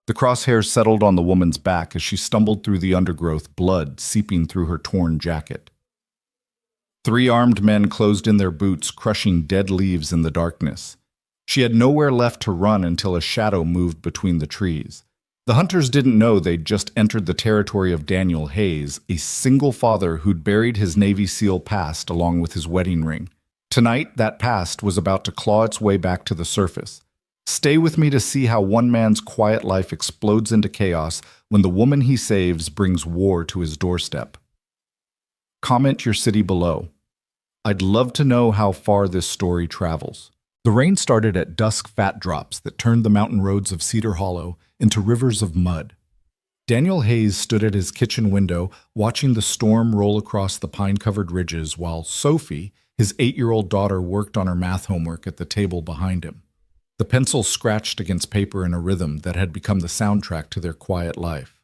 The crosshairs settled on the woman's back as she stumbled through the undergrowth, blood seeping through her torn jacket. Three armed men closed in their boots, crushing dead leaves in the darkness. She had nowhere left to run until a shadow moved between the trees. The hunters didn't know they'd just entered the territory of Daniel Hayes, a single father who'd buried his Navy SEAL past along with his wedding ring. Tonight, that past was about to claw its way back to the surface. Stay with me to see how one man's quiet life explodes into chaos when the woman he saves brings war to his doorstep. Comment your city below. I'd love to know how far this story travels. The rain started at dusk, fat drops that turned the mountain roads of Cedar Hollow into rivers of mud. Daniel Hayes stood at his kitchen window, watching the storm roll across the pine-covered ridges, while Sophie, his 8-year-old daughter, worked on her math homework at the table behind him. The pencil scratched against paper in a rhythm that had become the soundtrack to their quiet life.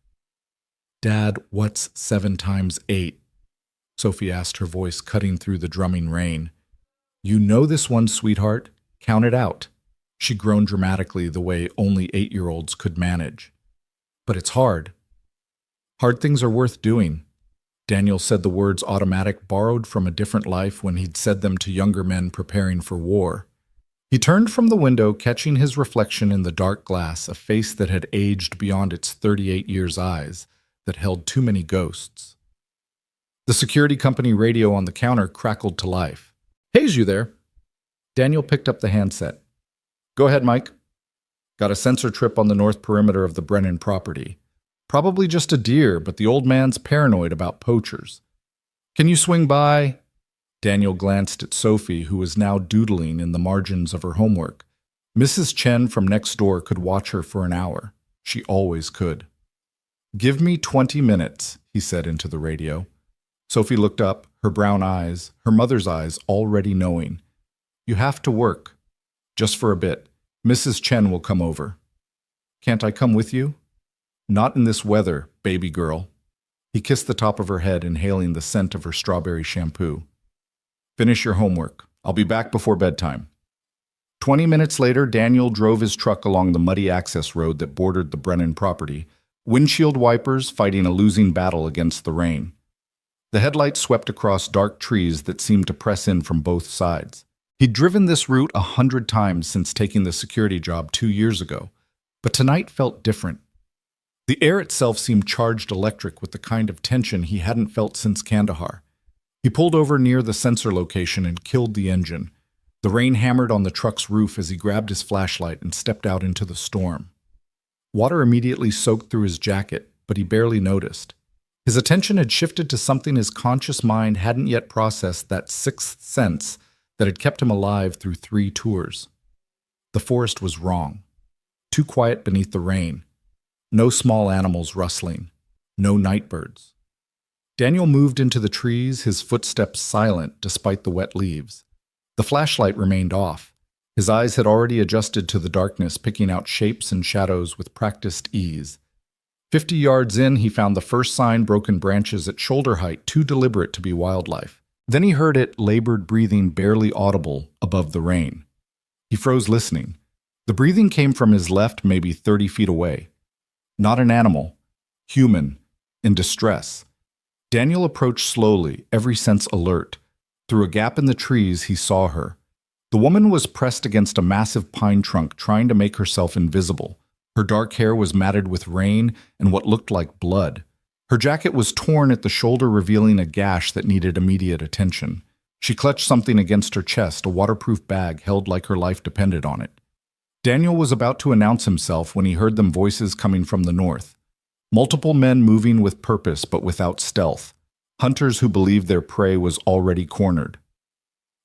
"Dad, what's 7 times 8? Sophie asked, her voice cutting through the drumming rain. "You know this one, sweetheart. Count it out." She groaned dramatically the way only 8-year-olds could manage. "But it's hard." "Hard things are worth doing." Daniel said the words automatic, borrowed from a different life when he'd said them to younger men preparing for war. He turned from the window, catching his reflection in the dark glass, a face that had aged beyond its 38 years' eyes, that held too many ghosts. The security company radio on the counter crackled to life. "Hayes, you there?" Daniel picked up the handset. "Go ahead, Mike." "Got a sensor trip on the north perimeter of the Brennan property. Probably just a deer, but the old man's paranoid about poachers. Can you swing by?" Daniel glanced at Sophie, who was now doodling in the margins of her homework. Mrs. Chen from next door could watch her for an hour. She always could. "Give me 20 minutes, he said into the radio. Sophie looked up, her brown eyes, her mother's eyes already knowing. "You have to work. Just for a bit. Mrs. Chen will come over." "Can't I come with you?" "Not in this weather, baby girl." He kissed the top of her head, inhaling the scent of her strawberry shampoo. "Finish your homework. I'll be back before bedtime." 20 minutes later, Daniel drove his truck along the muddy access road that bordered the Brennan property, windshield wipers fighting a losing battle against the rain. The headlights swept across dark trees that seemed to press in from both sides. He'd driven this route 100 times since taking the security job 2 years ago, but tonight felt different. The air itself seemed charged electric with the kind of tension he hadn't felt since Kandahar. He pulled over near the sensor location and killed the engine. The rain hammered on the truck's roof as he grabbed his flashlight and stepped out into the storm. Water immediately soaked through his jacket, but he barely noticed. His attention had shifted to something his conscious mind hadn't yet processed, that sixth sense that had kept him alive through 3 tours. The forest was wrong. Too quiet beneath the rain. No small animals rustling. No nightbirds. Daniel moved into the trees, his footsteps silent despite the wet leaves. The flashlight remained off. His eyes had already adjusted to the darkness, picking out shapes and shadows with practiced ease. 50 yards in, he found the first sign, broken branches at shoulder height, too deliberate to be wildlife. Then he heard it, labored breathing barely audible above the rain. He froze listening. The breathing came from his left, maybe 30 feet away. Not an animal. Human. In distress. Daniel approached slowly, every sense alert. Through a gap in the trees, he saw her. The woman was pressed against a massive pine trunk, trying to make herself invisible. Her dark hair was matted with rain and what looked like blood. Her jacket was torn at the shoulder, revealing a gash that needed immediate attention. She clutched something against her chest, a waterproof bag held like her life depended on it. Daniel was about to announce himself when he heard them voices coming from the north. Multiple men moving with purpose but without stealth. Hunters who believed their prey was already cornered.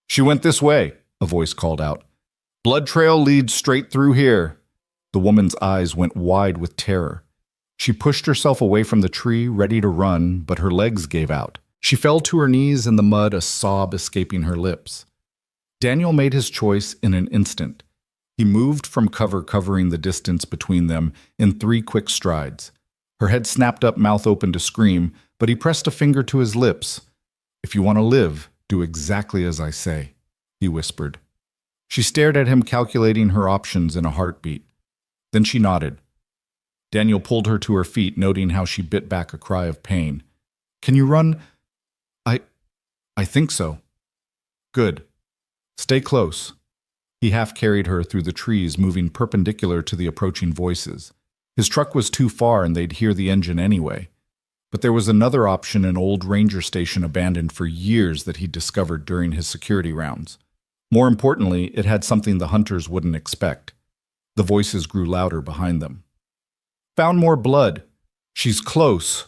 "She went this way," a voice called out. "Blood trail leads straight through here." The woman's eyes went wide with terror. She pushed herself away from the tree, ready to run, but her legs gave out. She fell to her knees in the mud, a sob escaping her lips. Daniel made his choice in an instant. He moved from cover, covering the distance between them in 3 quick strides. Her head snapped up, mouth open to scream, but he pressed a finger to his lips. "If you want to live, do exactly as I say," he whispered. She stared at him, calculating her options in a heartbeat. Then she nodded. Daniel pulled her to her feet, noting how she bit back a cry of pain. Can you run? I think so. Good. Stay close. He half carried her through the trees, moving perpendicular to the approaching voices. His truck was too far and they'd hear the engine anyway. But there was another option, an old ranger station abandoned for years that he'd discovered during his security rounds. More importantly, it had something the hunters wouldn't expect. The voices grew louder behind them. Found more blood. She's close.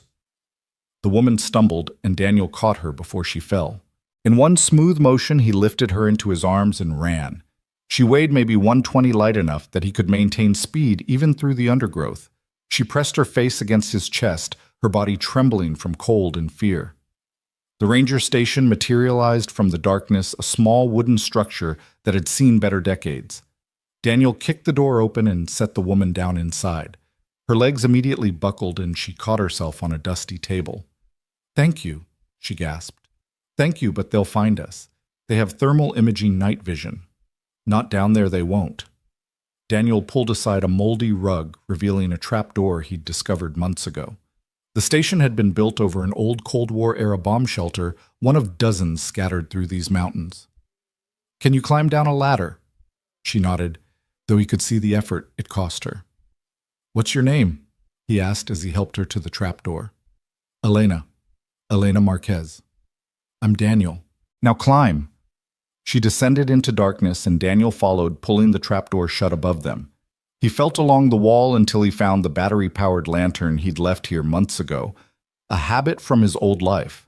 The woman stumbled, and Daniel caught her before she fell. In one smooth motion, he lifted her into his arms and ran. She weighed maybe 120, light enough that he could maintain speed even through the undergrowth. She pressed her face against his chest, her body trembling from cold and fear. The ranger station materialized from the darkness, a small wooden structure that had seen better decades. Daniel kicked the door open and set the woman down inside. Her legs immediately buckled and she caught herself on a dusty table. Thank you, she gasped. Thank you, but they'll find us. They have thermal imaging night vision. Not down there they won't. Daniel pulled aside a moldy rug, revealing a trapdoor he'd discovered months ago. The station had been built over an old Cold War-era bomb shelter, one of dozens scattered through these mountains. Can you climb down a ladder? She nodded, though he could see the effort it cost her. What's your name? He asked as he helped her to the trapdoor. Elena Marquez. I'm Daniel. Now climb. She descended into darkness and Daniel followed, pulling the trapdoor shut above them. He felt along the wall until he found the battery-powered lantern he'd left here months ago, a habit from his old life.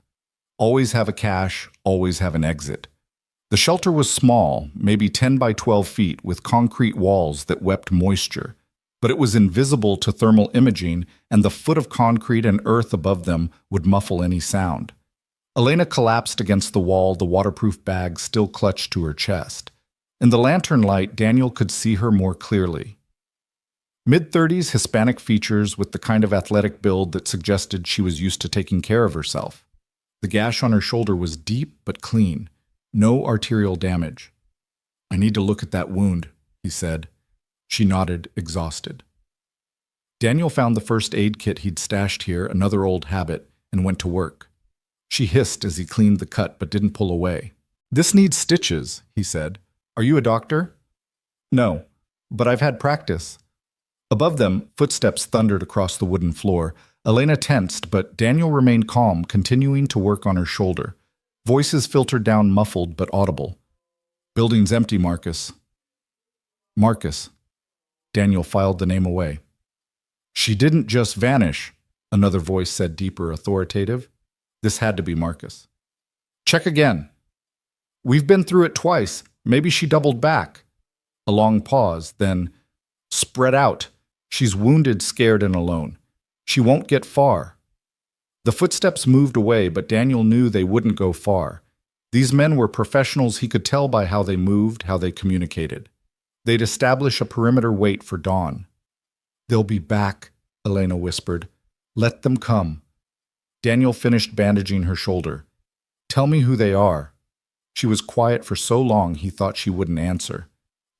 Always have a cache, always have an exit. The shelter was small, maybe 10 by 12 feet, with concrete walls that wept moisture, but it was invisible to thermal imaging, and the foot of concrete and earth above them would muffle any sound. Elena collapsed against the wall, the waterproof bag still clutched to her chest. In the lantern light, Daniel could see her more clearly. Mid-30s Hispanic features with the kind of athletic build that suggested she was used to taking care of herself. The gash on her shoulder was deep but clean. No arterial damage. I need to look at that wound, he said. She nodded, exhausted. Daniel found the first aid kit he'd stashed here, another old habit, and went to work. She hissed as he cleaned the cut but didn't pull away. This needs stitches, he said. Are you a doctor? No, but I've had practice. Above them, footsteps thundered across the wooden floor. Elena tensed, but Daniel remained calm, continuing to work on her shoulder. Voices filtered down, muffled but audible. Building's empty, Marcus. Marcus. Daniel filed the name away. She didn't just vanish, another voice said, deeper, authoritative. This had to be Marcus. Check again. We've been through it twice. Maybe she doubled back. A long pause, then, spread out. She's wounded, scared, and alone. She won't get far. The footsteps moved away, but Daniel knew they wouldn't go far. These men were professionals. He could tell by how they moved, how they communicated. They'd establish a perimeter wait for dawn. They'll be back, Elena whispered. Let them come. Daniel finished bandaging her shoulder. Tell me who they are. She was quiet for so long he thought she wouldn't answer.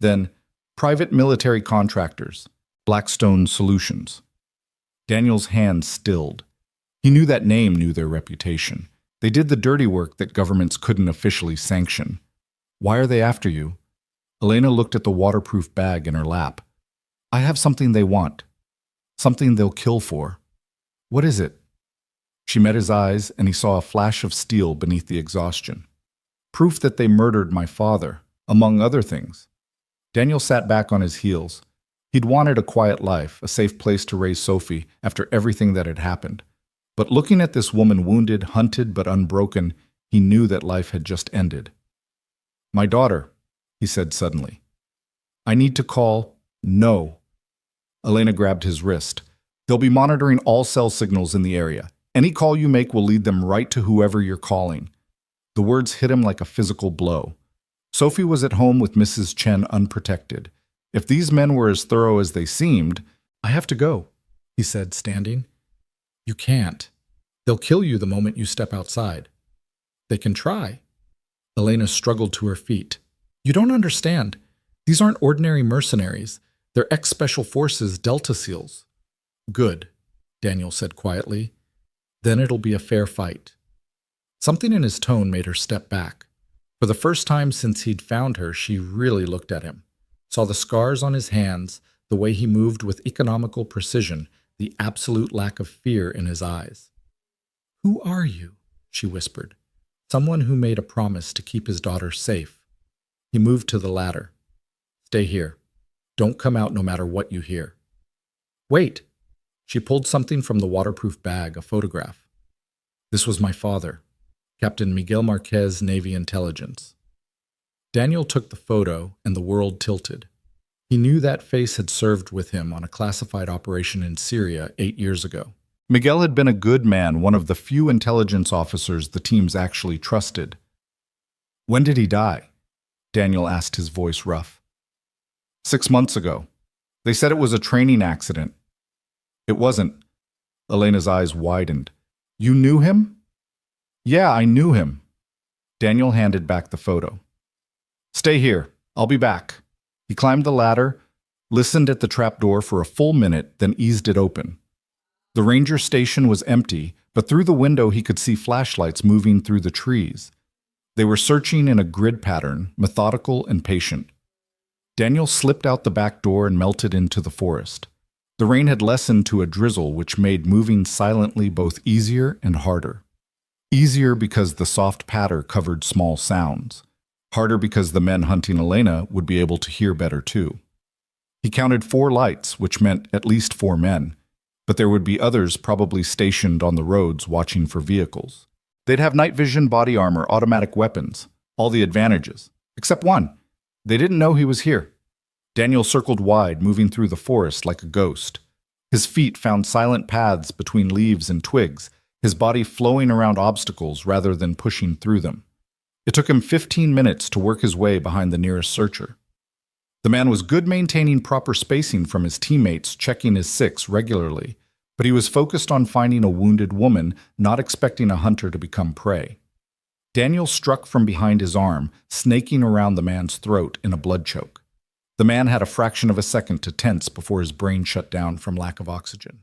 Then, private military contractors, Blackstone Solutions. Daniel's hand stilled. He knew that name, knew their reputation. They did the dirty work that governments couldn't officially sanction. Why are they after you? Elena looked at the waterproof bag in her lap. I have something they want. Something they'll kill for. What is it? She met his eyes, and he saw a flash of steel beneath the exhaustion. Proof that they murdered my father, among other things. Daniel sat back on his heels. He'd wanted a quiet life, a safe place to raise Sophie after everything that had happened. But looking at this woman wounded, hunted, but unbroken, he knew that life had just ended. My daughter, he said suddenly. I need to call. No. Elena grabbed his wrist. They'll be monitoring all cell signals in the area. Any call you make will lead them right to whoever you're calling. The words hit him like a physical blow. Sophie was at home with Mrs. Chen unprotected. If these men were as thorough as they seemed, I have to go, he said, standing. You can't. They'll kill you the moment you step outside. They can try. Elena struggled to her feet. You don't understand. These aren't ordinary mercenaries. They're ex-special forces Delta SEALs. Good, Daniel said quietly. Then it'll be a fair fight. Something in his tone made her step back. For the first time since he'd found her, she really looked at him, saw the scars on his hands, the way he moved with economical precision, the absolute lack of fear in his eyes. "Who are you?" she whispered. "Someone who made a promise to keep his daughter safe." He moved to the ladder. "Stay here. Don't come out no matter what you hear." "Wait!" She pulled something from the waterproof bag, a photograph. "This was my father, Captain Miguel Marquez, Navy Intelligence." Daniel took the photo, and the world tilted. He knew that face had served with him on a classified operation in Syria 8 years ago. Miguel had been a good man, one of the few intelligence officers the teams actually trusted. "When did he die?" Daniel asked, his voice rough. 6 months ago. They said it was a training accident. It wasn't. Elena's eyes widened. "You knew him?" "Yeah, I knew him." Daniel handed back the photo. "Stay here. I'll be back." He climbed the ladder, listened at the trapdoor for a full minute, then eased it open. The ranger station was empty, but through the window he could see flashlights moving through the trees. They were searching in a grid pattern, methodical and patient. Daniel slipped out the back door and melted into the forest. The rain had lessened to a drizzle, which made moving silently both easier and harder. Easier because the soft patter covered small sounds. Harder because the men hunting Elena would be able to hear better too. He counted 4 lights, which meant at least 4 men, but there would be others probably stationed on the roads watching for vehicles. They'd have night vision, body armor, automatic weapons, all the advantages, except one. They didn't know he was here. Daniel circled wide, moving through the forest like a ghost. His feet found silent paths between leaves and twigs, his body flowing around obstacles rather than pushing through them. It took him 15 minutes to work his way behind the nearest searcher. The man was good maintaining proper spacing from his teammates, checking his 6 regularly, but he was focused on finding a wounded woman, not expecting a hunter to become prey. Daniel struck from behind his arm, snaking around the man's throat in a blood choke. The man had a fraction of a second to tense before his brain shut down from lack of oxygen.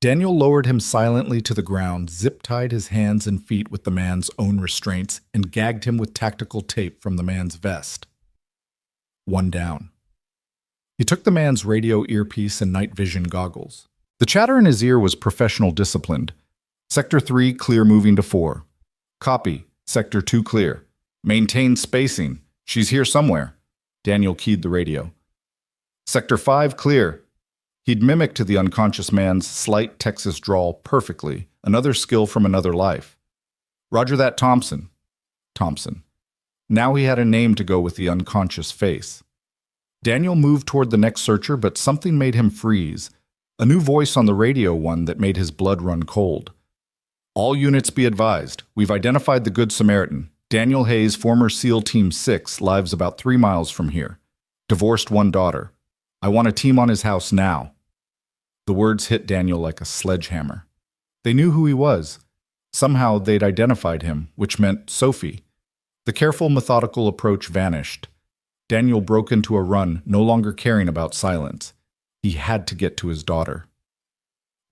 Daniel lowered him silently to the ground, zip-tied his hands and feet with the man's own restraints, and gagged him with tactical tape from the man's vest. 1 down. He took the man's radio earpiece and night vision goggles. The chatter in his ear was professional disciplined. "Sector 3 clear moving to 4. Copy. Sector 2 clear. Maintain spacing. She's here somewhere." Daniel keyed the radio. "Sector 5 clear." He'd mimicked the unconscious man's slight Texas drawl perfectly, another skill from another life. "Roger that, Thompson." Thompson. Now he had a name to go with the unconscious face. Daniel moved toward the next searcher, but something made him freeze. A new voice on the radio, one that made his blood run cold. "All units be advised. We've identified the Good Samaritan. Daniel Hayes, former SEAL Team 6, lives about 3 miles from here. Divorced 1 daughter. I want a team on his house now." The words hit Daniel like a sledgehammer. They knew who he was. Somehow they'd identified him, which meant Sophie. The careful, methodical approach vanished. Daniel broke into a run, no longer caring about silence. He had to get to his daughter.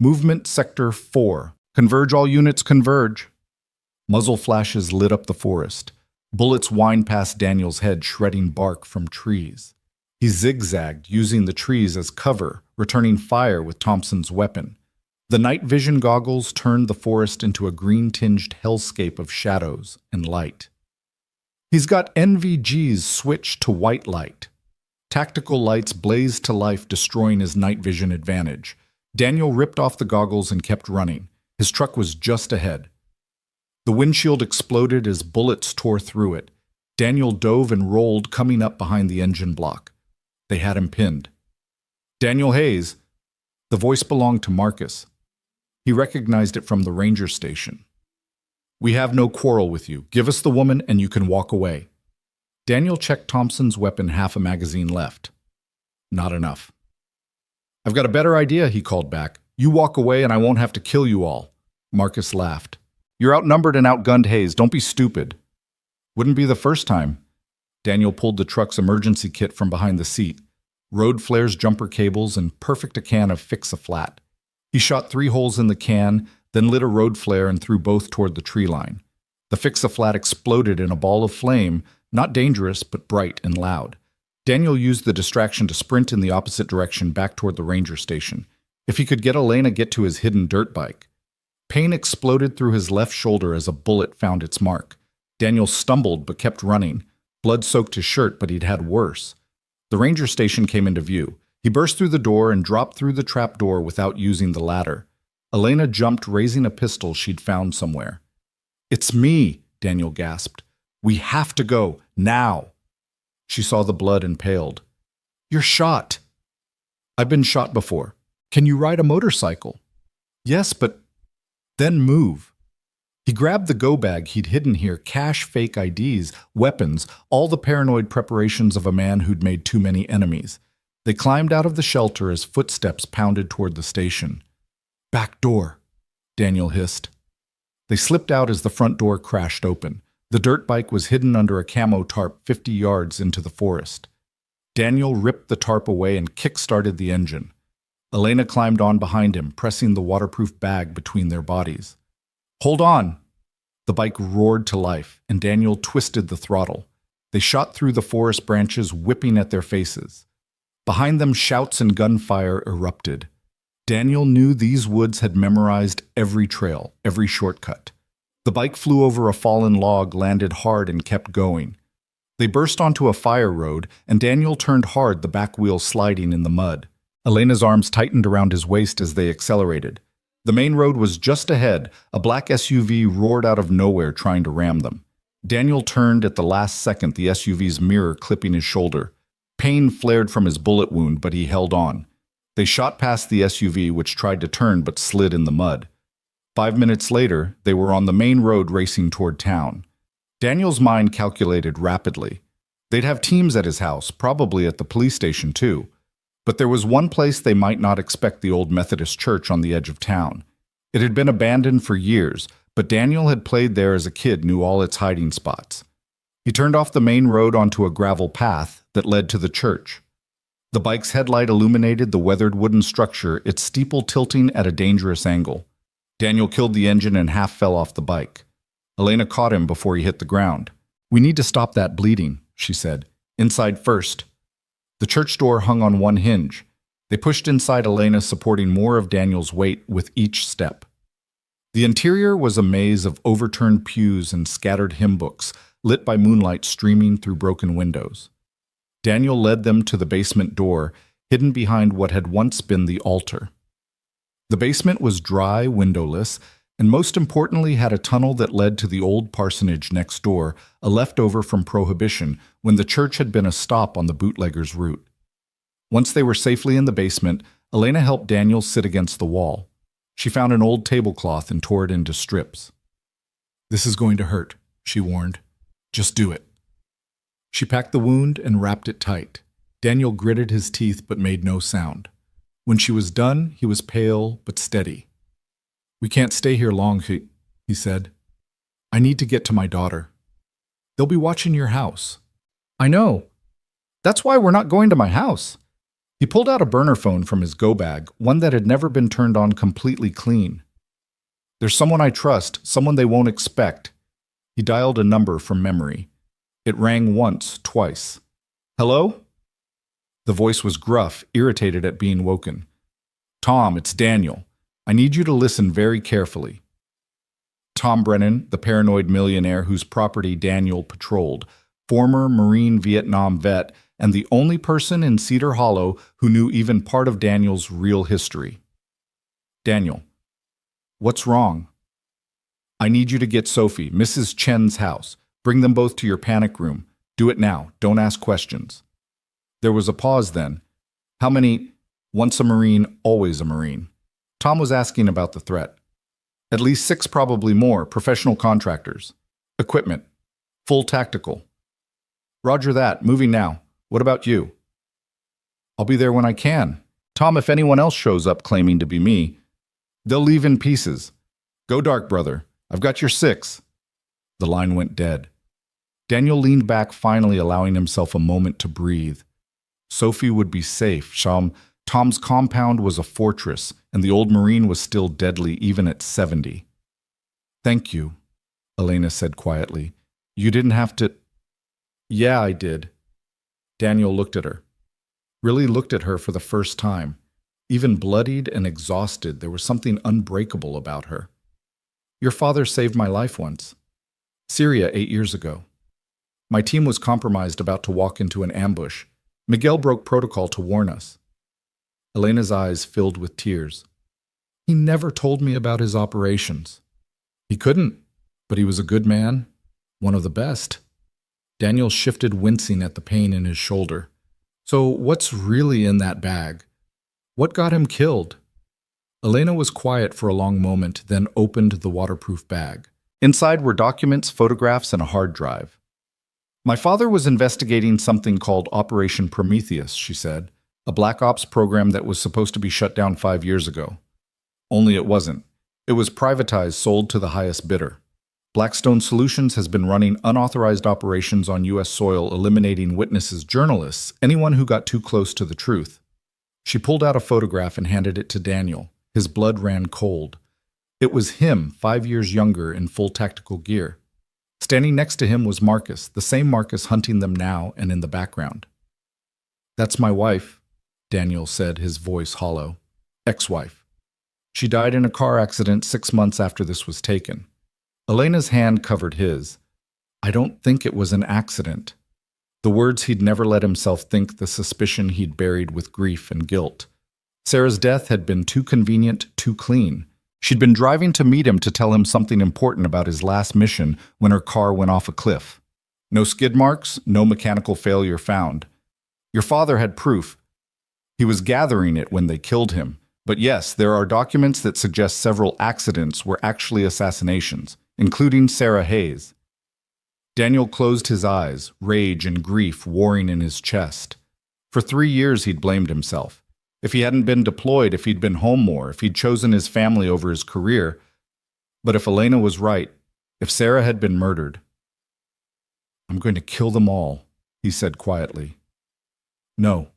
"Movement Sector 4. Converge all units, converge." Muzzle flashes lit up the forest. Bullets whined past Daniel's head, shredding bark from trees. He zigzagged, using the trees as cover, returning fire with Thompson's weapon. The night vision goggles turned the forest into a green-tinged hellscape of shadows and light. He's got NVGs switched to white light. Tactical lights blazed to life, destroying his night vision advantage. Daniel ripped off the goggles and kept running. His truck was just ahead. The windshield exploded as bullets tore through it. Daniel dove and rolled, coming up behind the engine block. They had him pinned. "Daniel Hayes." The voice belonged to Marcus. He recognized it from the ranger station. "We have no quarrel with you. Give us the woman and you can walk away." Daniel checked Thompson's weapon, half a magazine left. Not enough. "I've got a better idea," he called back. "You walk away and I won't have to kill you all." Marcus laughed. "You're outnumbered and outgunned, Hayes. Don't be stupid." "Wouldn't be the first time." Daniel pulled the truck's emergency kit from behind the seat. road flares, jumper cables, and perfect a can of Fix-A-Flat. He shot 3 holes in the can, then lit a road flare and threw both toward the tree line. The Fix-A-Flat exploded in a ball of flame, not dangerous, but bright and loud. Daniel used the distraction to sprint in the opposite direction back toward the ranger station. If he could get Elena to his hidden dirt bike. Pain exploded through his left shoulder as a bullet found its mark. Daniel stumbled but kept running. Blood soaked his shirt, but he'd had worse. The ranger station came into view. He burst through the door and dropped through the trap door without using the ladder. Elena jumped, raising a pistol she'd found somewhere. "It's me," Daniel gasped. "We have to go, now." She saw the blood and paled. "You're shot." "I've been shot before. Can you ride a motorcycle?" "Yes, but..." "Then move." He grabbed the go bag he'd hidden here, cash, fake IDs, weapons, all the paranoid preparations of a man who'd made too many enemies. They climbed out of the shelter as footsteps pounded toward the station. "Back door," Daniel hissed. They slipped out as the front door crashed open. The dirt bike was hidden under a camo tarp 50 yards into the forest. Daniel ripped the tarp away and kick-started the engine. Elena climbed on behind him, pressing the waterproof bag between their bodies. "Hold on!" The bike roared to life, and Daniel twisted the throttle. They shot through the forest branches, whipping at their faces. Behind them, shouts and gunfire erupted. Daniel knew these woods had memorized every trail, every shortcut. The bike flew over a fallen log, landed hard, and kept going. They burst onto a fire road, and Daniel turned hard, the back wheel sliding in the mud. Elena's arms tightened around his waist as they accelerated. The main road was just ahead. A black SUV roared out of nowhere, trying to ram them. Daniel turned at the last second, the SUV's mirror clipping his shoulder. Pain flared from his bullet wound, but he held on. They shot past the SUV, which tried to turn but slid in the mud. 5 minutes later, they were on the main road racing toward town. Daniel's mind calculated rapidly. They'd have teams at his house, probably at the police station too. But there was one place they might not expect: the old Methodist church on the edge of town. It had been abandoned for years, but Daniel had played there as a kid, knew all its hiding spots. He turned off the main road onto a gravel path that led to the church. The bike's headlight illuminated the weathered wooden structure, its steeple tilting at a dangerous angle. Daniel killed the engine and half fell off the bike. Elena caught him before he hit the ground. "We need to stop that bleeding," she said. "Inside first." The church door hung on one hinge. They pushed inside, Elena supporting more of Daniel's weight with each step. The interior was a maze of overturned pews and scattered hymn books, lit by moonlight streaming through broken windows. Daniel led them to the basement door, hidden behind what had once been the altar. The basement was dry, windowless, and most importantly had a tunnel that led to the old parsonage next door, a leftover from Prohibition, when the church had been a stop on the bootlegger's route. Once they were safely in the basement, Elena helped Daniel sit against the wall. She found an old tablecloth and tore it into strips. "This is going to hurt," she warned. "Just do it." She packed the wound and wrapped it tight. Daniel gritted his teeth but made no sound. When she was done, he was pale but steady. "We can't stay here long," he said. "I need to get to my daughter. They'll be watching your house." "I know. That's why we're not going to my house." He pulled out a burner phone from his go bag, one that had never been turned on completely clean. "There's someone I trust, someone they won't expect." He dialed a number from memory. It rang once, twice. "Hello?" The voice was gruff, irritated at being woken. "Tom, it's Daniel. I need you to listen very carefully." Tom Brennan, the paranoid millionaire whose property Daniel patrolled, former Marine Vietnam vet, and the only person in Cedar Hollow who knew even part of Daniel's real history. "Daniel, what's wrong?" "I need you to get Sophie, Mrs. Chen's house. Bring them both to your panic room. Do it now. Don't ask questions." There was a pause then. "How many?" "Once a Marine, always a Marine." Tom was asking about the threat. "At least 6, probably more, professional contractors. Equipment. Full tactical." "Roger that. Moving now. What about you?" "I'll be there when I can. Tom, if anyone else shows up claiming to be me, they'll leave in pieces. Go dark, brother. I've got your 6. The line went dead. Daniel leaned back, finally allowing himself a moment to breathe. Sophie would be safe. Tom's compound was a fortress, and the old Marine was still deadly even at 70. "Thank you," Elena said quietly. "You didn't have to—" "Yeah, I did." Daniel looked at her. Really looked at her for the first time. Even bloodied and exhausted, there was something unbreakable about her. "Your father saved my life once. Syria 8 years ago. My team was compromised about to walk into an ambush. Miguel broke protocol to warn us." Elena's eyes filled with tears. "He never told me about his operations." "He couldn't, but he was a good man, one of the best." Daniel shifted, wincing at the pain in his shoulder. "So what's really in that bag? What got him killed?" Elena was quiet for a long moment, then opened the waterproof bag. Inside were documents, photographs, and a hard drive. "My father was investigating something called Operation Prometheus," she said, "a black ops program that was supposed to be shut down 5 years ago. Only it wasn't. It was privatized, sold to the highest bidder. Blackstone Solutions has been running unauthorized operations on U.S. soil, eliminating witnesses, journalists, anyone who got too close to the truth." She pulled out a photograph and handed it to Daniel. His blood ran cold. It was him, 5 years younger, in full tactical gear. Standing next to him was Marcus, the same Marcus hunting them now and in the background. "That's my wife," Daniel said, his voice hollow. "Ex-wife. She died in a car accident 6 months after this was taken." Elena's hand covered his. "I don't think it was an accident." The words he'd never let himself think, the suspicion he'd buried with grief and guilt. Sarah's death had been too convenient, too clean. She'd been driving to meet him to tell him something important about his last mission when her car went off a cliff. No skid marks, no mechanical failure found. Your father had proof. He was gathering it when they killed him. But yes, there are documents that suggest several accidents were actually assassinations, including Sarah Hayes. Daniel closed his eyes, rage and grief warring in his chest. For 3 years he'd blamed himself. If he hadn't been deployed, if he'd been home more, if he'd chosen his family over his career. But if Elena was right, if Sarah had been murdered— "I'm going to kill them all," he said quietly. "No."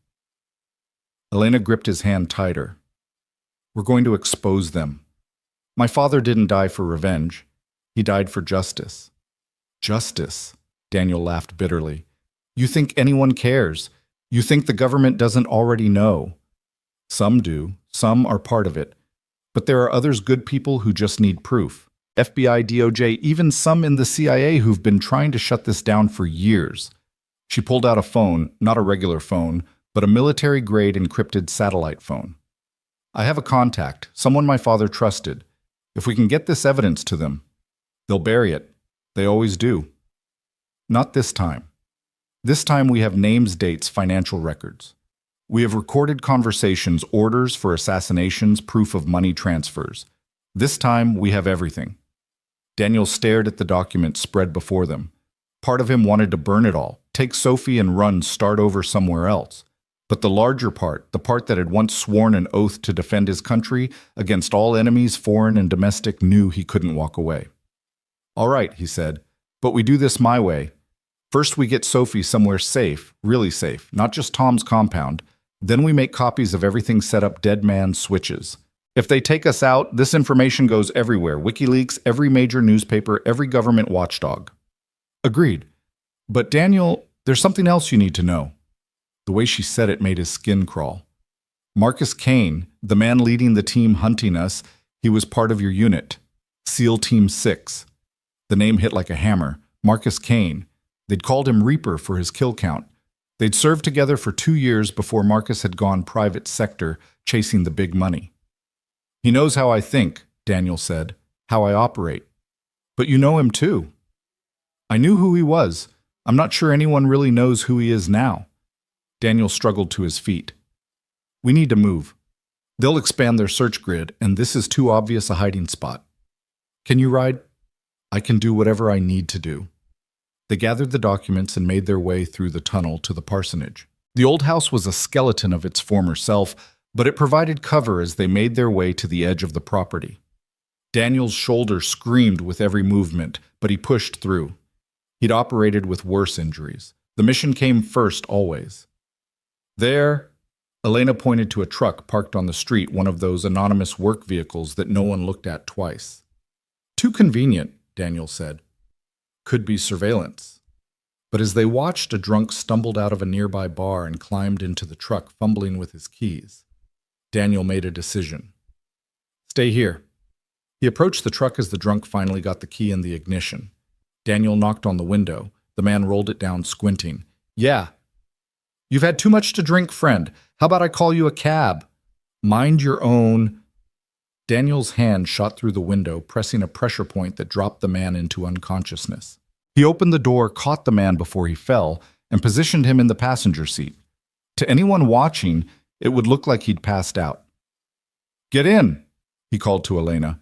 Elena gripped his hand tighter. "We're going to expose them. My father didn't die for revenge. He died for justice." "Justice?" Daniel laughed bitterly. "You think anyone cares? You think the government doesn't already know? Some do. Some are part of it. But there are others, good people who just need proof. FBI, DOJ, even some in the CIA who've been trying to shut this down for years." She pulled out a phone, not a regular phone, but a military-grade encrypted satellite phone. "I have a contact, someone my father trusted. If we can get this evidence to them, they'll bury it. They always do. Not this time. This time we have names, dates, financial records. We have recorded conversations, orders for assassinations, proof of money transfers. This time we have everything." Daniel stared at the documents spread before them. Part of him wanted to burn it all, take Sophie and run, start over somewhere else. But the larger part, the part that had once sworn an oath to defend his country against all enemies, foreign and domestic, knew he couldn't walk away. "All right," he said, "but we do this my way. First we get Sophie somewhere safe, really safe, not just Tom's compound. Then we make copies of everything set up dead man switches. If they take us out, this information goes everywhere. WikiLeaks, every major newspaper, every government watchdog." "Agreed. But Daniel, there's something else you need to know." The way she said it made his skin crawl. "Marcus Kane, the man leading the team hunting us, he was part of your unit. SEAL Team 6. The name hit like a hammer. Marcus Kane. They'd called him Reaper for his kill count. They'd served together for 2 years before Marcus had gone private sector, chasing the big money. "He knows how I think," Daniel said, "how I operate. But you know him too." "I knew who he was. I'm not sure anyone really knows who he is now." Daniel struggled to his feet. "We need to move. They'll expand their search grid, and this is too obvious a hiding spot. Can you ride?" "I can do whatever I need to do." They gathered the documents and made their way through the tunnel to the parsonage. The old house was a skeleton of its former self, but it provided cover as they made their way to the edge of the property. Daniel's shoulder screamed with every movement, but he pushed through. He'd operated with worse injuries. The mission came first always. There, Elena pointed to a truck parked on the street, one of those anonymous work vehicles that no one looked at twice. Too convenient, Daniel said. Could be surveillance. But as they watched, a drunk stumbled out of a nearby bar and climbed into the truck, fumbling with his keys. Daniel made a decision. Stay here. He approached the truck as the drunk finally got the key in the ignition. Daniel knocked on the window. The man rolled it down, squinting. Yeah. You've had too much to drink, friend. How about I call you a cab? Mind your own. Daniel's hand shot through the window, pressing a pressure point that dropped the man into unconsciousness. He opened the door, caught the man before he fell, and positioned him in the passenger seat. To anyone watching, it would look like he'd passed out. Get in, he called to Elena.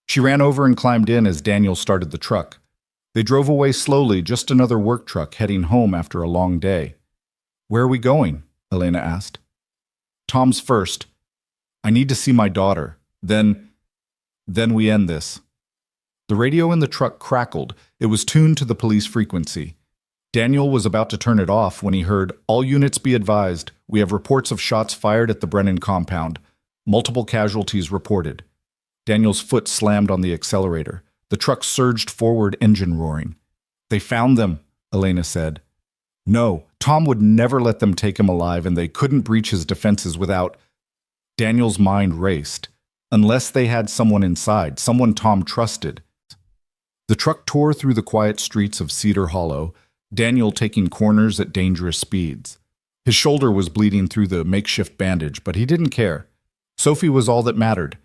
She ran over and climbed in as Daniel started the truck. They drove away slowly, just another work truck heading home after a long day. Where are we going? Elena asked. Tom's first. I need to see my daughter. Then we end this. The radio in the truck crackled. It was tuned to the police frequency. Daniel was about to turn it off when he heard, "All units be advised. We have reports of shots fired at the Brennan compound. Multiple casualties reported." Daniel's foot slammed on the accelerator. The truck surged forward, engine roaring. They found them, Elena said. No, Tom would never let them take him alive, and they couldn't breach his defenses without... Daniel's mind raced. Unless they had someone inside, someone Tom trusted. The truck tore through the quiet streets of Cedar Hollow, Daniel taking corners at dangerous speeds. His shoulder was bleeding through the makeshift bandage, but he didn't care. Sophie was all that mattered.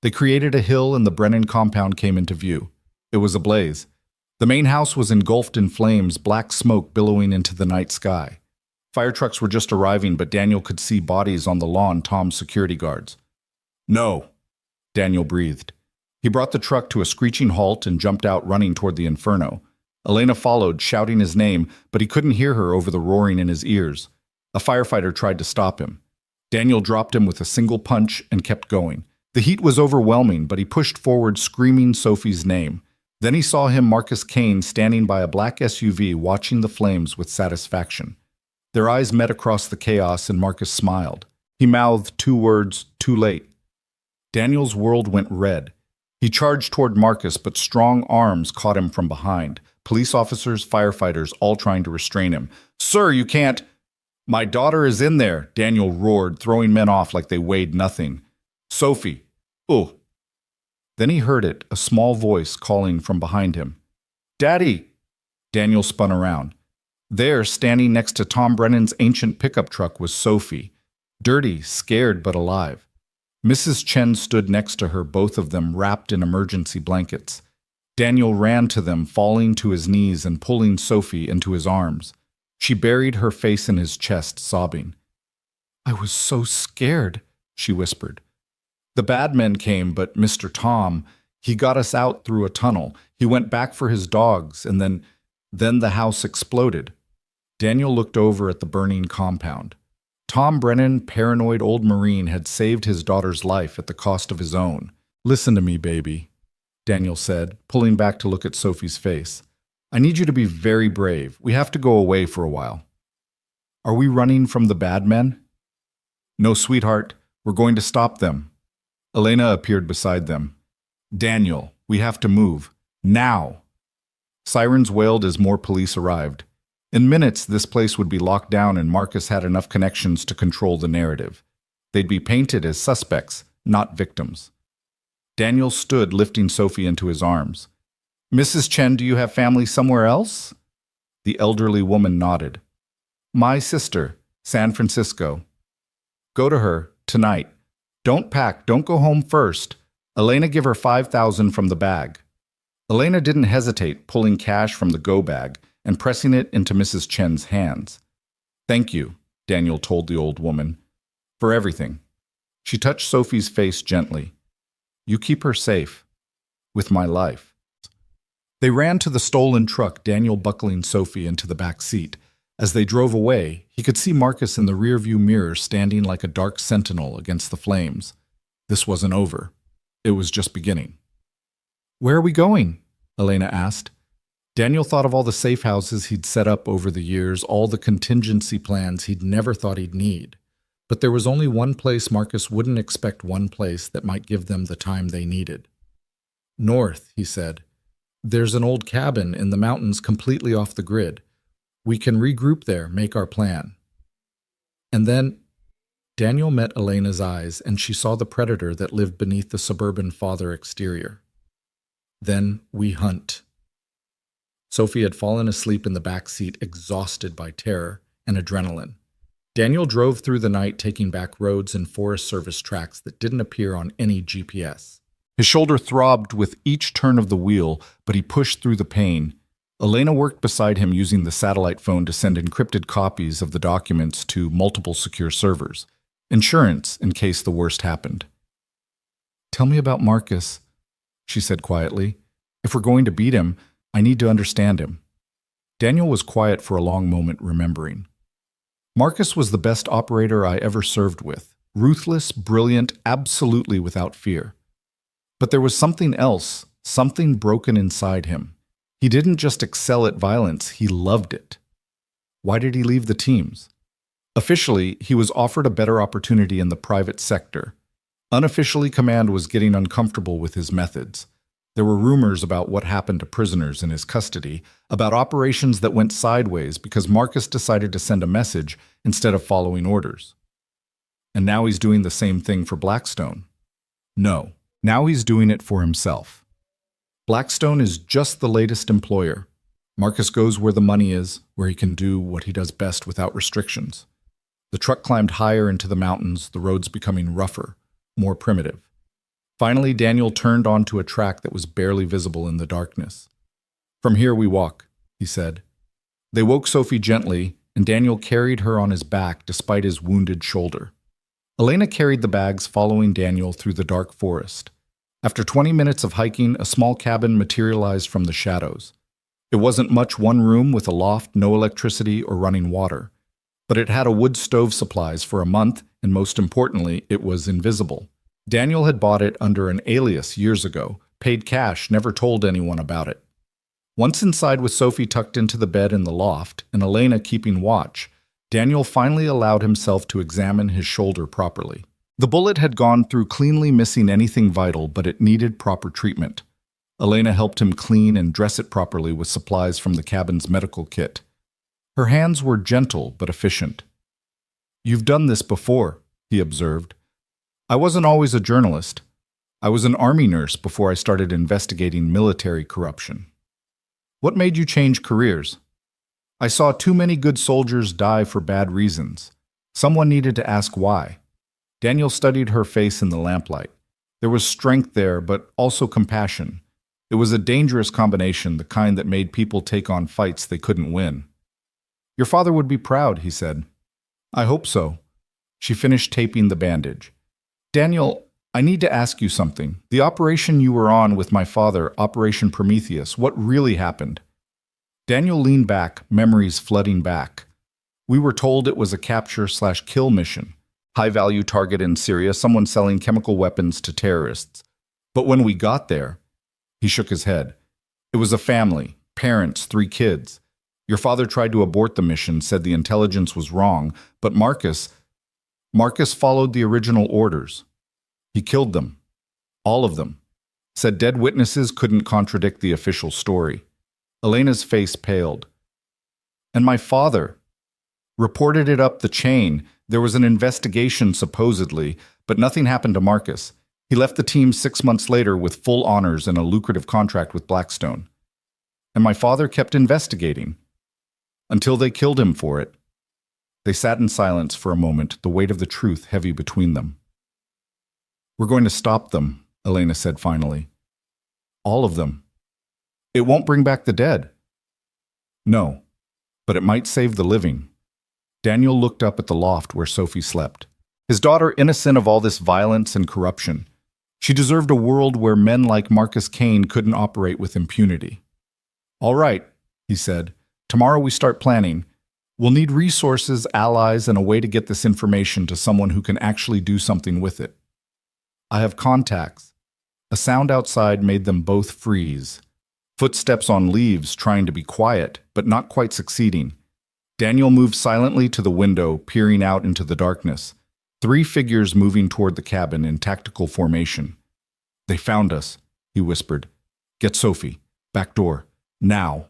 They created a hill and the Brennan compound came into view. It was ablaze. The main house was engulfed in flames, black smoke billowing into the night sky. Fire trucks were just arriving, but Daniel could see bodies on the lawn, Tom's security guards. No, Daniel breathed. He brought the truck to a screeching halt and jumped out running toward the inferno. Elena followed, shouting his name, but he couldn't hear her over the roaring in his ears. A firefighter tried to stop him. Daniel dropped him with a single punch and kept going. The heat was overwhelming, but he pushed forward, screaming Sophie's name. Then he saw him, Marcus Kane, standing by a black SUV, watching the flames with satisfaction. Their eyes met across the chaos, and Marcus smiled. He mouthed 2 words, "Too late." Daniel's world went red. He charged toward Marcus, but strong arms caught him from behind. Police officers, firefighters, all trying to restrain him. "Sir, you can't—" "My daughter is in there," Daniel roared, throwing men off like they weighed nothing. "Sophie. Oh." Then he heard it, a small voice calling from behind him. "Daddy!" Daniel spun around. There, standing next to Tom Brennan's ancient pickup truck, was Sophie. Dirty, scared, but alive. Mrs. Chen stood next to her, both of them wrapped in emergency blankets. Daniel ran to them, falling to his knees and pulling Sophie into his arms. She buried her face in his chest, sobbing. "I was so scared," she whispered. "The bad men came, but Mr. Tom, he got us out through a tunnel. He went back for his dogs, and then the house exploded." Daniel looked over at the burning compound. Tom Brennan, paranoid old Marine, had saved his daughter's life at the cost of his own. "Listen to me, baby," Daniel said, pulling back to look at Sophie's face. "I need you to be very brave. We have to go away for a while." "Are we running from the bad men?" "No, sweetheart. We're going to stop them." Elena appeared beside them. "Daniel, we have to move. Now!" Sirens wailed as more police arrived. In minutes, this place would be locked down, and Marcus had enough connections to control the narrative. They'd be painted as suspects, not victims. Daniel stood, lifting Sophie into his arms. "Mrs. Chen, do you have family somewhere else?" The elderly woman nodded. "My sister, San Francisco." "Go to her, tonight. Don't pack, don't go home first. Elena, give her 5,000 from the bag." Elena didn't hesitate, pulling cash from the go bag and pressing it into Mrs. Chen's hands. "Thank you," Daniel told the old woman, "for everything." She touched Sophie's face gently. "You keep her safe. With my life." They ran to the stolen truck, Daniel buckling Sophie into the back seat. As they drove away, he could see Marcus in the rearview mirror standing like a dark sentinel against the flames. This wasn't over. It was just beginning. "Where are we going?" Elena asked. Daniel thought of all the safe houses he'd set up over the years, all the contingency plans he'd never thought he'd need. But there was only one place Marcus wouldn't expect, one place that might give them the time they needed. North, he said. There's an old cabin in the mountains completely off the grid. We can regroup there, make our plan. And then Daniel met Elena's eyes, and she saw the predator that lived beneath the suburban father exterior. Then we hunt. Sophie had fallen asleep in the back seat, exhausted by terror and adrenaline. Daniel drove through the night, taking back roads and Forest Service tracks that didn't appear on any GPS. His shoulder throbbed with each turn of the wheel, but he pushed through the pain. Elena worked beside him using the satellite phone to send encrypted copies of the documents to multiple secure servers. Insurance in case the worst happened. "Tell me about Marcus," she said quietly. "If we're going to beat him, I need to understand him." Daniel was quiet for a long moment, remembering. Marcus was the best operator I ever served with. Ruthless, brilliant, absolutely without fear. But there was something else, something broken inside him. He didn't just excel at violence, he loved it. Why did he leave the teams? Officially, he was offered a better opportunity in the private sector. Unofficially, command was getting uncomfortable with his methods. There were rumors about what happened to prisoners in his custody, about operations that went sideways because Marcus decided to send a message instead of following orders. And now he's doing the same thing for Blackstone. No, now he's doing it for himself. Blackstone is just the latest employer. Marcus goes where the money is, where he can do what he does best without restrictions. The truck climbed higher into the mountains, the roads becoming rougher, more primitive. Finally, Daniel turned onto a track that was barely visible in the darkness. "From here we walk," he said. They woke Sophie gently, and Daniel carried her on his back despite his wounded shoulder. Elena carried the bags, following Daniel through the dark forest. After 20 minutes of hiking, a small cabin materialized from the shadows. It wasn't much, one room with a loft, no electricity or running water. But it had a wood stove supplies for a month, and most importantly, it was invisible. Daniel had bought it under an alias years ago, paid cash, never told anyone about it. Once inside with Sophie tucked into the bed in the loft and Elena keeping watch, Daniel finally allowed himself to examine his shoulder properly. The bullet had gone through cleanly, missing anything vital, but it needed proper treatment. Elena helped him clean and dress it properly with supplies from the cabin's medical kit. Her hands were gentle but efficient. "You've done this before," he observed. "I wasn't always a journalist. I was an army nurse before I started investigating military corruption." "What made you change careers?" "I saw too many good soldiers die for bad reasons. Someone needed to ask why." Daniel studied her face in the lamplight. There was strength there, but also compassion. It was a dangerous combination, the kind that made people take on fights they couldn't win. "Your father would be proud," he said. "I hope so." She finished taping the bandage. "Daniel, I need to ask you something. The operation you were on with my father, Operation Prometheus, what really happened?" Daniel leaned back, memories flooding back. "We were told it was a capture/kill mission. High-value target in Syria, someone selling chemical weapons to terrorists. But when we got there," he shook his head, "it was a family, parents, 3 kids. Your father tried to abort the mission, said the intelligence was wrong, but Marcus followed the original orders. He killed them. All of them. Said dead witnesses couldn't contradict the official story." Elena's face paled. "And my father reported it up the chain. There was an investigation, supposedly, but nothing happened to Marcus. He left the team 6 months later with full honors and a lucrative contract with Blackstone. And my father kept investigating. Until they killed him for it." They sat in silence for a moment, the weight of the truth heavy between them. "We're going to stop them," Elena said finally. "All of them. It won't bring back the dead." "No, but it might save the living." Daniel looked up at the loft where Sophie slept. His daughter, innocent of all this violence and corruption. She deserved a world where men like Marcus Kane couldn't operate with impunity. "All right," he said. "Tomorrow we start planning. We'll need resources, allies, and a way to get this information to someone who can actually do something with it. I have contacts." A sound outside made them both freeze. Footsteps on leaves, trying to be quiet, but not quite succeeding. Daniel moved silently to the window, peering out into the darkness. 3 figures moving toward the cabin in tactical formation. "They found us," he whispered. "Get Sophie. Back door. Now."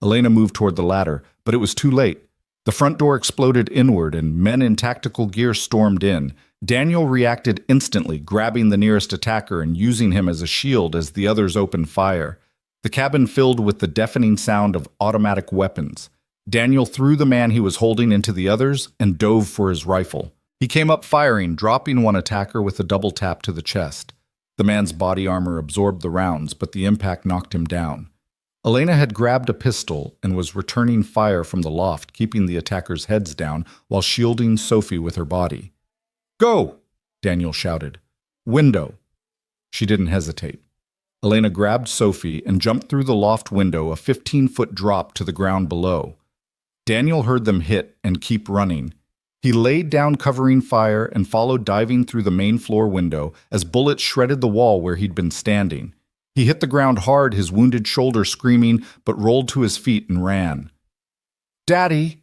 Elena moved toward the ladder, but it was too late. The front door exploded inward and men in tactical gear stormed in. Daniel reacted instantly, grabbing the nearest attacker and using him as a shield as the others opened fire. The cabin filled with the deafening sound of automatic weapons. Daniel threw the man he was holding into the others and dove for his rifle. He came up firing, dropping one attacker with a double tap to the chest. The man's body armor absorbed the rounds, but the impact knocked him down. Elena had grabbed a pistol and was returning fire from the loft, keeping the attackers' heads down while shielding Sophie with her body. "Go!" Daniel shouted. "Window." She didn't hesitate. Elena grabbed Sophie and jumped through the loft window, a 15-foot drop to the ground below. Daniel heard them hit and keep running. He laid down covering fire and followed, diving through the main floor window as bullets shredded the wall where he'd been standing. He hit the ground hard, his wounded shoulder screaming, but rolled to his feet and ran. "Daddy!"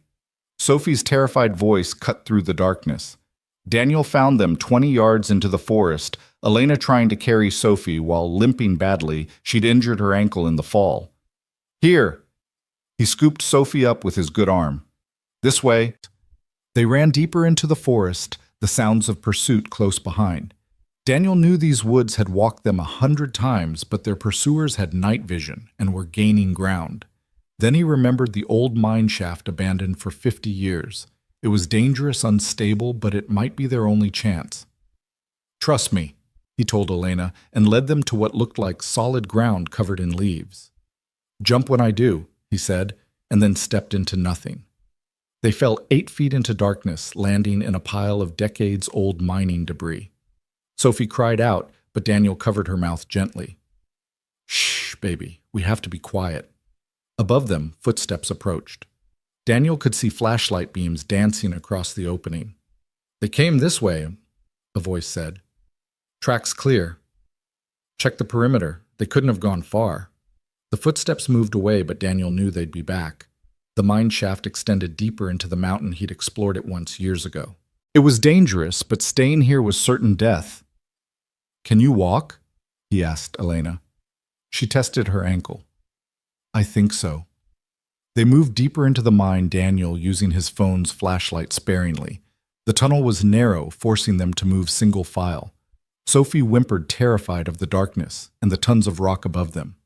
Sophie's terrified voice cut through the darkness. Daniel found them 20 yards into the forest, Elena trying to carry Sophie while limping badly. She'd injured her ankle in the fall. "Here!" He scooped Sophie up with his good arm. "This way." They ran deeper into the forest, the sounds of pursuit close behind. Daniel knew these woods had walked them 100 times, but their pursuers had night vision and were gaining ground. Then he remembered the old mine shaft abandoned for 50 years. It was dangerous, unstable, but it might be their only chance. "Trust me," he told Elena, and led them to what looked like solid ground covered in leaves. "Jump when I do," he said, and then stepped into nothing. They fell 8 feet into darkness, landing in a pile of decades-old mining debris. Sophie cried out, but Daniel covered her mouth gently. "Shh, baby, we have to be quiet." Above them, footsteps approached. Daniel could see flashlight beams dancing across the opening. "They came this way," a voice said. "Track's clear. Check the perimeter. They couldn't have gone far." The footsteps moved away, but Daniel knew they'd be back. The mine shaft extended deeper into the mountain he'd explored it once years ago. It was dangerous, but staying here was certain death. "Can you walk?" he asked Elena. She tested her ankle. "I think so." They moved deeper into the mine, Daniel using his phone's flashlight sparingly. The tunnel was narrow, forcing them to move single file. Sophie whimpered, terrified of the darkness and the tons of rock above them.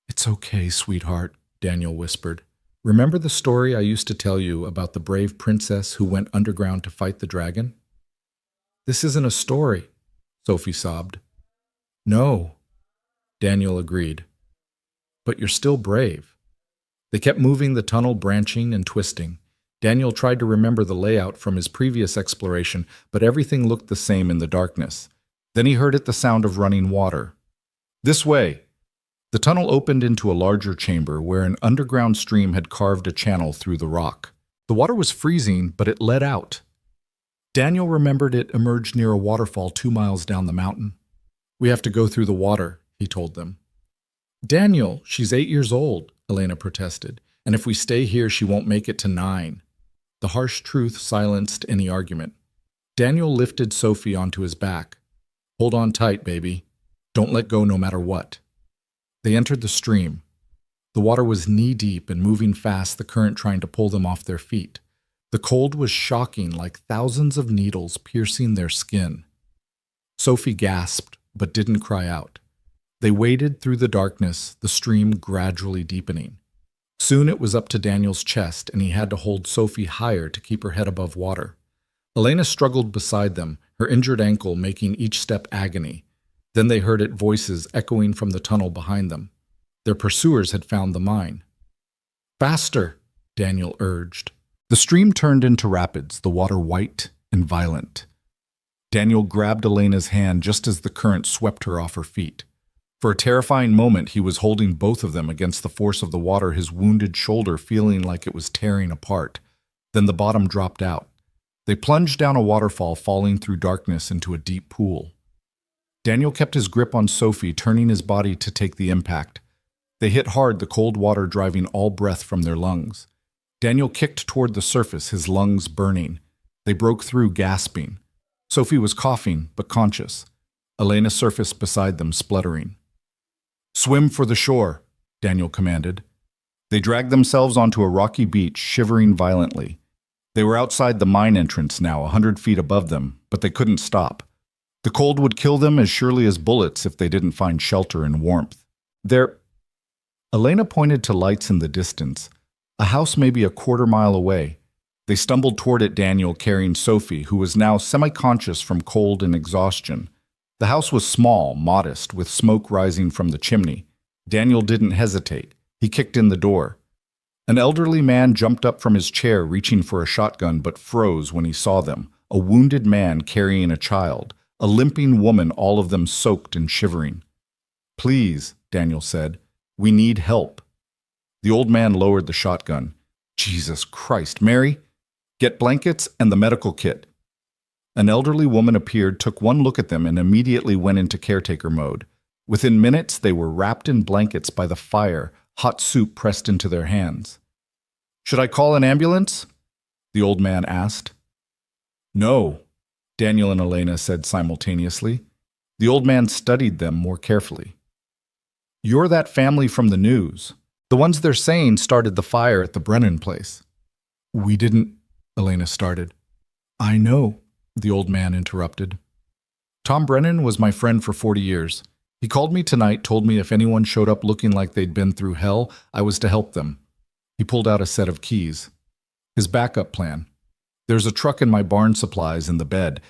"It's okay, sweetheart," Daniel whispered. "Remember the story I used to tell you about the brave princess who went underground to fight the dragon?" "This isn't a story," Sophie sobbed. "No," Daniel agreed. "But you're still brave." They kept moving, the tunnel branching and twisting. Daniel tried to remember the layout from his previous exploration, but everything looked the same in the darkness. Then he heard the sound of running water. "This way!" The tunnel opened into a larger chamber where an underground stream had carved a channel through the rock. The water was freezing, but it led out. Daniel remembered it emerged near a waterfall 2 miles down the mountain. "We have to go through the water," he told them. "Daniel, she's 8 years old," Elena protested, "and if we stay here, she won't make it to 9. The harsh truth silenced any argument. Daniel lifted Sophie onto his back. "Hold on tight, baby. Don't let go no matter what." They entered the stream. The water was knee-deep and moving fast, the current trying to pull them off their feet. The cold was shocking, like thousands of needles piercing their skin. Sophie gasped, but didn't cry out. They waded through the darkness, the stream gradually deepening. Soon it was up to Daniel's chest, and he had to hold Sophie higher to keep her head above water. Elena struggled beside them, her injured ankle making each step agony. Then they heard voices echoing from the tunnel behind them. Their pursuers had found the mine. "Faster," Daniel urged. The stream turned into rapids, the water white and violent. Daniel grabbed Elena's hand just as the current swept her off her feet. For a terrifying moment, he was holding both of them against the force of the water, his wounded shoulder feeling like it was tearing apart. Then the bottom dropped out. They plunged down a waterfall, falling through darkness into a deep pool. Daniel kept his grip on Sophie, turning his body to take the impact. They hit hard, the cold water driving all breath from their lungs. Daniel kicked toward the surface, his lungs burning. They broke through, gasping. Sophie was coughing, but conscious. Elena surfaced beside them, spluttering. "Swim for the shore," Daniel commanded. They dragged themselves onto a rocky beach, shivering violently. They were outside the mine entrance now, 100 feet above them, but they couldn't stop. The cold would kill them as surely as bullets if they didn't find shelter and warmth. Elena pointed to lights in the distance, a house maybe a quarter-mile away. They stumbled toward it, Daniel carrying Sophie, who was now semi-conscious from cold and exhaustion. The house was small, modest, with smoke rising from the chimney. Daniel didn't hesitate. He kicked in the door. An elderly man jumped up from his chair, reaching for a shotgun, but froze when he saw them. A wounded man carrying a child, a limping woman, all of them soaked and shivering. "Please," Daniel said, "we need help." The old man lowered the shotgun. "Jesus Christ, Mary, get blankets and the medical kit." An elderly woman appeared, took one look at them, and immediately went into caretaker mode. Within minutes, they were wrapped in blankets by the fire, hot soup pressed into their hands. "Should I call an ambulance?" the old man asked. "No," Daniel and Elena said simultaneously. The old man studied them more carefully. "You're that family from the news. The ones they're saying started the fire at the Brennan place." "We didn't," Elena started. "I know," the old man interrupted. "Tom Brennan was my friend for 40 years. He called me tonight, told me if anyone showed up looking like they'd been through hell, I was to help them." He pulled out a set of keys. His backup plan. "There's a truck in my barn supplies in the bed.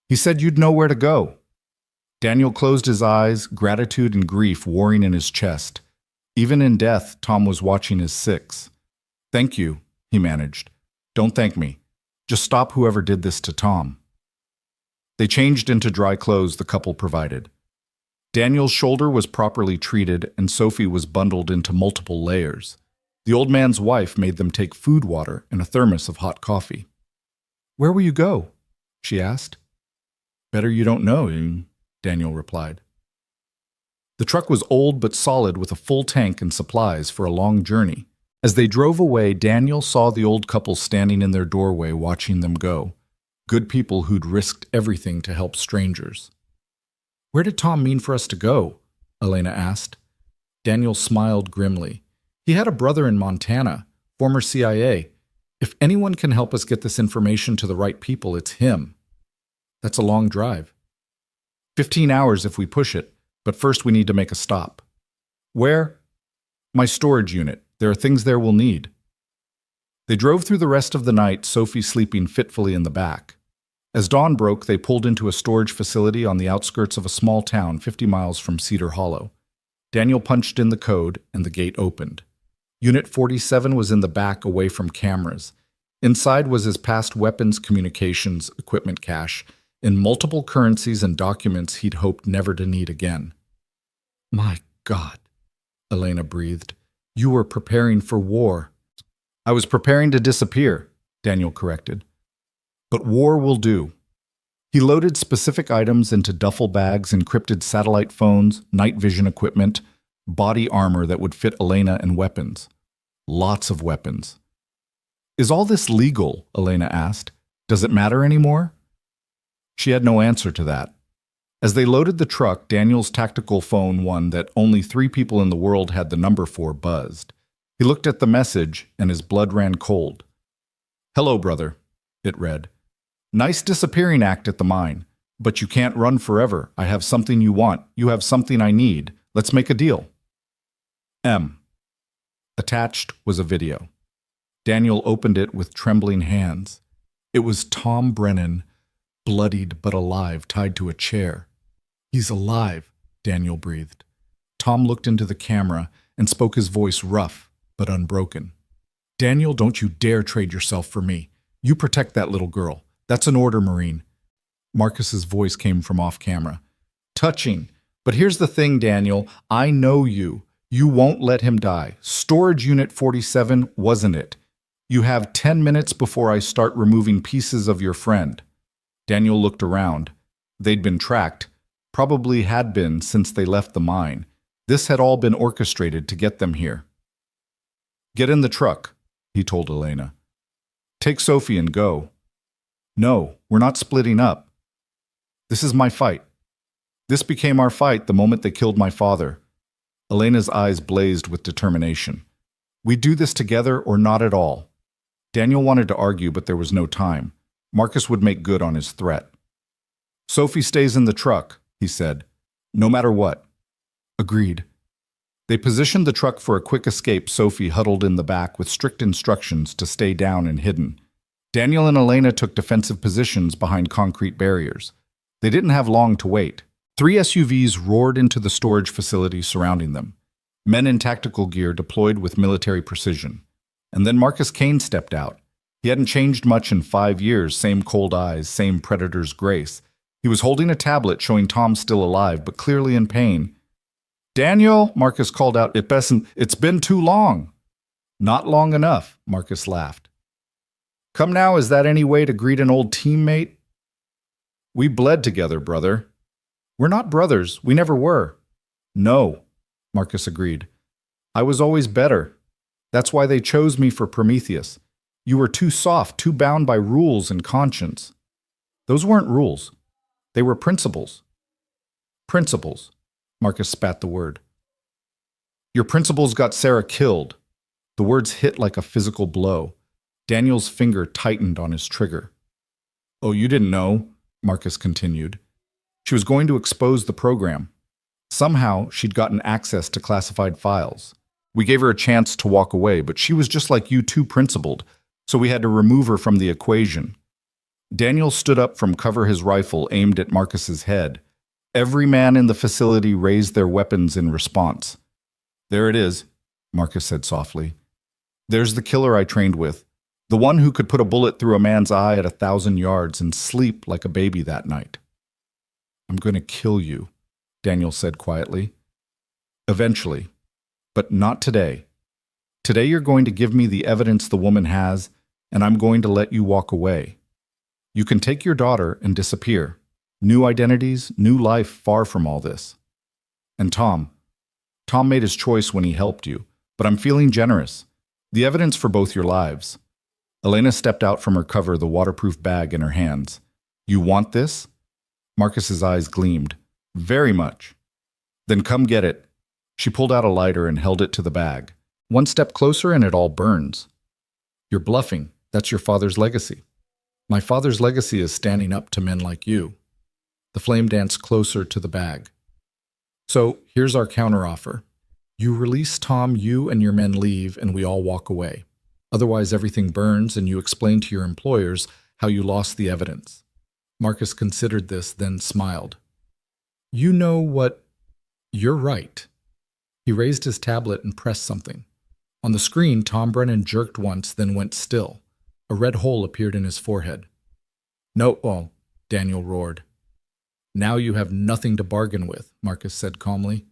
He said you'd know where to go." Daniel closed his eyes, gratitude and grief warring in his chest. Even in death, Tom was watching his six. "Thank you," he managed. "Don't thank me. Just stop whoever did this to Tom." They changed into dry clothes the couple provided. Daniel's shoulder was properly treated, and Sophie was bundled into multiple layers. The old man's wife made them take food water and a thermos of hot coffee. "Where will you go?" she asked. "Better you don't know," Daniel replied. The truck was old but solid, with a full tank and supplies for a long journey. As they drove away, Daniel saw the old couple standing in their doorway watching them go. Good people who'd risked everything to help strangers. "Where did Tom mean for us to go?" Elena asked. Daniel smiled grimly. "He had a brother in Montana, former CIA. If anyone can help us get this information to the right people, it's him." "That's a long drive." 15 hours if we push it, but first we need to make a stop." "Where?" "My storage unit. There are things there we'll need." They drove through the rest of the night, Sophie sleeping fitfully in the back. As dawn broke, they pulled into a storage facility on the outskirts of a small town 50 miles from Cedar Hollow. Daniel punched in the code, and the gate opened. Unit 47 was in the back, away from cameras. Inside was his past weapons, communications, equipment cache, in multiple currencies and documents he'd hoped never to need again. "My God," Elena breathed. "You were preparing for war." "I was preparing to disappear," Daniel corrected. "But war will do." He loaded specific items into duffel bags, encrypted satellite phones, night vision equipment, body armor that would fit Elena, and weapons. Lots of weapons. "Is all this legal?" Elena asked. "Does it matter anymore?" She had no answer to that. As they loaded the truck, Daniel's tactical phone, one that only 3 people in the world had the number for, buzzed. He looked at the message, and his blood ran cold. "Hello, brother," it read. "Nice disappearing act at the mine. But you can't run forever. I have something you want. You have something I need. Let's make a deal. M." Attached was a video. Daniel opened it with trembling hands. It was Tom Brennan, bloodied but alive, tied to a chair. "He's alive," Daniel breathed. Tom looked into the camera and spoke, his voice rough but unbroken. "Daniel, don't you dare trade yourself for me. You protect that little girl. That's an order, Marine." Marcus's voice came from off camera. "Touching. But here's the thing, Daniel. I know you. You won't let him die. Storage Unit 47 wasn't it. You have 10 minutes before I start removing pieces of your friend." Daniel looked around. They'd been tracked. Probably had been since they left the mine. This had all been orchestrated to get them here. Get in the truck, he told Elena. Take Sophie and go. No, we're not splitting up. This is my fight. This became our fight the moment they killed my father. Elena's eyes blazed with determination. We do this together or not at all. Daniel wanted to argue, but there was no time. Marcus would make good on his threat. Sophie stays in the truck, he said. No matter what. Agreed. They positioned the truck for a quick escape. Sophie huddled in the back with strict instructions to stay down and hidden. Daniel and Elena took defensive positions behind concrete barriers. They didn't have long to wait. 3 SUVs roared into the storage facility surrounding them. Men in tactical gear deployed with military precision. And then Marcus Kane stepped out. He hadn't changed much in 5 years, same cold eyes, same predator's grace. He was holding a tablet showing Tom still alive, but clearly in pain. Daniel, Marcus called out, it's been too long. Not long enough, Marcus laughed. Come now, is that any way to greet an old teammate? We bled together, brother. We're not brothers, we never were. No, Marcus agreed. I was always better. That's why they chose me for Prometheus. You were too soft, too bound by rules and conscience. Those weren't rules. They were principles. Principles. Marcus spat the word. Your principles got Sarah killed. The words hit like a physical blow. Daniel's finger tightened on his trigger. Oh, you didn't know, Marcus continued. She was going to expose the program. Somehow, she'd gotten access to classified files. We gave her a chance to walk away, but she was just like you, too principled, so we had to remove her from the equation. Daniel stood up from cover, his rifle aimed at Marcus's head. Every man in the facility raised their weapons in response. There it is, Marcus said softly. There's the killer I trained with, the one who could put a bullet through a man's eye at 1,000 yards and sleep like a baby that night. I'm going to kill you, Daniel said quietly. Eventually, but not today. Today you're going to give me the evidence the woman has, and I'm going to let you walk away. You can take your daughter and disappear. New identities, new life far from all this. And Tom made his choice when he helped you, but I'm feeling generous. The evidence for both your lives. Elena stepped out from her cover, the waterproof bag in her hands. You want this? Marcus's eyes gleamed. Very much. Then come get it. She pulled out a lighter and held it to the bag. One step closer and it all burns. You're bluffing. That's your father's legacy. My father's legacy is standing up to men like you. The flame danced closer to the bag. So here's our counteroffer. You release Tom, you and your men leave, and we all walk away. Otherwise everything burns and you explain to your employers how you lost the evidence. Marcus considered this, then smiled. You know what? You're right. He raised his tablet and pressed something. On the screen, Tom Brennan jerked once, then went still. A red hole appeared in his forehead. No, Daniel roared. Now you have nothing to bargain with, Marcus said calmly.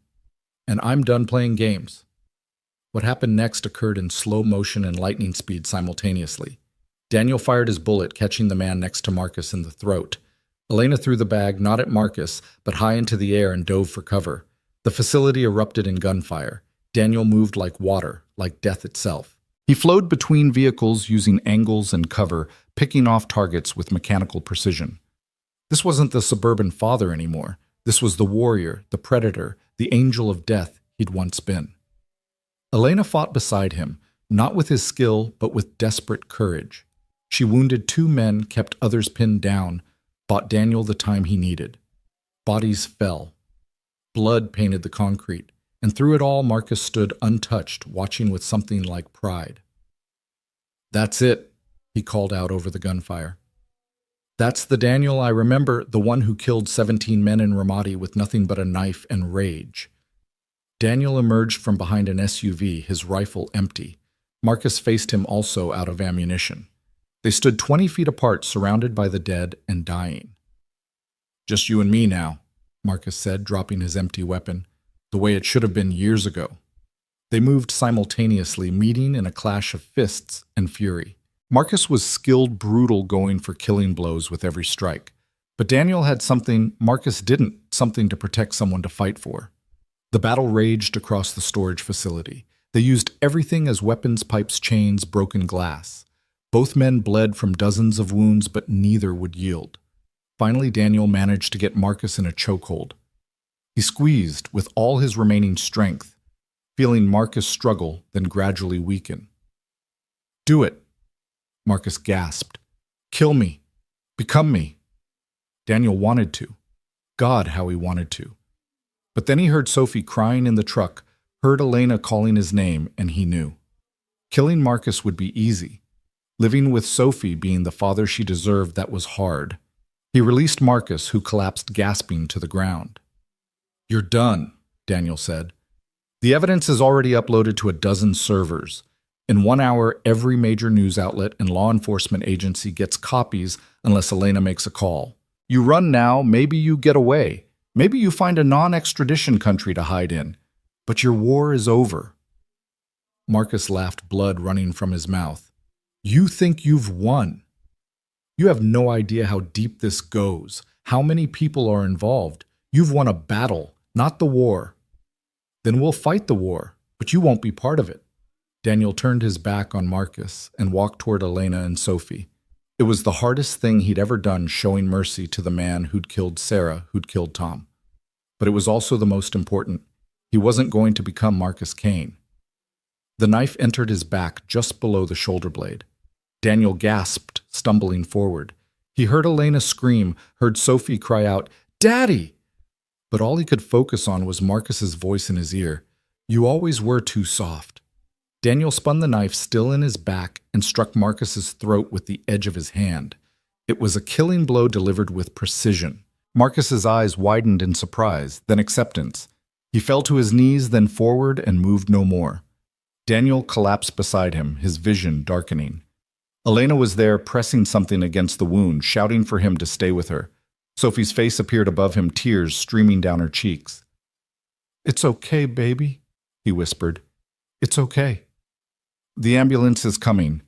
And I'm done playing games. What happened next occurred in slow motion and lightning speed simultaneously. Daniel fired his bullet, catching the man next to Marcus in the throat. Elena threw the bag not at Marcus, but high into the air and dove for cover. The facility erupted in gunfire. Daniel moved like water, like death itself. He flowed between vehicles using angles and cover, picking off targets with mechanical precision. This wasn't the suburban father anymore. This was the warrior, the predator, the angel of death he'd once been. Elena fought beside him, not with his skill, but with desperate courage. She wounded 2 men, kept others pinned down, bought Daniel the time he needed. Bodies fell. Blood painted the concrete, and through it all Marcus stood untouched, watching with something like pride. That's it, he called out over the gunfire. That's the Daniel I remember, the one who killed 17 men in Ramadi with nothing but a knife and rage. Daniel emerged from behind an SUV, his rifle empty. Marcus faced him, also out of ammunition. They stood 20 feet apart, surrounded by the dead and dying. Just you and me now, Marcus said, dropping his empty weapon, the way it should have been years ago. They moved simultaneously, meeting in a clash of fists and fury. Marcus was skilled, brutal, going for killing blows with every strike. But Daniel had something Marcus didn't, something to protect someone to fight for. The battle raged across the storage facility. They used everything as weapons, pipes, chains, broken glass. Both men bled from dozens of wounds, but neither would yield. Finally, Daniel managed to get Marcus in a chokehold. He squeezed with all his remaining strength, feeling Marcus struggle, then gradually weaken. "Do it," Marcus gasped. "Kill me. Become me." Daniel wanted to. God, how he wanted to. But then he heard Sophie crying in the truck, heard Elena calling his name, and he knew. Killing Marcus would be easy. Living with Sophie being the father she deserved, that was hard. He released Marcus, who collapsed gasping to the ground. "You're done," Daniel said. "The evidence is already uploaded to a dozen servers. In 1 hour, every major news outlet and law enforcement agency gets copies unless Elena makes a call. You run now, maybe you get away. Maybe you find a non-extradition country to hide in. But your war is over." Marcus laughed, blood running from his mouth. "You think you've won? You have no idea how deep this goes, how many people are involved. You've won a battle, not the war. Then we'll fight the war, but you won't be part of it." Daniel turned his back on Marcus and walked toward Elena and Sophie. It was the hardest thing he'd ever done, showing mercy to the man who'd killed Sarah, who'd killed Tom. But it was also the most important. He wasn't going to become Marcus Kane. The knife entered his back just below the shoulder blade. Daniel gasped, stumbling forward. He heard Elena scream, heard Sophie cry out, "Daddy!" But all he could focus on was Marcus's voice in his ear. "You always were too soft." Daniel spun the knife still in his back and struck Marcus's throat with the edge of his hand. It was a killing blow delivered with precision. Marcus's eyes widened in surprise, then acceptance. He fell to his knees, then forward, and moved no more. Daniel collapsed beside him, his vision darkening. Elena was there, pressing something against the wound, shouting for him to stay with her. Sophie's face appeared above him, tears streaming down her cheeks. "It's okay, baby," he whispered. "It's okay." "The ambulance is coming,"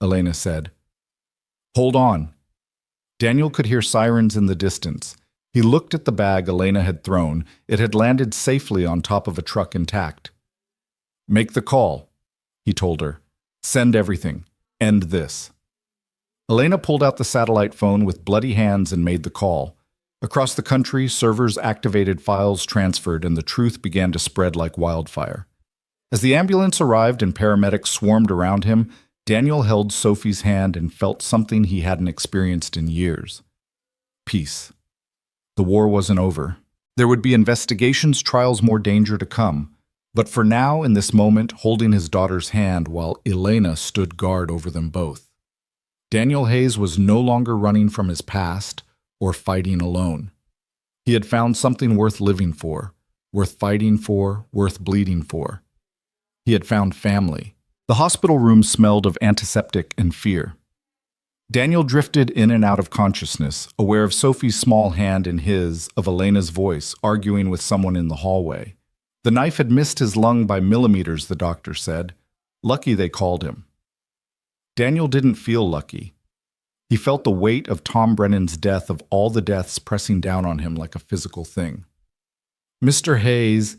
Elena said. "Hold on." Daniel could hear sirens in the distance. He looked at the bag Elena had thrown. It had landed safely on top of a truck intact. "Make the call," he told her. "Send everything. End this." Elena pulled out the satellite phone with bloody hands and made the call. Across the country, servers activated, files transferred, and the truth began to spread like wildfire. As the ambulance arrived and paramedics swarmed around him, Daniel held Sophie's hand and felt something he hadn't experienced in years. Peace. The war wasn't over. There would be investigations, trials, more danger to come. But for now, in this moment, holding his daughter's hand while Elena stood guard over them both. Daniel Hayes was no longer running from his past or fighting alone. He had found something worth living for, worth fighting for, worth bleeding for. He had found family. The hospital room smelled of antiseptic and fear. Daniel drifted in and out of consciousness, aware of Sophie's small hand in his, of Elena's voice, arguing with someone in the hallway. The knife had missed his lung by millimeters, the doctor said. Lucky, they called him. Daniel didn't feel lucky. He felt the weight of Tom Brennan's death, of all the deaths pressing down on him like a physical thing. "Mr. Hayes,"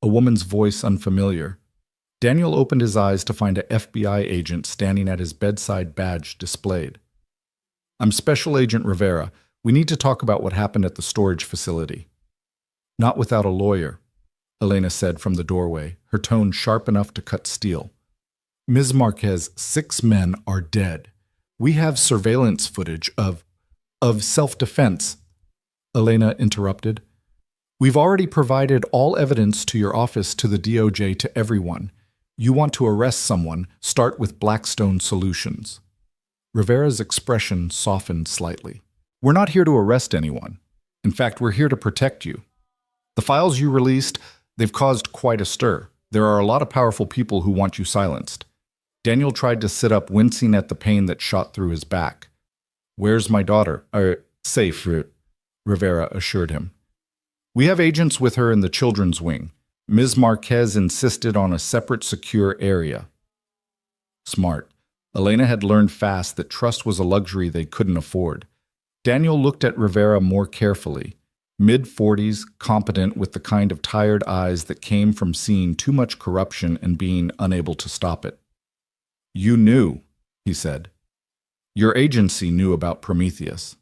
a woman's voice unfamiliar. Daniel opened his eyes to find a FBI agent standing at his bedside, badge displayed. "I'm Special Agent Rivera. We need to talk about what happened at the storage facility." "Not without a lawyer," Elena said from the doorway, her tone sharp enough to cut steel. "Ms. Marquez, 6 men are dead. We have surveillance footage of self-defense," Elena interrupted. "We've already provided all evidence to your office, to the DOJ, to everyone. You want to arrest someone, start with Blackstone Solutions." Rivera's expression softened slightly. "We're not here to arrest anyone. In fact, we're here to protect you. The files you released, they've caused quite a stir. There are a lot of powerful people who want you silenced." Daniel tried to sit up, wincing at the pain that shot through his back. "Where's my daughter?" Safe," Rivera assured him. "We have agents with her in the children's wing. Ms. Marquez insisted on a separate, secure area." Smart. Elena had learned fast that trust was a luxury they couldn't afford. Daniel looked at Rivera more carefully. Mid-40s, competent with the kind of tired eyes that came from seeing too much corruption and being unable to stop it. "You knew," he said. "Your agency knew about Prometheus."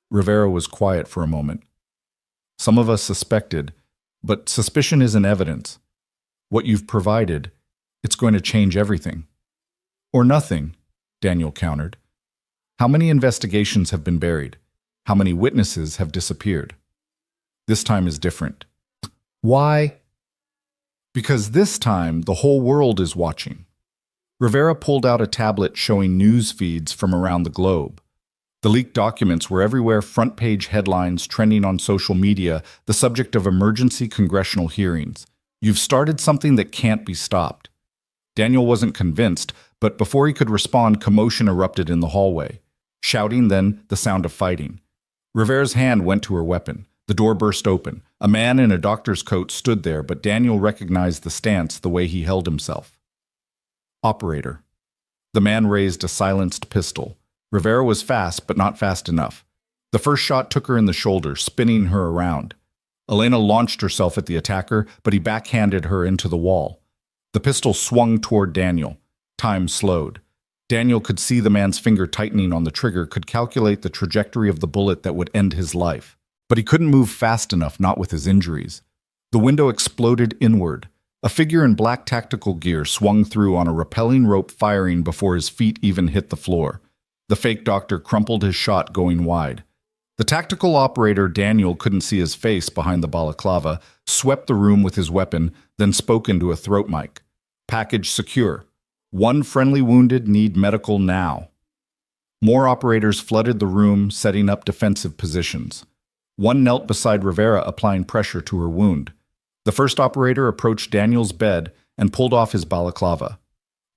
Rivera was quiet for a moment. "Some of us suspected, but suspicion isn't evidence. What you've provided, it's going to change everything." "Or nothing," Daniel countered. "How many investigations have been buried? How many witnesses have disappeared? This time is different." "Why?" "Because this time the whole world is watching." Rivera pulled out a tablet showing news feeds from around the globe. The leaked documents were everywhere, front-page headlines trending on social media, the subject of emergency congressional hearings. "You've started something that can't be stopped." Daniel wasn't convinced, but before he could respond, commotion erupted in the hallway. Shouting, then the sound of fighting. Rivera's hand went to her weapon. The door burst open. A man in a doctor's coat stood there, but Daniel recognized the stance, the way he held himself. "Operator." The man raised a silenced pistol. Rivera was fast, but not fast enough. The first shot took her in the shoulder, spinning her around. Elena launched herself at the attacker, but he backhanded her into the wall. The pistol swung toward Daniel. Time slowed. Daniel could see the man's finger tightening on the trigger, could calculate the trajectory of the bullet that would end his life. But he couldn't move fast enough, not with his injuries. The window exploded inward. A figure in black tactical gear swung through on a rappelling rope, firing before his feet even hit the floor. The fake doctor crumpled his shot, going wide. The tactical operator, Daniel couldn't see his face behind the balaclava, swept the room with his weapon, then spoke into a throat mic. "Package secure. One friendly wounded, need medical now." More operators flooded the room, setting up defensive positions. One knelt beside Rivera, applying pressure to her wound. The first operator approached Daniel's bed and pulled off his balaclava.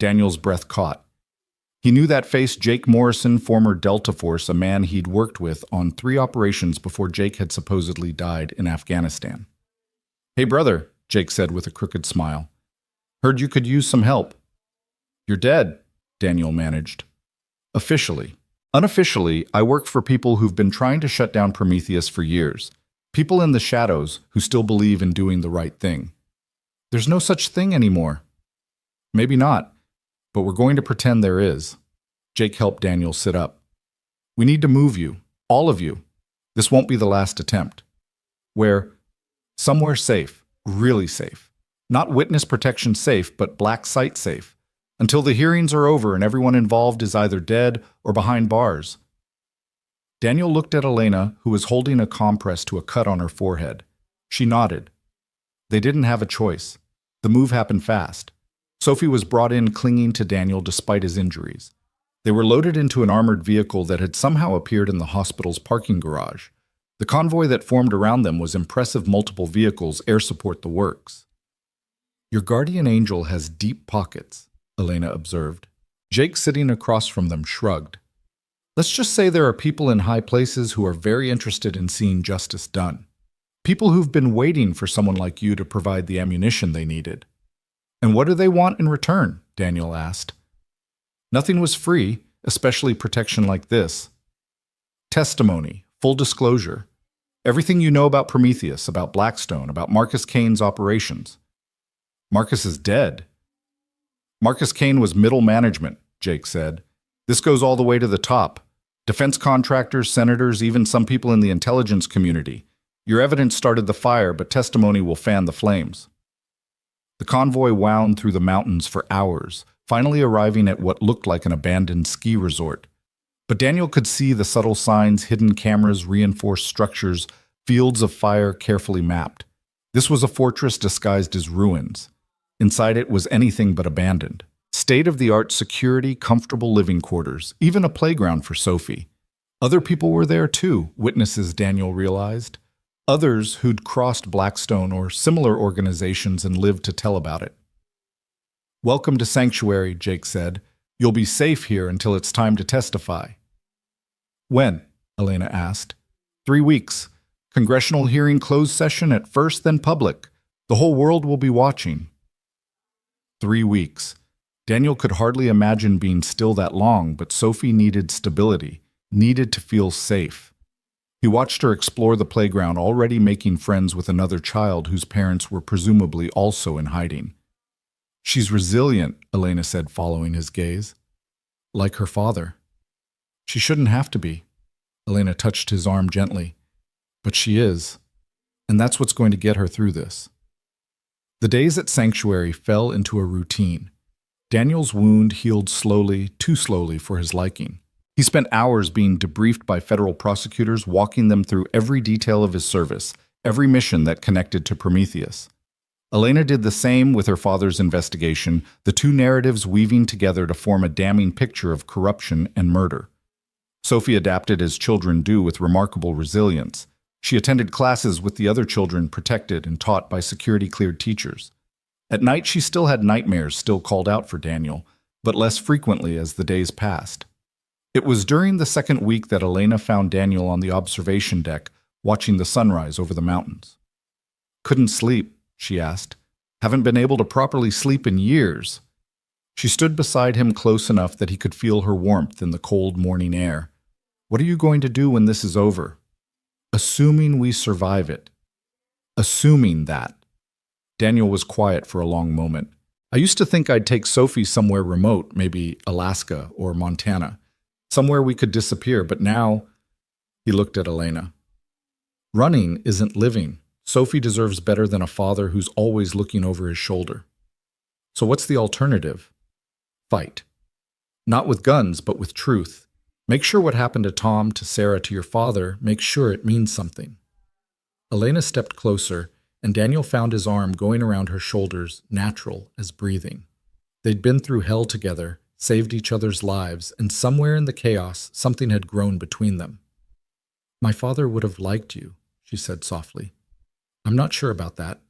Daniel's breath caught. He knew that face: Jake Morrison, former Delta Force, a man he'd worked with on 3 operations before Jake had supposedly died in Afghanistan. "Hey, brother," Jake said with a crooked smile. "Heard you could use some help." "You're dead," Daniel managed. "Officially. Unofficially, I work for people who've been trying to shut down Prometheus for years. People in the shadows who still believe in doing the right thing." "There's no such thing anymore." "Maybe not, but we're going to pretend there is." Jake helped Daniel sit up. "We need to move you, all of you. This won't be the last attempt. Where? Somewhere safe, really safe. Not witness protection safe, but black site safe. Until the hearings are over and everyone involved is either dead or behind bars." Daniel looked at Elena, who was holding a compress to a cut on her forehead. She nodded. They didn't have a choice. The move happened fast. Sophie was brought in, clinging to Daniel despite his injuries. They were loaded into an armored vehicle that had somehow appeared in the hospital's parking garage. The convoy that formed around them was impressive: multiple vehicles, air support, the works. "Your guardian angel has deep pockets," Elena observed. Jake, sitting across from them, shrugged. "Let's just say there are people in high places who are very interested in seeing justice done. People who've been waiting for someone like you to provide the ammunition they needed." "And what do they want in return?" Daniel asked. "Nothing was free, especially protection like this. Testimony, full disclosure. Everything you know about Prometheus, about Blackstone, about Marcus Kane's operations." "Marcus is dead." "Marcus Kane was middle management," Jake said. "This goes all the way to the top. Defense contractors, senators, even some people in the intelligence community. Your evidence started the fire, but testimony will fan the flames." The convoy wound through the mountains for hours, finally arriving at what looked like an abandoned ski resort. But Daniel could see the subtle signs: hidden cameras, reinforced structures, fields of fire carefully mapped. This was a fortress disguised as ruins. Inside it was anything but abandoned. State-of-the-art security, comfortable living quarters, even a playground for Sophie. Other people were there too, witnesses Daniel realized. Others who'd crossed Blackstone or similar organizations and lived to tell about it. "Welcome to Sanctuary," Jake said. "You'll be safe here until it's time to testify." "When?" Elena asked. 3 weeks. Congressional hearing, closed session at first, then public. The whole world will be watching." 3 weeks. Daniel could hardly imagine being still that long, but Sophie needed stability, needed to feel safe. He watched her explore the playground, already making friends with another child whose parents were presumably also in hiding. "She's resilient," Elena said, following his gaze. "Like her father." "She shouldn't have to be." Elena touched his arm gently. "But she is. And that's what's going to get her through this." The days at Sanctuary fell into a routine. Daniel's wound healed slowly, too slowly for his liking. He spent hours being debriefed by federal prosecutors, walking them through every detail of his service, every mission that connected to Prometheus. Elena did the same with her father's investigation, the two narratives weaving together to form a damning picture of corruption and murder. Sophie adapted as children do with remarkable resilience. She attended classes with the other children, protected and taught by security-cleared teachers. At night, she still had nightmares, still called out for Daniel, but less frequently as the days passed. It was during the second week that Elena found Daniel on the observation deck, watching the sunrise over the mountains. "Couldn't sleep," she asked. "Haven't been able to properly sleep in years." She stood beside him close enough that he could feel her warmth in the cold morning air. "What are you going to do when this is over?" "Assuming we survive it." "Assuming that." Daniel was quiet for a long moment. "I used to think I'd take Sophie somewhere remote, maybe Alaska or Montana. Somewhere we could disappear, but now—" He looked at Elena. "Running isn't living. Sophie deserves better than a father who's always looking over his shoulder." "So what's the alternative?" "Fight. Not with guns, but with truth. Make sure what happened to Tom, to Sarah, to your father, make sure it means something." Elena stepped closer, and Daniel found his arm going around her shoulders, natural as breathing. They'd been through hell together, saved each other's lives, and somewhere in the chaos, something had grown between them. "My father would have liked you," she said softly. "I'm not sure about that.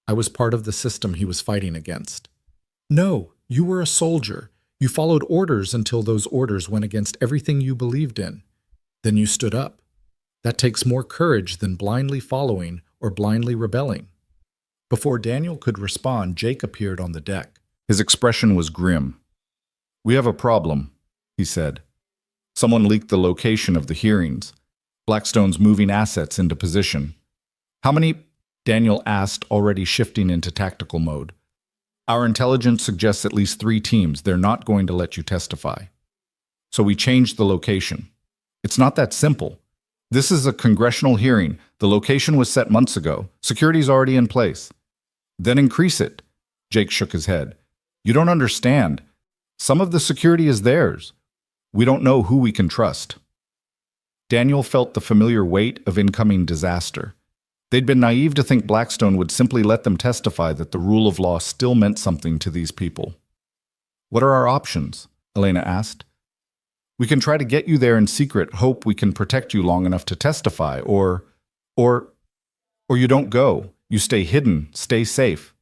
I was part of the system he was fighting against." "No, you were a soldier. You followed orders until those orders went against everything you believed in. Then you stood up. That takes more courage than blindly following or blindly rebelling." Before Daniel could respond, Jake appeared on the deck. His expression was grim. "We have a problem," he said. "Someone leaked the location of the hearings. Blackstone's moving assets into position." "How many?" Daniel asked, already shifting into tactical mode. "Our intelligence suggests at least 3 teams. They're not going to let you testify." "So we changed the location." "It's not that simple. This is a congressional hearing. The location was set months ago. Security's already in place." "Then increase it." Jake shook his head. "You don't understand. Some of the security is theirs. We don't know who we can trust." Daniel felt the familiar weight of incoming disaster. They'd been naive to think Blackstone would simply let them testify that the rule of law still meant something to these people. "What are our options?" Elena asked. "We can try to get you there in secret, hope we can protect you long enough to testify, or you don't go. You stay hidden, stay safe."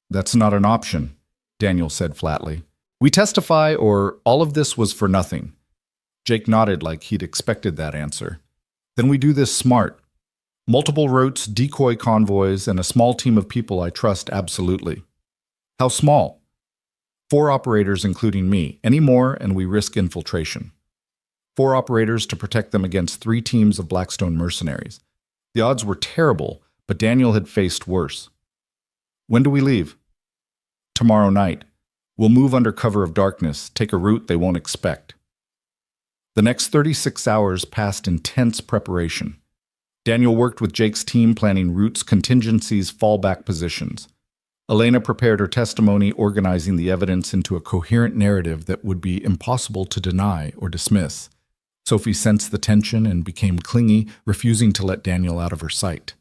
"That's not an option," Daniel said flatly. "We testify, or all of this was for nothing." Jake nodded like he'd expected that answer. "Then we do this smart. Multiple routes, decoy convoys, and a small team of people I trust absolutely." "How small?" 4 operators, including me. Any more, and we risk infiltration. 4 operators to protect them against 3 teams of Blackstone mercenaries. The odds were terrible, but Daniel had faced worse. "When do we leave?" "Tomorrow night. We'll move under cover of darkness, take a route they won't expect." The next 36 hours passed in tense preparation. Daniel worked with Jake's team, planning routes, contingencies, fallback positions. Elena prepared her testimony, organizing the evidence into a coherent narrative that would be impossible to deny or dismiss. Sophie sensed the tension and became clingy, refusing to let Daniel out of her sight.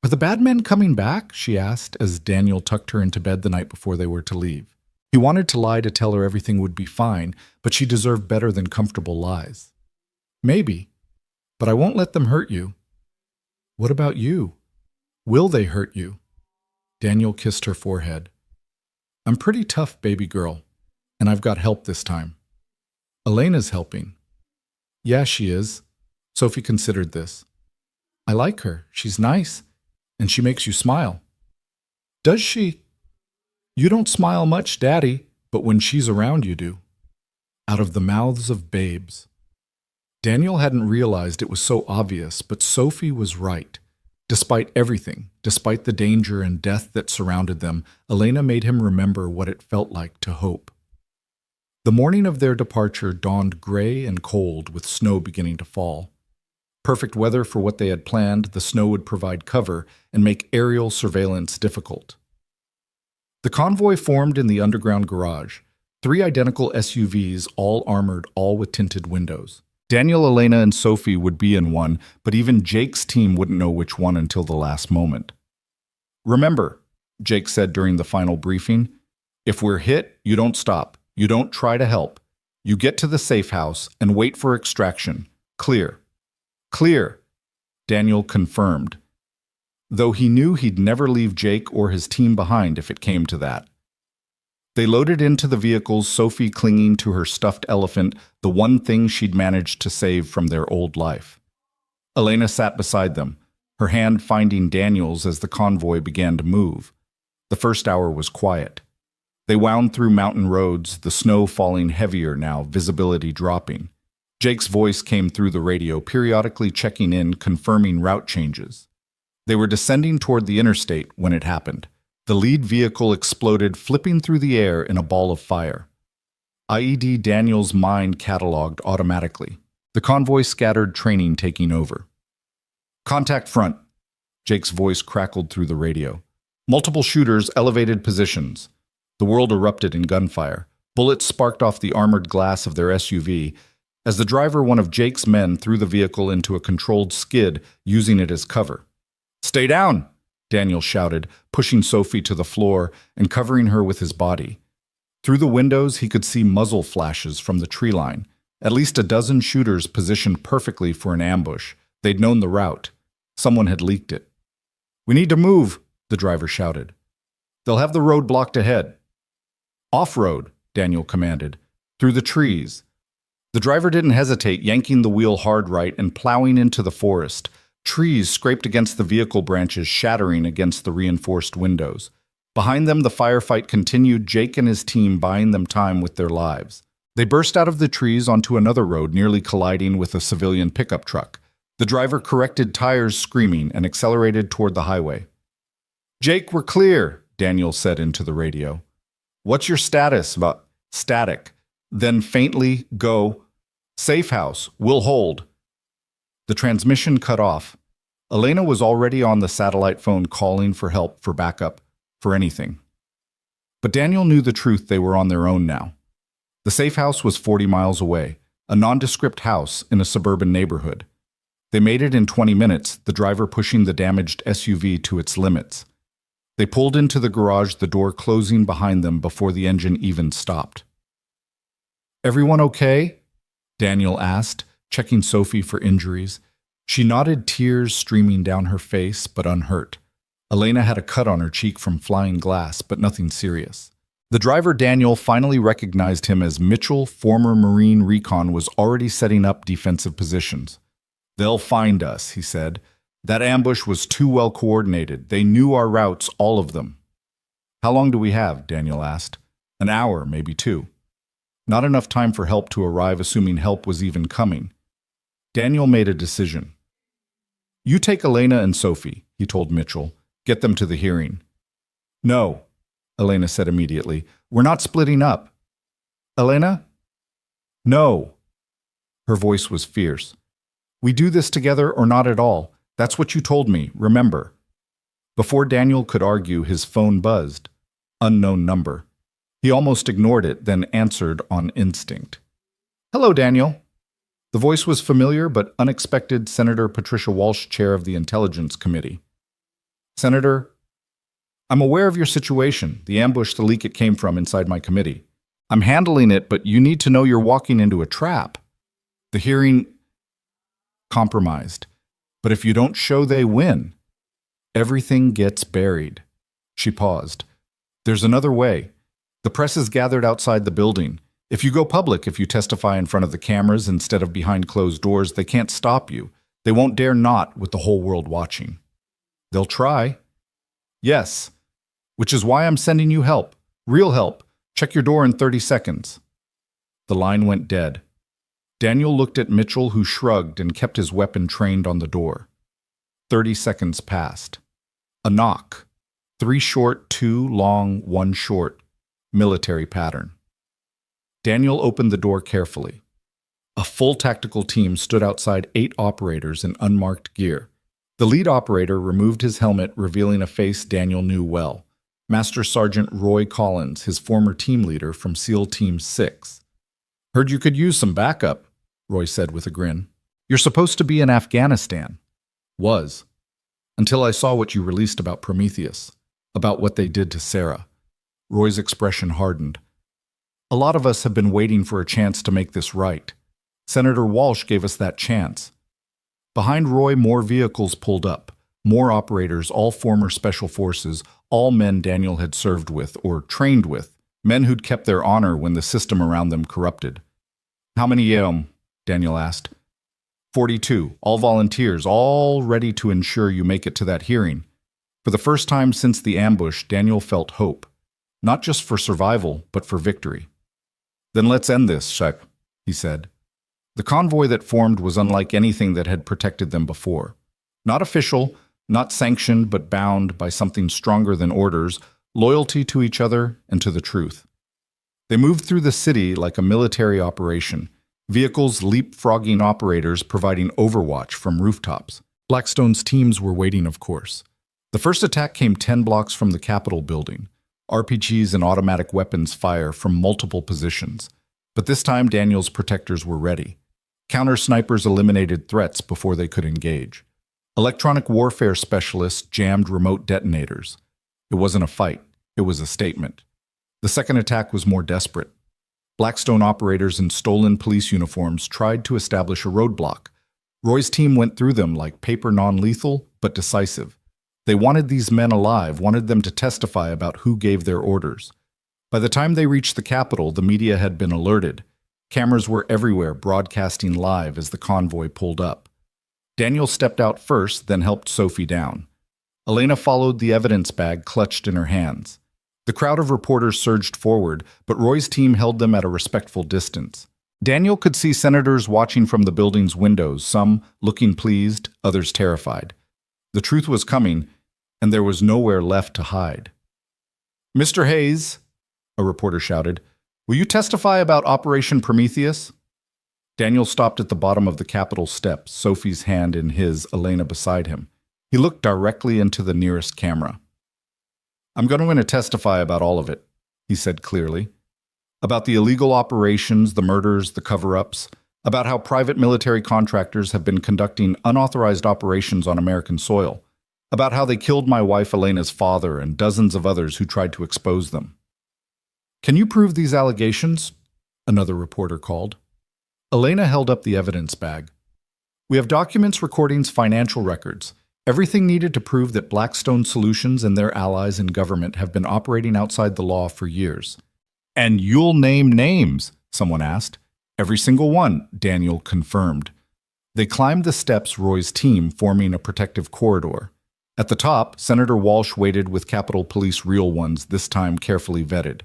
"Are the bad men coming back?" she asked as Daniel tucked her into bed the night before they were to leave. He wanted to lie to tell her everything would be fine, but she deserved better than comfortable lies. "Maybe. But I won't let them hurt you." "What about you? Will they hurt you?" Daniel kissed her forehead. "I'm pretty tough, baby girl, and I've got help this time." "Elena's helping." "Yeah, she is." Sophie considered this. "I like her. She's nice, and she makes you smile." "Does she?" "You don't smile much, Daddy, but when she's around you do." Out of the mouths of babes. Daniel hadn't realized it was so obvious, but Sophie was right. Despite everything, despite the danger and death that surrounded them, Elena made him remember what it felt like to hope. The morning of their departure dawned gray and cold, with snow beginning to fall. Perfect weather for what they had planned, the snow would provide cover and make aerial surveillance difficult. The convoy formed in the underground garage, 3 identical SUVs, all armored, all with tinted windows. Daniel, Elena, and Sophie would be in one, but even Jake's team wouldn't know which one until the last moment. "Remember," Jake said during the final briefing, "if we're hit, you don't stop. You don't try to help. You get to the safe house and wait for extraction. Clear." "Clear," Daniel confirmed, though he knew he'd never leave Jake or his team behind if it came to that. They loaded into the vehicles, Sophie clinging to her stuffed elephant, the one thing she'd managed to save from their old life. Elena sat beside them, her hand finding Daniel's as the convoy began to move. The first hour was quiet. They wound through mountain roads, the snow falling heavier now, visibility dropping. Jake's voice came through the radio, periodically checking in, confirming route changes. They were descending toward the interstate when it happened. The lead vehicle exploded, flipping through the air in a ball of fire. IED Daniel's mind cataloged automatically. The convoy scattered, training taking over. "Contact front," Jake's voice crackled through the radio. "Multiple shooters, elevated positions." The world erupted in gunfire. Bullets sparked off the armored glass of their SUV as the driver, one of Jake's men, threw the vehicle into a controlled skid, using it as cover. "Stay down!" Daniel shouted, pushing Sophie to the floor and covering her with his body. Through the windows, he could see muzzle flashes from the tree line. At least a dozen shooters positioned perfectly for an ambush. They'd known the route. Someone had leaked it. "We need to move," the driver shouted. "They'll have the road blocked ahead." "Off-road," Daniel commanded, "through the trees." The driver didn't hesitate, yanking the wheel hard right and plowing into the forest. Trees scraped against the vehicle branches, shattering against the reinforced windows. Behind them, the firefight continued, Jake and his team buying them time with their lives. They burst out of the trees onto another road, nearly colliding with a civilian pickup truck. The driver corrected tires, screaming, and accelerated toward the highway. "Jake, we're clear," Daniel said into the radio. "What's your status?" "About static." Then faintly, "Go. Safe house. We'll hold." The transmission cut off. Elena was already on the satellite phone calling for help, for backup, for anything. But Daniel knew the truth. They were on their own now. The safe house was 40 miles away, a nondescript house in a suburban neighborhood. They made it in 20 minutes, the driver pushing the damaged SUV to its limits. They pulled into the garage, the door closing behind them before the engine even stopped. "Everyone okay?" Daniel asked, checking Sophie for injuries. She nodded, tears streaming down her face, but unhurt. Elena had a cut on her cheek from flying glass, but nothing serious. The driver, Daniel, finally recognized him as Mitchell, former Marine Recon, was already setting up defensive positions. "They'll find us," he said. "That ambush was too well coordinated. They knew our routes, all of them." "How long do we have?" Daniel asked. "An hour, maybe 2. Not enough time for help to arrive, assuming help was even coming. Daniel made a decision. "You take Elena and Sophie," he told Mitchell. "Get them to the hearing." "No," Elena said immediately. "We're not splitting up." "Elena?" "No." Her voice was fierce. "We do this together or not at all. That's what you told me, remember." Before Daniel could argue, his phone buzzed. Unknown number. He almost ignored it, then answered on instinct. "Hello, Daniel." The voice was familiar but unexpected. Senator Patricia Walsh, chair of the Intelligence Committee. "Senator, I'm aware of your situation, the ambush, the leak it came from inside my committee. I'm handling it, but you need to know you're walking into a trap. The hearing compromised. But if you don't show they win, everything gets buried." She paused. "There's another way. The press is gathered outside the building. If you go public, if you testify in front of the cameras instead of behind closed doors, they can't stop you. They won't dare not with the whole world watching." "They'll try." "Yes, which is why I'm sending you help. Real help. Check your door in 30 seconds. The line went dead. Daniel looked at Mitchell, who shrugged and kept his weapon trained on the door. 30 seconds passed. A knock. 3 short, 2 long, 1 short. Military pattern. Daniel opened the door carefully. A full tactical team stood outside 8 operators in unmarked gear. The lead operator removed his helmet, revealing a face Daniel knew well. Master Sergeant Roy Collins, his former team leader from SEAL Team 6. "Heard you could use some backup," Roy said with a grin. "You're supposed to be in Afghanistan." "Was. Until I saw what you released about Prometheus, about what they did to Sarah." Roy's expression hardened. "A lot of us have been waiting for a chance to make this right. Senator Walsh gave us that chance." Behind Roy, more vehicles pulled up. More operators, all former special forces, all men Daniel had served with or trained with, men who'd kept their honor when the system around them corrupted. "How many Daniel asked. 42, all volunteers, all ready to ensure you make it to that hearing." For the first time since the ambush, Daniel felt hope. Not just for survival, but for victory. "Then let's end this, Shep," he said. The convoy that formed was unlike anything that had protected them before. Not official, not sanctioned, but bound by something stronger than orders, loyalty to each other and to the truth. They moved through the city like a military operation, vehicles leapfrogging operators providing overwatch from rooftops. Blackstone's teams were waiting, of course. The first attack came 10 blocks from the Capitol building. RPGs and automatic weapons fire from multiple positions. But this time, Daniel's protectors were ready. Counter-snipers eliminated threats before they could engage. Electronic warfare specialists jammed remote detonators. It wasn't a fight. It was a statement. The second attack was more desperate. Blackstone operators in stolen police uniforms tried to establish a roadblock. Roy's team went through them like paper non-lethal, but decisive. They wanted these men alive, wanted them to testify about who gave their orders. By the time they reached the Capitol, the media had been alerted. Cameras were everywhere, broadcasting live as the convoy pulled up. Daniel stepped out first, then helped Sophie down. Elena followed, the evidence bag clutched in her hands. The crowd of reporters surged forward, but Roy's team held them at a respectful distance. Daniel could see senators watching from the building's windows, some looking pleased, others terrified. The truth was coming, and there was nowhere left to hide. "Mr. Hayes," a reporter shouted, "will you testify about Operation Prometheus?" Daniel stopped at the bottom of the Capitol steps, Sophie's hand in his, Elena beside him. He looked directly into the nearest camera. "I'm going to testify about all of it," he said clearly. "About the illegal operations, the murders, the cover-ups, about how private military contractors have been conducting unauthorized operations on American soil, about how they killed my wife Elena's father and dozens of others who tried to expose them." "Can you prove these allegations?" another reporter called. Elena held up the evidence bag. "We have documents, recordings, financial records, everything needed to prove that Blackstone Solutions and their allies in government have been operating outside the law for years." "And you'll name names?" someone asked. "Every single one," Daniel confirmed. They climbed the steps, Roy's team forming a protective corridor. At the top, Senator Walsh waited with Capitol Police real ones, this time carefully vetted.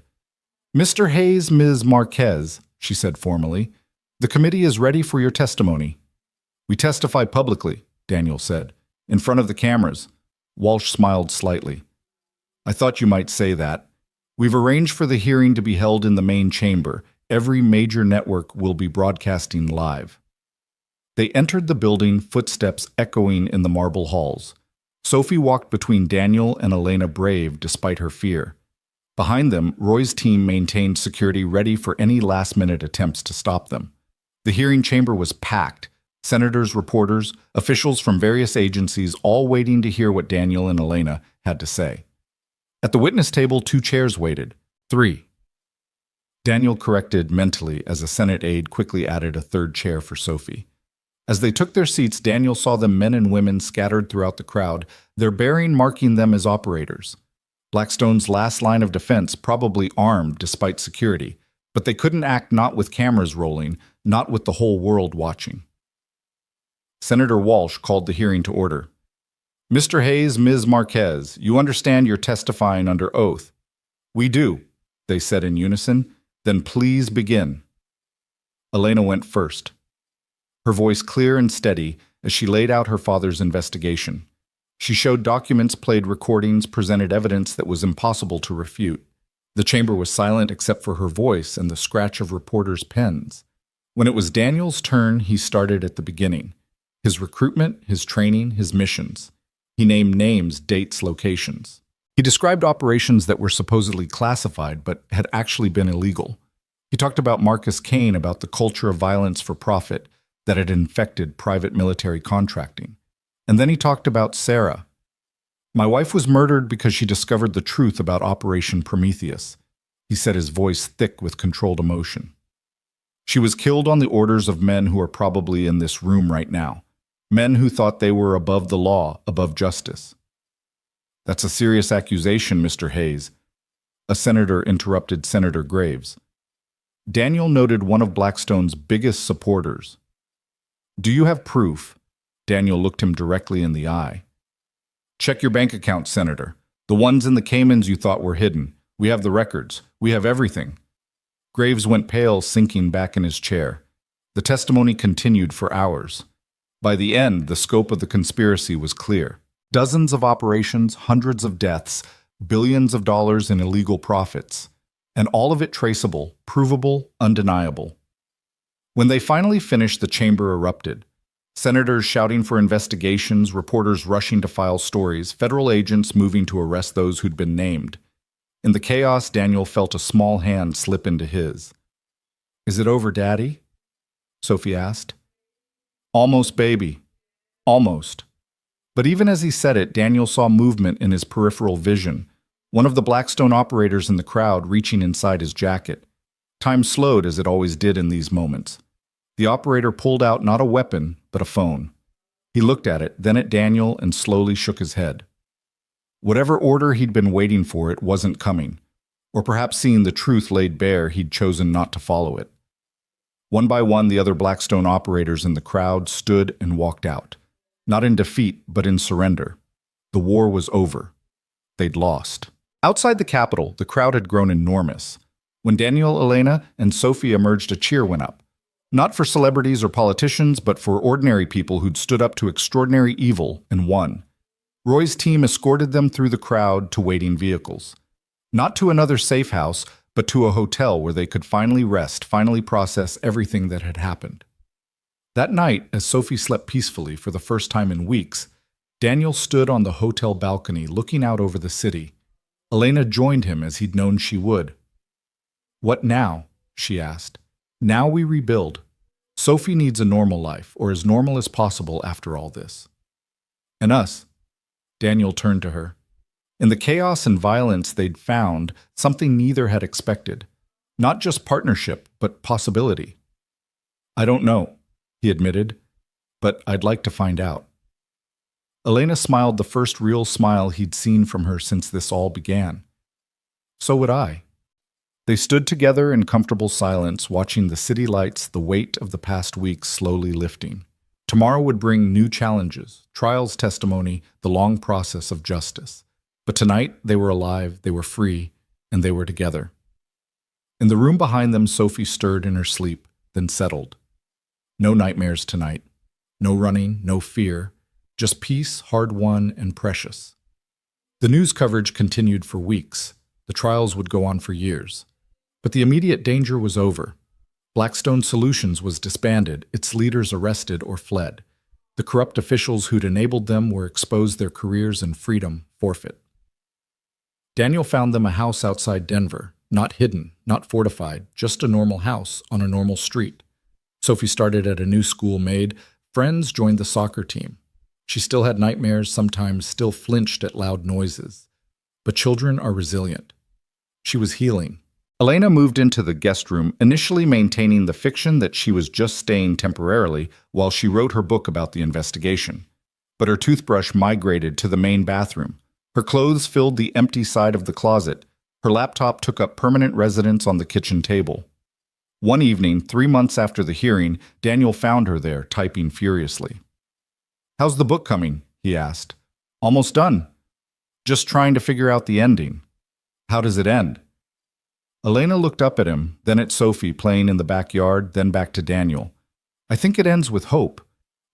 "Mr. Hayes, Ms. Marquez," she said formally, "the committee is ready for your testimony." "We testify publicly," Daniel said, "in front of the cameras." Walsh smiled slightly. "I thought you might say that. We've arranged for the hearing to be held in the main chamber. Every major network will be broadcasting live." They entered the building, footsteps echoing in the marble halls. Sophie walked between Daniel and Elena, brave despite her fear. Behind them, Roy's team maintained security ready for any last-minute attempts to stop them. The hearing chamber was packed. Senators, reporters, officials from various agencies, all waiting to hear what Daniel and Elena had to say. At the witness table, 2 chairs waited. 3. Daniel corrected mentally as a Senate aide quickly added a 3rd chair for Sophie. As they took their seats, Daniel saw the men and women scattered throughout the crowd, their bearing marking them as operators. Blackstone's last line of defense, probably armed despite security, but they couldn't act not with cameras rolling, not with the whole world watching. Senator Walsh called the hearing to order. "Mr. Hayes, Ms. Marquez, you understand you're testifying under oath." "We do," they said in unison. "Then please begin." Elena went first. her voice clear and steady as she laid out her father's investigation. She showed documents, played recordings, presented evidence that was impossible to refute. The chamber was silent except for her voice and the scratch of reporters' pens. When it was Daniel's turn, he started at the beginning. His recruitment, his training, his missions. He named names, dates, locations. He described operations that were supposedly classified but had actually been illegal. He talked about Marcus Kane, about the culture of violence for profit that had infected private military contracting. And then he talked about Sarah. My wife was murdered because she discovered the truth about Operation Prometheus. He said, his voice thick with controlled emotion. She was killed on the orders of men who are probably in this room right now. Men who thought they were above the law, above justice. That's a serious accusation, Mr. Hayes. A senator interrupted Senator Graves. Daniel noted one of Blackstone's biggest supporters. Do you have proof? Daniel looked him directly in the eye. Check your bank account, Senator. The ones in the Caymans you thought were hidden. We have the records. We have everything. Graves went pale, sinking back in his chair. The testimony continued for hours. By the end, the scope of the conspiracy was clear. Dozens of operations, hundreds of deaths, billions of dollars in illegal profits, and all of it traceable, provable, undeniable. When they finally finished, the chamber erupted. Senators shouting for investigations, reporters rushing to file stories, federal agents moving to arrest those who'd been named. In the chaos, Daniel felt a small hand slip into his. Is it over, Daddy? Sophie asked. Almost, baby. Almost. But even as he said it, Daniel saw movement in his peripheral vision, one of the Blackstone operators in the crowd reaching inside his jacket. Time slowed as it always did in these moments. The operator pulled out not a weapon, but a phone. He looked at it, then at Daniel, and slowly shook his head. Whatever order he'd been waiting for, it wasn't coming. Or perhaps seeing the truth laid bare, he'd chosen not to follow it. One by one, the other Blackstone operators in the crowd stood and walked out. Not in defeat, but in surrender. The war was over. They'd lost. Outside the Capitol, the crowd had grown enormous. When Daniel, Elena, and Sophie emerged, a cheer went up. Not for celebrities or politicians, but for ordinary people who'd stood up to extraordinary evil and won. Roy's team escorted them through the crowd to waiting vehicles. Not to another safe house, but to a hotel where they could finally rest, finally process everything that had happened. That night, as Sophie slept peacefully for the first time in weeks, Daniel stood on the hotel balcony looking out over the city. Elena joined him as he'd known she would. What now? She asked. Now we rebuild. Sophie needs a normal life, or as normal as possible after all this. And us? Daniel turned to her. In the chaos and violence they'd found, something neither had expected. Not just partnership, but possibility. I don't know, he admitted, but I'd like to find out. Elena smiled, the first real smile he'd seen from her since this all began. So would I. They stood together in comfortable silence, watching the city lights, the weight of the past weeks slowly lifting. Tomorrow would bring new challenges, trials, testimony, the long process of justice. But tonight, they were alive, they were free, and they were together. In the room behind them, Sophie stirred in her sleep, then settled. No nightmares tonight. No running, no fear. Just peace, hard-won and precious. The news coverage continued for weeks. The trials would go on for years. But the immediate danger was over. Blackstone Solutions was disbanded, its leaders arrested or fled. The corrupt officials who'd enabled them were exposed, their careers and freedom forfeit. Daniel found them a house outside Denver, not hidden, not fortified, just a normal house on a normal street. Sophie started at a new school, made friends, joined the soccer team. She still had nightmares, sometimes still flinched at loud noises. But children are resilient. She was healing. Elena moved into the guest room, initially maintaining the fiction that she was just staying temporarily while she wrote her book about the investigation. But her toothbrush migrated to the main bathroom. Her clothes filled the empty side of the closet. Her laptop took up permanent residence on the kitchen table. One evening, 3 months after the hearing, Daniel found her there, typing furiously. "How's the book coming?" he asked. "Almost done. Just trying to figure out the ending." "How does it end?" Elena looked up at him, then at Sophie playing in the backyard, then back to Daniel. I think it ends with hope,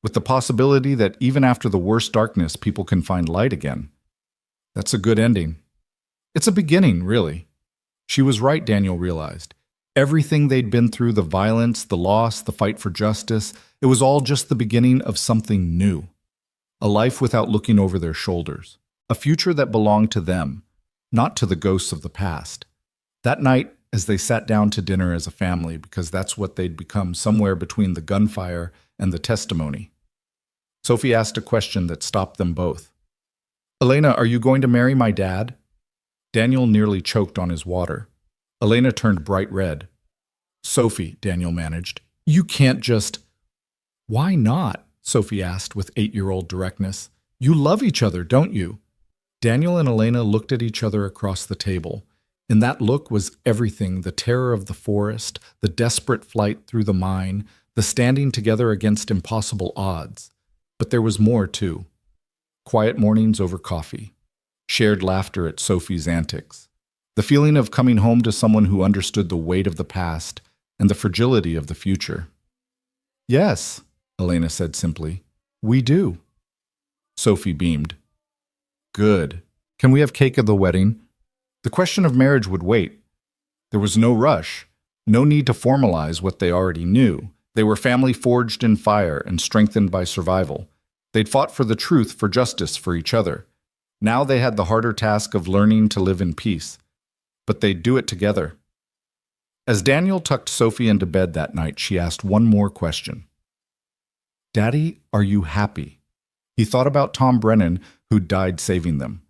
with the possibility that even after the worst darkness, people can find light again. That's a good ending. It's a beginning, really. She was right, Daniel realized. Everything they'd been through, the violence, the loss, the fight for justice, it was all just the beginning of something new. A life without looking over their shoulders. A future that belonged to them, not to the ghosts of the past. That night, as they sat down to dinner as a family, because that's what they'd become somewhere between the gunfire and the testimony, Sophie asked a question that stopped them both. Elena, are you going to marry my dad? Daniel nearly choked on his water. Elena turned bright red. Sophie, Daniel managed, you can't just... Why not? Sophie asked with 8-year-old directness. You love each other, don't you? Daniel and Elena looked at each other across the table. In that look was everything, the terror of the forest, the desperate flight through the mine, the standing together against impossible odds. But there was more, too. Quiet mornings over coffee. Shared laughter at Sophie's antics. The feeling of coming home to someone who understood the weight of the past and the fragility of the future. Yes, Elena said simply. We do. Sophie beamed. Good. Can we have cake at the wedding? The question of marriage would wait. There was no rush, no need to formalize what they already knew. They were family forged in fire and strengthened by survival. They'd fought for the truth, for justice, for each other. Now they had the harder task of learning to live in peace. But they'd do it together. As Daniel tucked Sophie into bed that night, she asked one more question. Daddy, are you happy? He thought about Tom Brennan, who'd died saving them.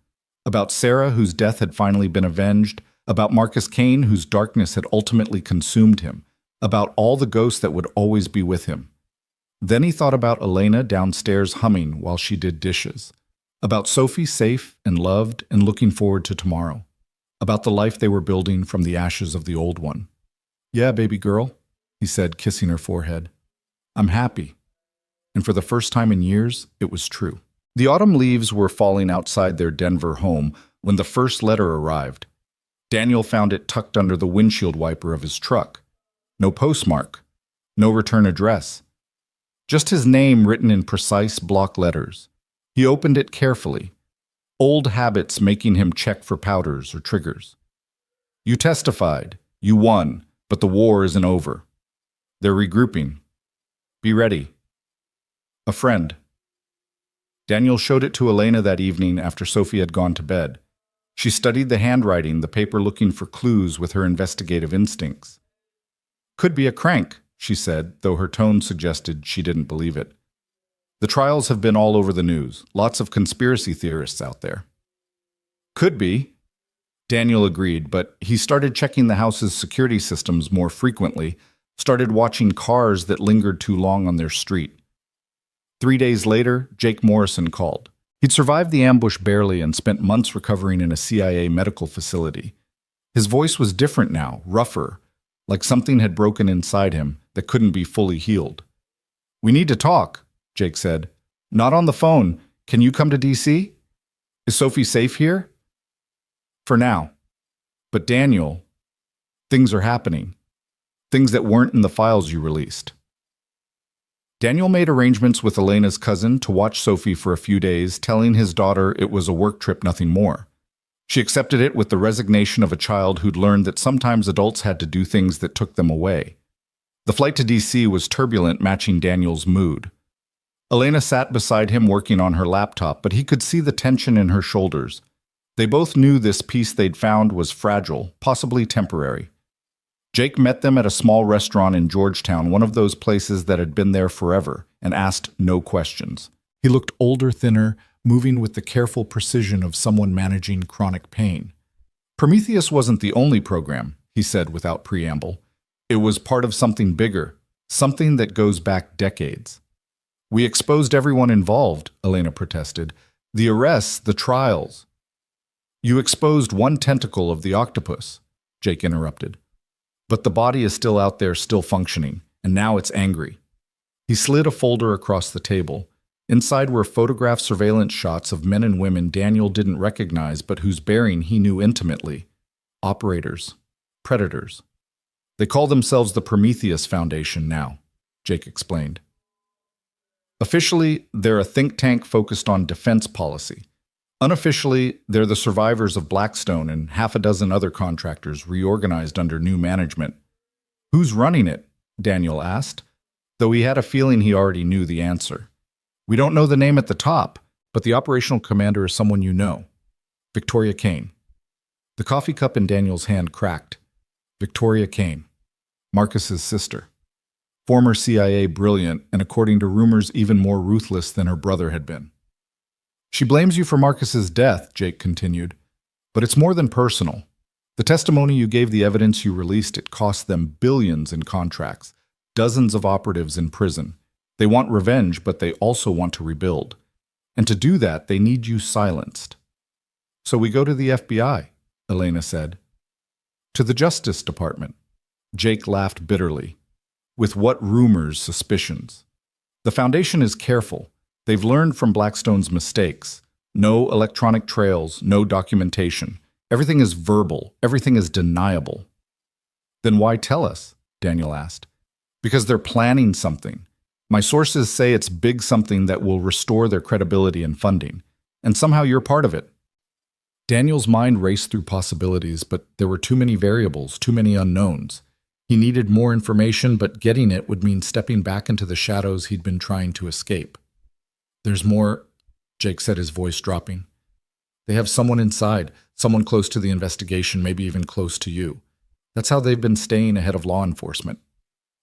About Sarah, whose death had finally been avenged. About Marcus Kane, whose darkness had ultimately consumed him. About all the ghosts that would always be with him. Then he thought about Elena downstairs humming while she did dishes. About Sophie safe and loved and looking forward to tomorrow. About the life they were building from the ashes of the old one. Yeah, baby girl, he said, kissing her forehead. I'm happy. And for the first time in years, it was true. The autumn leaves were falling outside their Denver home when the first letter arrived. Daniel found it tucked under the windshield wiper of his truck. No postmark. No return address. Just his name written in precise block letters. He opened it carefully. Old habits making him check for powders or triggers. You testified. You won. But the war isn't over. They're regrouping. Be ready. A friend. Daniel showed it to Elena that evening after Sophie had gone to bed. She studied the handwriting, the paper looking for clues with her investigative instincts. Could be a crank, she said, though her tone suggested she didn't believe it. The trials have been all over the news. Lots of conspiracy theorists out there. Could be. Daniel agreed, but he started checking the house's security systems more frequently, started watching cars that lingered too long on their street. 3 days later, Jake Morrison called. He'd survived the ambush barely and spent months recovering in a CIA medical facility. His voice was different now, rougher, like something had broken inside him that couldn't be fully healed. We need to talk, Jake said. Not on the phone. Can you come to D.C.? Is Sophie safe here? For now. But Daniel, things are happening. Things that weren't in the files you released. Daniel made arrangements with Elena's cousin to watch Sophie for a few days, telling his daughter it was a work trip, nothing more. She accepted it with the resignation of a child who'd learned that sometimes adults had to do things that took them away. The flight to D.C. was turbulent, matching Daniel's mood. Elena sat beside him working on her laptop, but he could see the tension in her shoulders. They both knew this peace they'd found was fragile, possibly temporary. Jake met them at a small restaurant in Georgetown, one of those places that had been there forever, and asked no questions. He looked older, thinner, moving with the careful precision of someone managing chronic pain. Prometheus wasn't the only program, he said without preamble. It was part of something bigger, something that goes back decades. We exposed everyone involved, Elena protested. The arrests, the trials. You exposed one tentacle of the octopus, Jake interrupted. But the body is still out there, still functioning, and now it's angry. He slid a folder across the table. Inside were photographed surveillance shots of men and women Daniel didn't recognize but whose bearing he knew intimately. Operators. Predators. They call themselves the Prometheus Foundation now. Jake explained. Officially, they're a think tank focused on defense policy. Unofficially, they're the survivors of Blackstone and half a dozen other contractors reorganized under new management. Who's running it? Daniel asked, though he had a feeling he already knew the answer. We don't know the name at the top, but the operational commander is someone you know. Victoria Kane. The coffee cup in Daniel's hand cracked. Victoria Kane, Marcus's sister. Former CIA brilliant, and according to rumors, even more ruthless than her brother had been. She blames you for Marcus's death, Jake continued, but it's more than personal. The testimony you gave, the evidence you released, it cost them billions in contracts, dozens of operatives in prison. They want revenge, but they also want to rebuild. And to do that, they need you silenced. So we go to the FBI, Elena said. To the Justice Department. Jake laughed bitterly. With what rumors, suspicions? The Foundation is careful. They've learned from Blackstone's mistakes. No electronic trails, no documentation. Everything is verbal. Everything is deniable. Then why tell us? Daniel asked. Because they're planning something. My sources say it's big something that will restore their credibility and funding. And somehow you're part of it. Daniel's mind raced through possibilities, but there were too many variables, too many unknowns. He needed more information, but getting it would mean stepping back into the shadows he'd been trying to escape. There's more, Jake said, his voice dropping. They have someone inside, someone close to the investigation, maybe even close to you. That's how they've been staying ahead of law enforcement.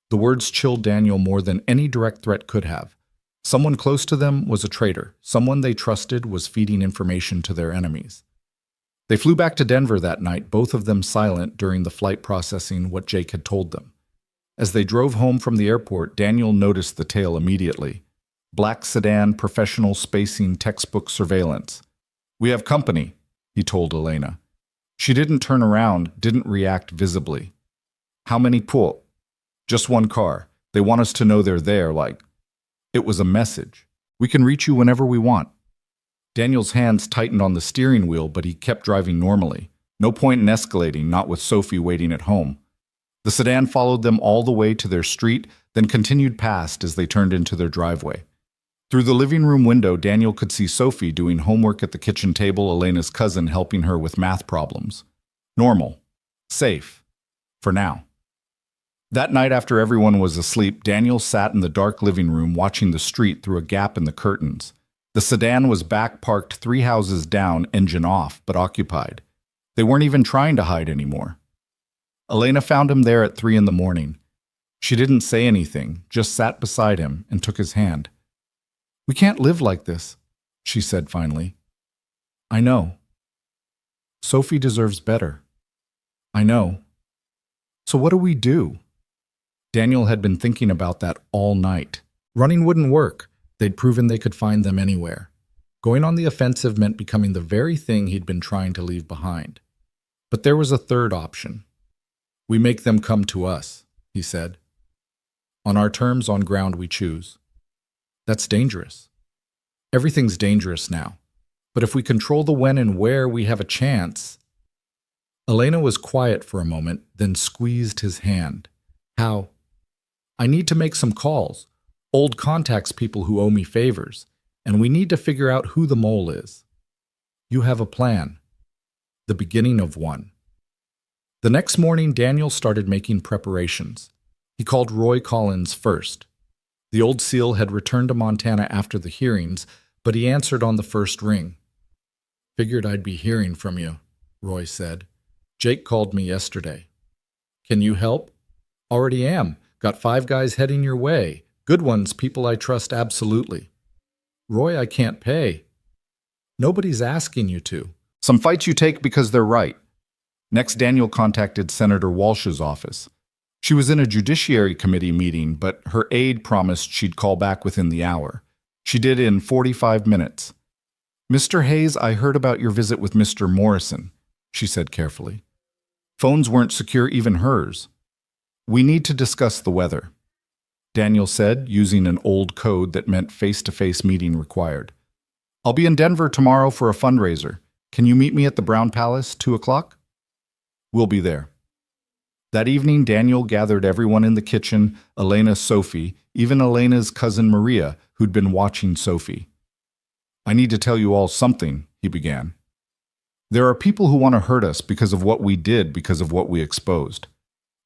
The words chilled Daniel more than any direct threat could have. Someone close to them was a traitor. Someone they trusted was feeding information to their enemies. They flew back to Denver that night, both of them silent during the flight processing what Jake had told them. As they drove home from the airport, Daniel noticed the tail immediately. Black sedan, professional spacing, textbook surveillance. We have company, he told Elena. She didn't turn around, didn't react visibly. How many pull? Just one car. They want us to know they're there, like. It was a message. We can reach you whenever we want. Daniel's hands tightened on the steering wheel, but he kept driving normally. No point in escalating, not with Sophie waiting at home. The sedan followed them all the way to their street, then continued past as they turned into their driveway. Through the living room window, Daniel could see Sophie doing homework at the kitchen table, Elena's cousin helping her with math problems. Normal. Safe. For now. That night, after everyone was asleep, Daniel sat in the dark living room watching the street through a gap in the curtains. The sedan was back parked 3 houses down, engine off, but occupied. They weren't even trying to hide anymore. Elena found him there at 3 a.m. She didn't say anything, just sat beside him and took his hand. We can't live like this, she said finally. I know. Sophie deserves better. I know. So what do we do? Daniel had been thinking about that all night. Running wouldn't work. They'd proven they could find them anywhere. Going on the offensive meant becoming the very thing he'd been trying to leave behind. But there was a third option. We make them come to us, he said. On our terms, on ground we choose. That's dangerous. Everything's dangerous now. But if we control the when and where, we have a chance. Elena was quiet for a moment, then squeezed his hand. How? I need to make some calls. Old contacts, people who owe me favors. And we need to figure out who the mole is. You have a plan. The beginning of one. The next morning, Daniel started making preparations. He called Roy Collins first. The old SEAL had returned to Montana after the hearings, but he answered on the first ring. Figured I'd be hearing from you, Roy said. Jake called me yesterday. Can you help? Already am. Got 5 guys heading your way. Good ones, people I trust absolutely. Roy, I can't pay. Nobody's asking you to. Some fights you take because they're right. Next, Daniel contacted Senator Walsh's office. She was in a Judiciary Committee meeting, but her aide promised she'd call back within the hour. She did in 45 minutes. Mr. Hayes, I heard about your visit with Mr. Morrison, she said carefully. Phones weren't secure, even hers. We need to discuss the weather, Daniel said, using an old code that meant face-to-face meeting required. I'll be in Denver tomorrow for a fundraiser. Can you meet me at the Brown Palace, 2 o'clock? We'll be there. That evening, Daniel gathered everyone in the kitchen, Elena, Sophie, even Elena's cousin Maria, who'd been watching Sophie. "I need to tell you all something," he began. "There are people who want to hurt us because of what we did, because of what we exposed.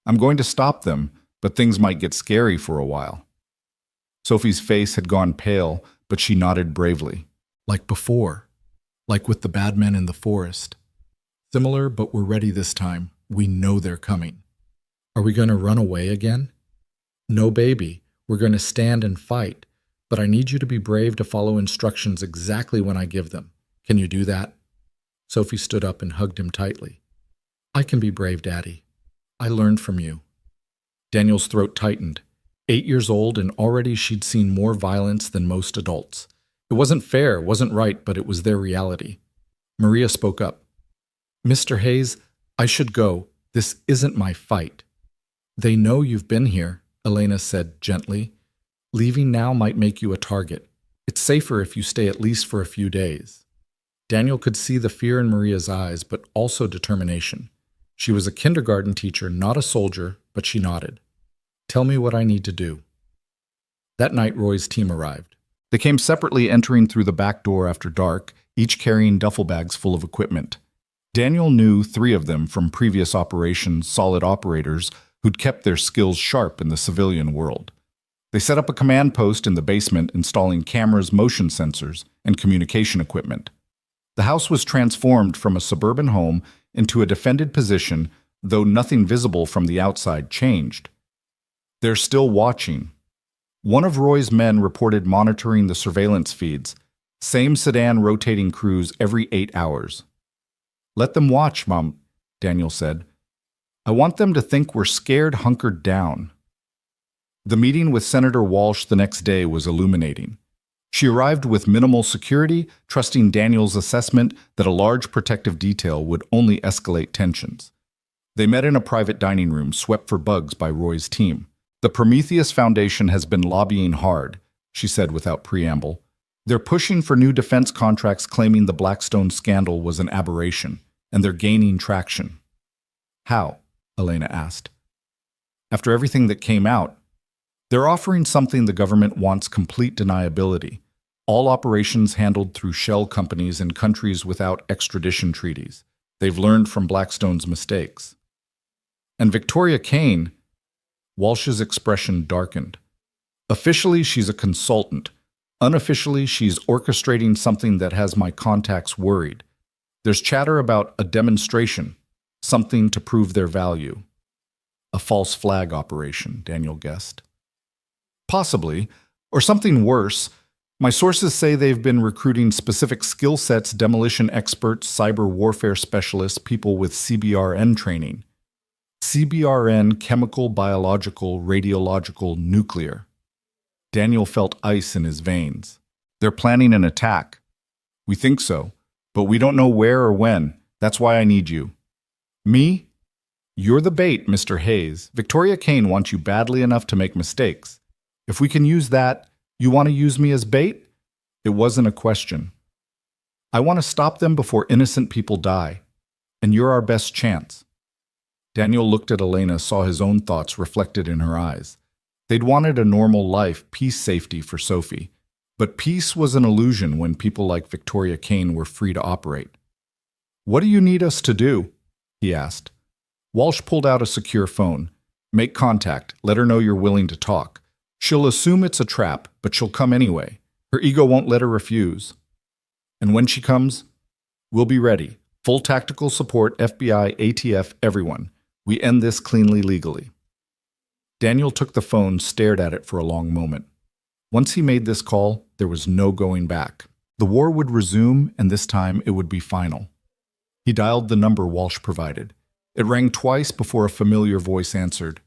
I'm going to stop them, but things might get scary for a while." Sophie's face had gone pale, but she nodded bravely. Like before, like with the bad men in the forest. Similar, but we're ready this time. We know they're coming. Are we going to run away again? No, baby. We're going to stand and fight, but I need you to be brave to follow instructions exactly when I give them. Can you do that? Sophie stood up and hugged him tightly. I can be brave, Daddy. I learned from you. Daniel's throat tightened. 8 years old, and already she'd seen more violence than most adults. It wasn't fair, wasn't right, but it was their reality. Maria spoke up. "Mr. Hayes, I should go. This isn't my fight." "They know you've been here," Elena said gently. "Leaving now might make you a target. It's safer if you stay at least for a few days." Daniel could see the fear in Maria's eyes, but also determination. She was a kindergarten teacher, not a soldier, but she nodded. "Tell me what I need to do." That night, Roy's team arrived. They came separately, entering through the back door after dark, each carrying duffel bags full of equipment. Daniel knew 3 of them from previous operations, solid operators who'd kept their skills sharp in the civilian world. They set up a command post in the basement, installing cameras, motion sensors, and communication equipment. The house was transformed from a suburban home into a defended position, though nothing visible from the outside changed. "They're still watching." One of Roy's men reported monitoring the surveillance feeds. Same sedan rotating crews every 8 hours. "Let them watch, Mom," Daniel said. "I want them to think we're scared, hunkered down." The meeting with Senator Walsh the next day was illuminating. She arrived with minimal security, trusting Daniel's assessment that a large protective detail would only escalate tensions. They met in a private dining room swept for bugs by Roy's team. "The Prometheus Foundation has been lobbying hard," she said without preamble. "They're pushing for new defense contracts, claiming the Blackstone scandal was an aberration, and they're gaining traction." "How?" Elena asked. "After everything that came out, they're offering something the government wants: complete deniability. All operations handled through shell companies in countries without extradition treaties. They've learned from Blackstone's mistakes." "And Victoria Kane," Walsh's expression darkened. "Officially, she's a consultant. Unofficially, she's orchestrating something that has my contacts worried. There's chatter about a demonstration, something to prove their value." "A false flag operation," Daniel guessed. "Possibly, or something worse. My sources say they've been recruiting specific skill sets: demolition experts, cyber warfare specialists, people with CBRN training. CBRN, chemical, biological, radiological, nuclear." Daniel felt ice in his veins. "They're planning an attack." "We think so, but we don't know where or when. That's why I need you." "Me? You're the bait, Mr. Hayes. Victoria Kane wants you badly enough to make mistakes. If we can use that, you want to use me as bait?" It wasn't a question. "I want to stop them before innocent people die, and you're our best chance." Daniel looked at Elena, saw his own thoughts reflected in her eyes. They'd wanted a normal life, peace, safety for Sophie. But peace was an illusion when people like Victoria Kane were free to operate. "What do you need us to do?" he asked. Walsh pulled out a secure phone. "Make contact. Let her know you're willing to talk. She'll assume it's a trap, but she'll come anyway. Her ego won't let her refuse. And when she comes, we'll be ready. Full tactical support, FBI, ATF, everyone. We end this cleanly, legally." Daniel took the phone, stared at it for a long moment. Once he made this call, there was no going back. The war would resume, and this time it would be final. He dialed the number Walsh provided. It rang twice before a familiar voice answered.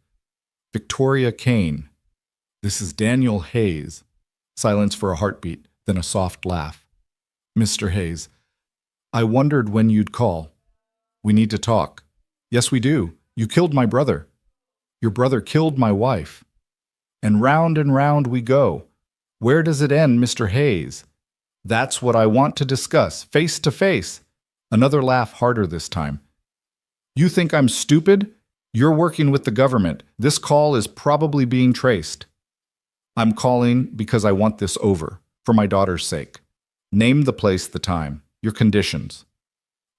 "Victoria Kane. This is Daniel Hayes." Silence for a heartbeat, then a soft laugh. "Mr. Hayes, I wondered when you'd call. We need to talk." "Yes, we do. You killed my brother." "Your brother killed my wife." And round we go. Where does it end, Mr. Hayes?" "That's what I want to discuss, face to face." Another laugh, harder this time. "You think I'm stupid? You're working with the government. This call is probably being traced. I'm calling because I want this over, for my daughter's sake. Name the place, the time, your conditions.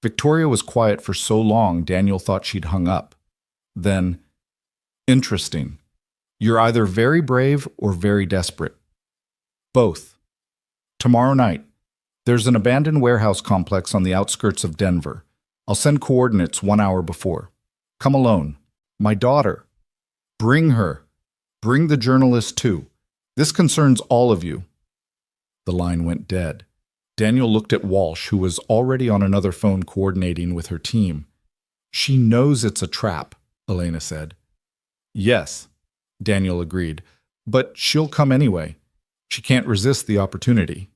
Victoria was quiet for so long Daniel thought she'd hung up. Then, interesting. You're either very brave or very desperate. Both. Tomorrow night, there's an abandoned warehouse complex on the outskirts of Denver. I'll send coordinates 1 hour before. Come alone. My daughter. Bring her. Bring the journalist too. This concerns all of you. The line went dead. Daniel looked at Walsh, who was already on another phone coordinating with her team. She knows it's a trap, Elena said. Yes, Daniel agreed, but she'll come anyway. She can't resist the opportunity.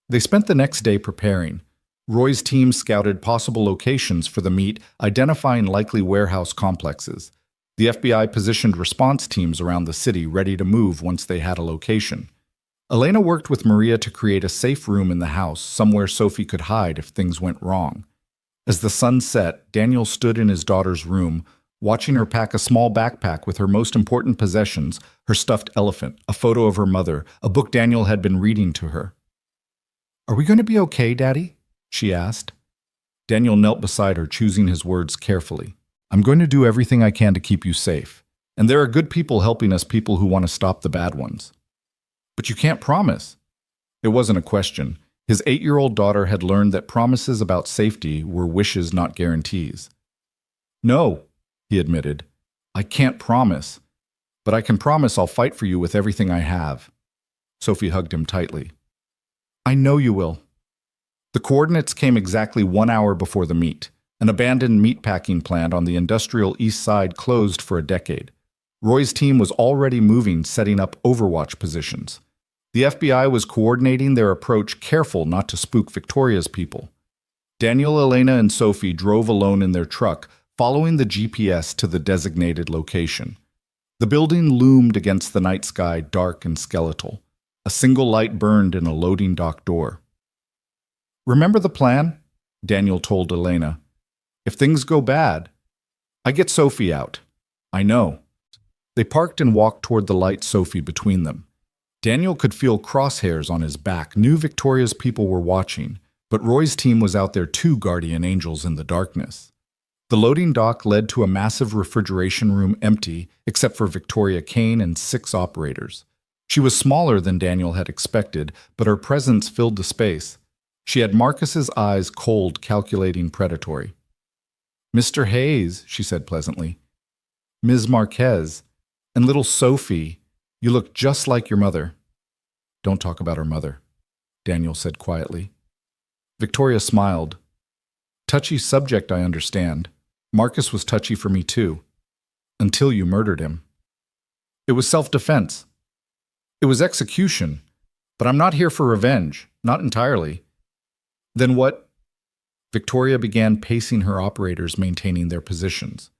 They spent the next day preparing. Roy's team scouted possible locations for the meet, identifying likely warehouse complexes. The FBI positioned response teams around the city ready to move once they had a location. Elena worked with Maria to create a safe room in the house, somewhere Sophie could hide if things went wrong. As the sun set, Daniel stood in his daughter's room, watching her pack a small backpack with her most important possessions, her stuffed elephant, a photo of her mother, a book Daniel had been reading to her. "Are we going to be okay, Daddy?" she asked. Daniel knelt beside her, choosing his words carefully. "I'm going to do everything I can to keep you safe. And there are good people helping us, people who want to stop the bad ones." "But you can't promise." It wasn't a question. His 8-year-old daughter had learned that promises about safety were wishes, not guarantees. "No," he admitted. "I can't promise. But I can promise I'll fight for you with everything I have." Sophie hugged him tightly. "I know you will." The coordinates came exactly 1 hour before the meet. An abandoned meatpacking plant on the industrial east side closed for a decade. Roy's team was already moving, setting up overwatch positions. The FBI was coordinating their approach, careful not to spook Victoria's people. Daniel, Elena, and Sophie drove alone in their truck, following the GPS to the designated location. The building loomed against the night sky, dark and skeletal. A single light burned in a loading dock door. "Remember the plan?" Daniel told Elena. "If things go bad, I get Sophie out." "I know." They parked and walked toward the light, Sophie between them. Daniel could feel crosshairs on his back, knew Victoria's people were watching, but Roy's team was out there too, guardian angels in the darkness. The loading dock led to a massive refrigeration room, empty, except for Victoria Kane and 6 operators. She was smaller than Daniel had expected, but her presence filled the space. She had Marcus's eyes, cold, calculating, predatory. "Mr. Hayes," she said pleasantly. "Ms. Marquez, and little Sophie, you look just like your mother." "Don't talk about her mother," Daniel said quietly. Victoria smiled. "Touchy subject, I understand. Marcus was touchy for me too. Until you murdered him." "It was self-defense. It was execution. But I'm not here for revenge. Not entirely." "Then what?" Victoria began pacing her operators, maintaining their positions.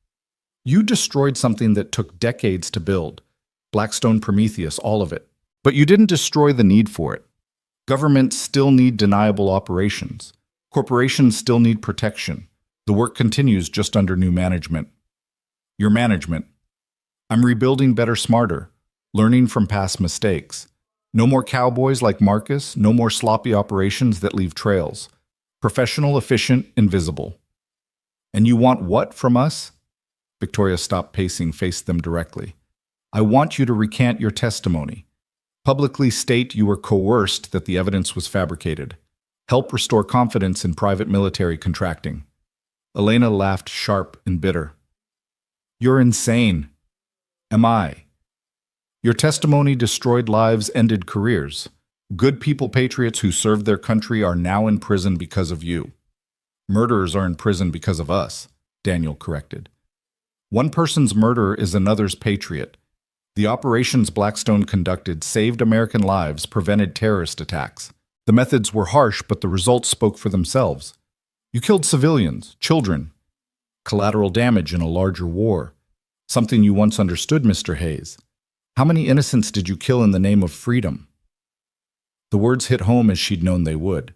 "You destroyed something that took decades to build. Blackstone, Prometheus, all of it. But you didn't destroy the need for it. Governments still need deniable operations. Corporations still need protection. The work continues just under new management." "Your management." "I'm rebuilding better, smarter, learning from past mistakes. No more cowboys like Marcus, no more sloppy operations that leave trails. Professional, efficient, invisible." "And you want what from us?" Victoria stopped pacing, faced them directly. "I want you to recant your testimony. Publicly state you were coerced, that the evidence was fabricated. Help restore confidence in private military contracting." Elena laughed, sharp and bitter. "You're insane." "Am I?" "Your testimony destroyed lives, ended careers. Good people, patriots who served their country, are now in prison because of you." "Murderers are in prison because of us," Daniel corrected. "One person's murder is another's patriot. The operations Blackstone conducted saved American lives, prevented terrorist attacks. The methods were harsh, but the results spoke for themselves. You killed civilians, children. Collateral damage in a larger war. Something you once understood, Mr. Hayes. How many innocents did you kill in the name of freedom?" The words hit home as she'd known they would.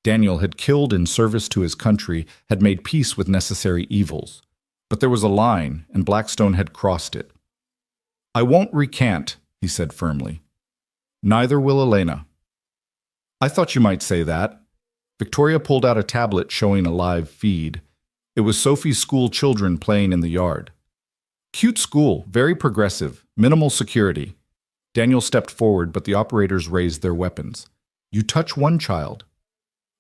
Daniel had killed in service to his country, had made peace with necessary evils. But there was a line, and Blackstone had crossed it. "I won't recant," he said firmly. "Neither will Elena." "I thought you might say that." Victoria pulled out a tablet showing a live feed. It was Sophie's school children playing in the yard. "Cute school, very progressive, minimal security." Daniel stepped forward, but the operators raised their weapons. "You touch one child."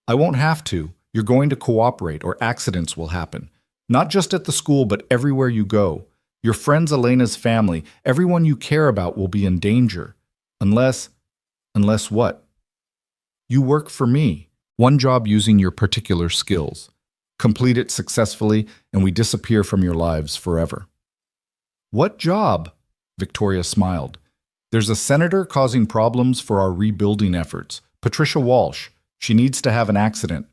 "I won't have to. You're going to cooperate, or accidents will happen. Not just at the school, but everywhere you go. Your friends, Elena's family, everyone you care about will be in danger. Unless what? You work for me. One job using your particular skills. Complete it successfully, and we disappear from your lives forever." "What job?" Victoria smiled. "There's a senator causing problems for our rebuilding efforts. Patricia Walsh. She needs to have an accident."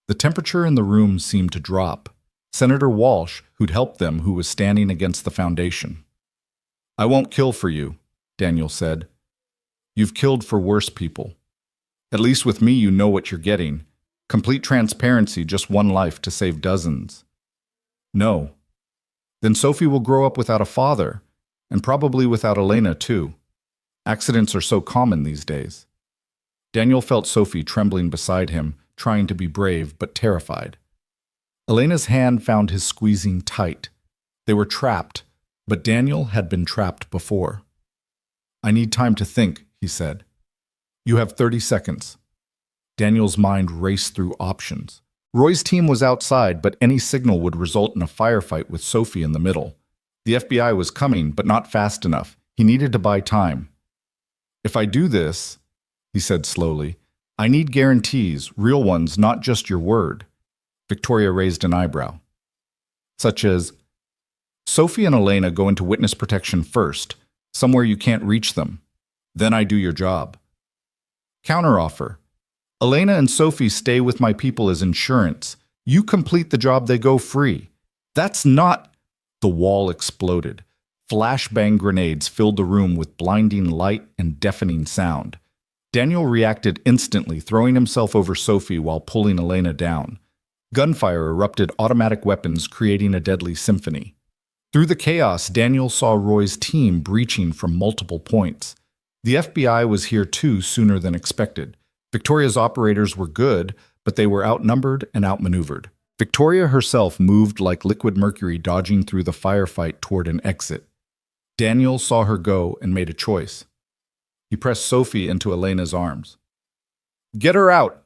The temperature in the room seemed to drop. Senator Walsh, who'd helped them, who was standing against the foundation. "I won't kill for you," Daniel said. "You've killed for worse people. At least with me you know what you're getting. Complete transparency, just one life to save dozens." "No." "Then Sophie will grow up without a father, and probably without Elena too. Accidents are so common these days." Daniel felt Sophie trembling beside him, trying to be brave but terrified. Elena's hand found his squeezing tight. They were trapped, but Daniel had been trapped before. "I need time to think," he said. "You have 30 seconds. Daniel's mind raced through options. Roy's team was outside, but any signal would result in a firefight with Sophie in the middle. The FBI was coming, but not fast enough. He needed to buy time. "If I do this," he said slowly, "I need guarantees, real ones, not just your word." Victoria raised an eyebrow. "Such as?" "Sophie and Elena go into witness protection first, somewhere you can't reach them. Then I do your job." "Counteroffer. Elena and Sophie stay with my people as insurance. You complete the job, they go free." "That's not—" The wall exploded. Flashbang grenades filled the room with blinding light and deafening sound. Daniel reacted instantly, throwing himself over Sophie while pulling Elena down. Gunfire erupted, automatic weapons creating a deadly symphony. Through the chaos, Daniel saw Roy's team breaching from multiple points. The FBI was here too sooner than expected. Victoria's operators were good, but they were outnumbered and outmaneuvered. Victoria herself moved like liquid mercury, dodging through the firefight toward an exit. Daniel saw her go and made a choice. He pressed Sophie into Elena's arms. "Get her out!"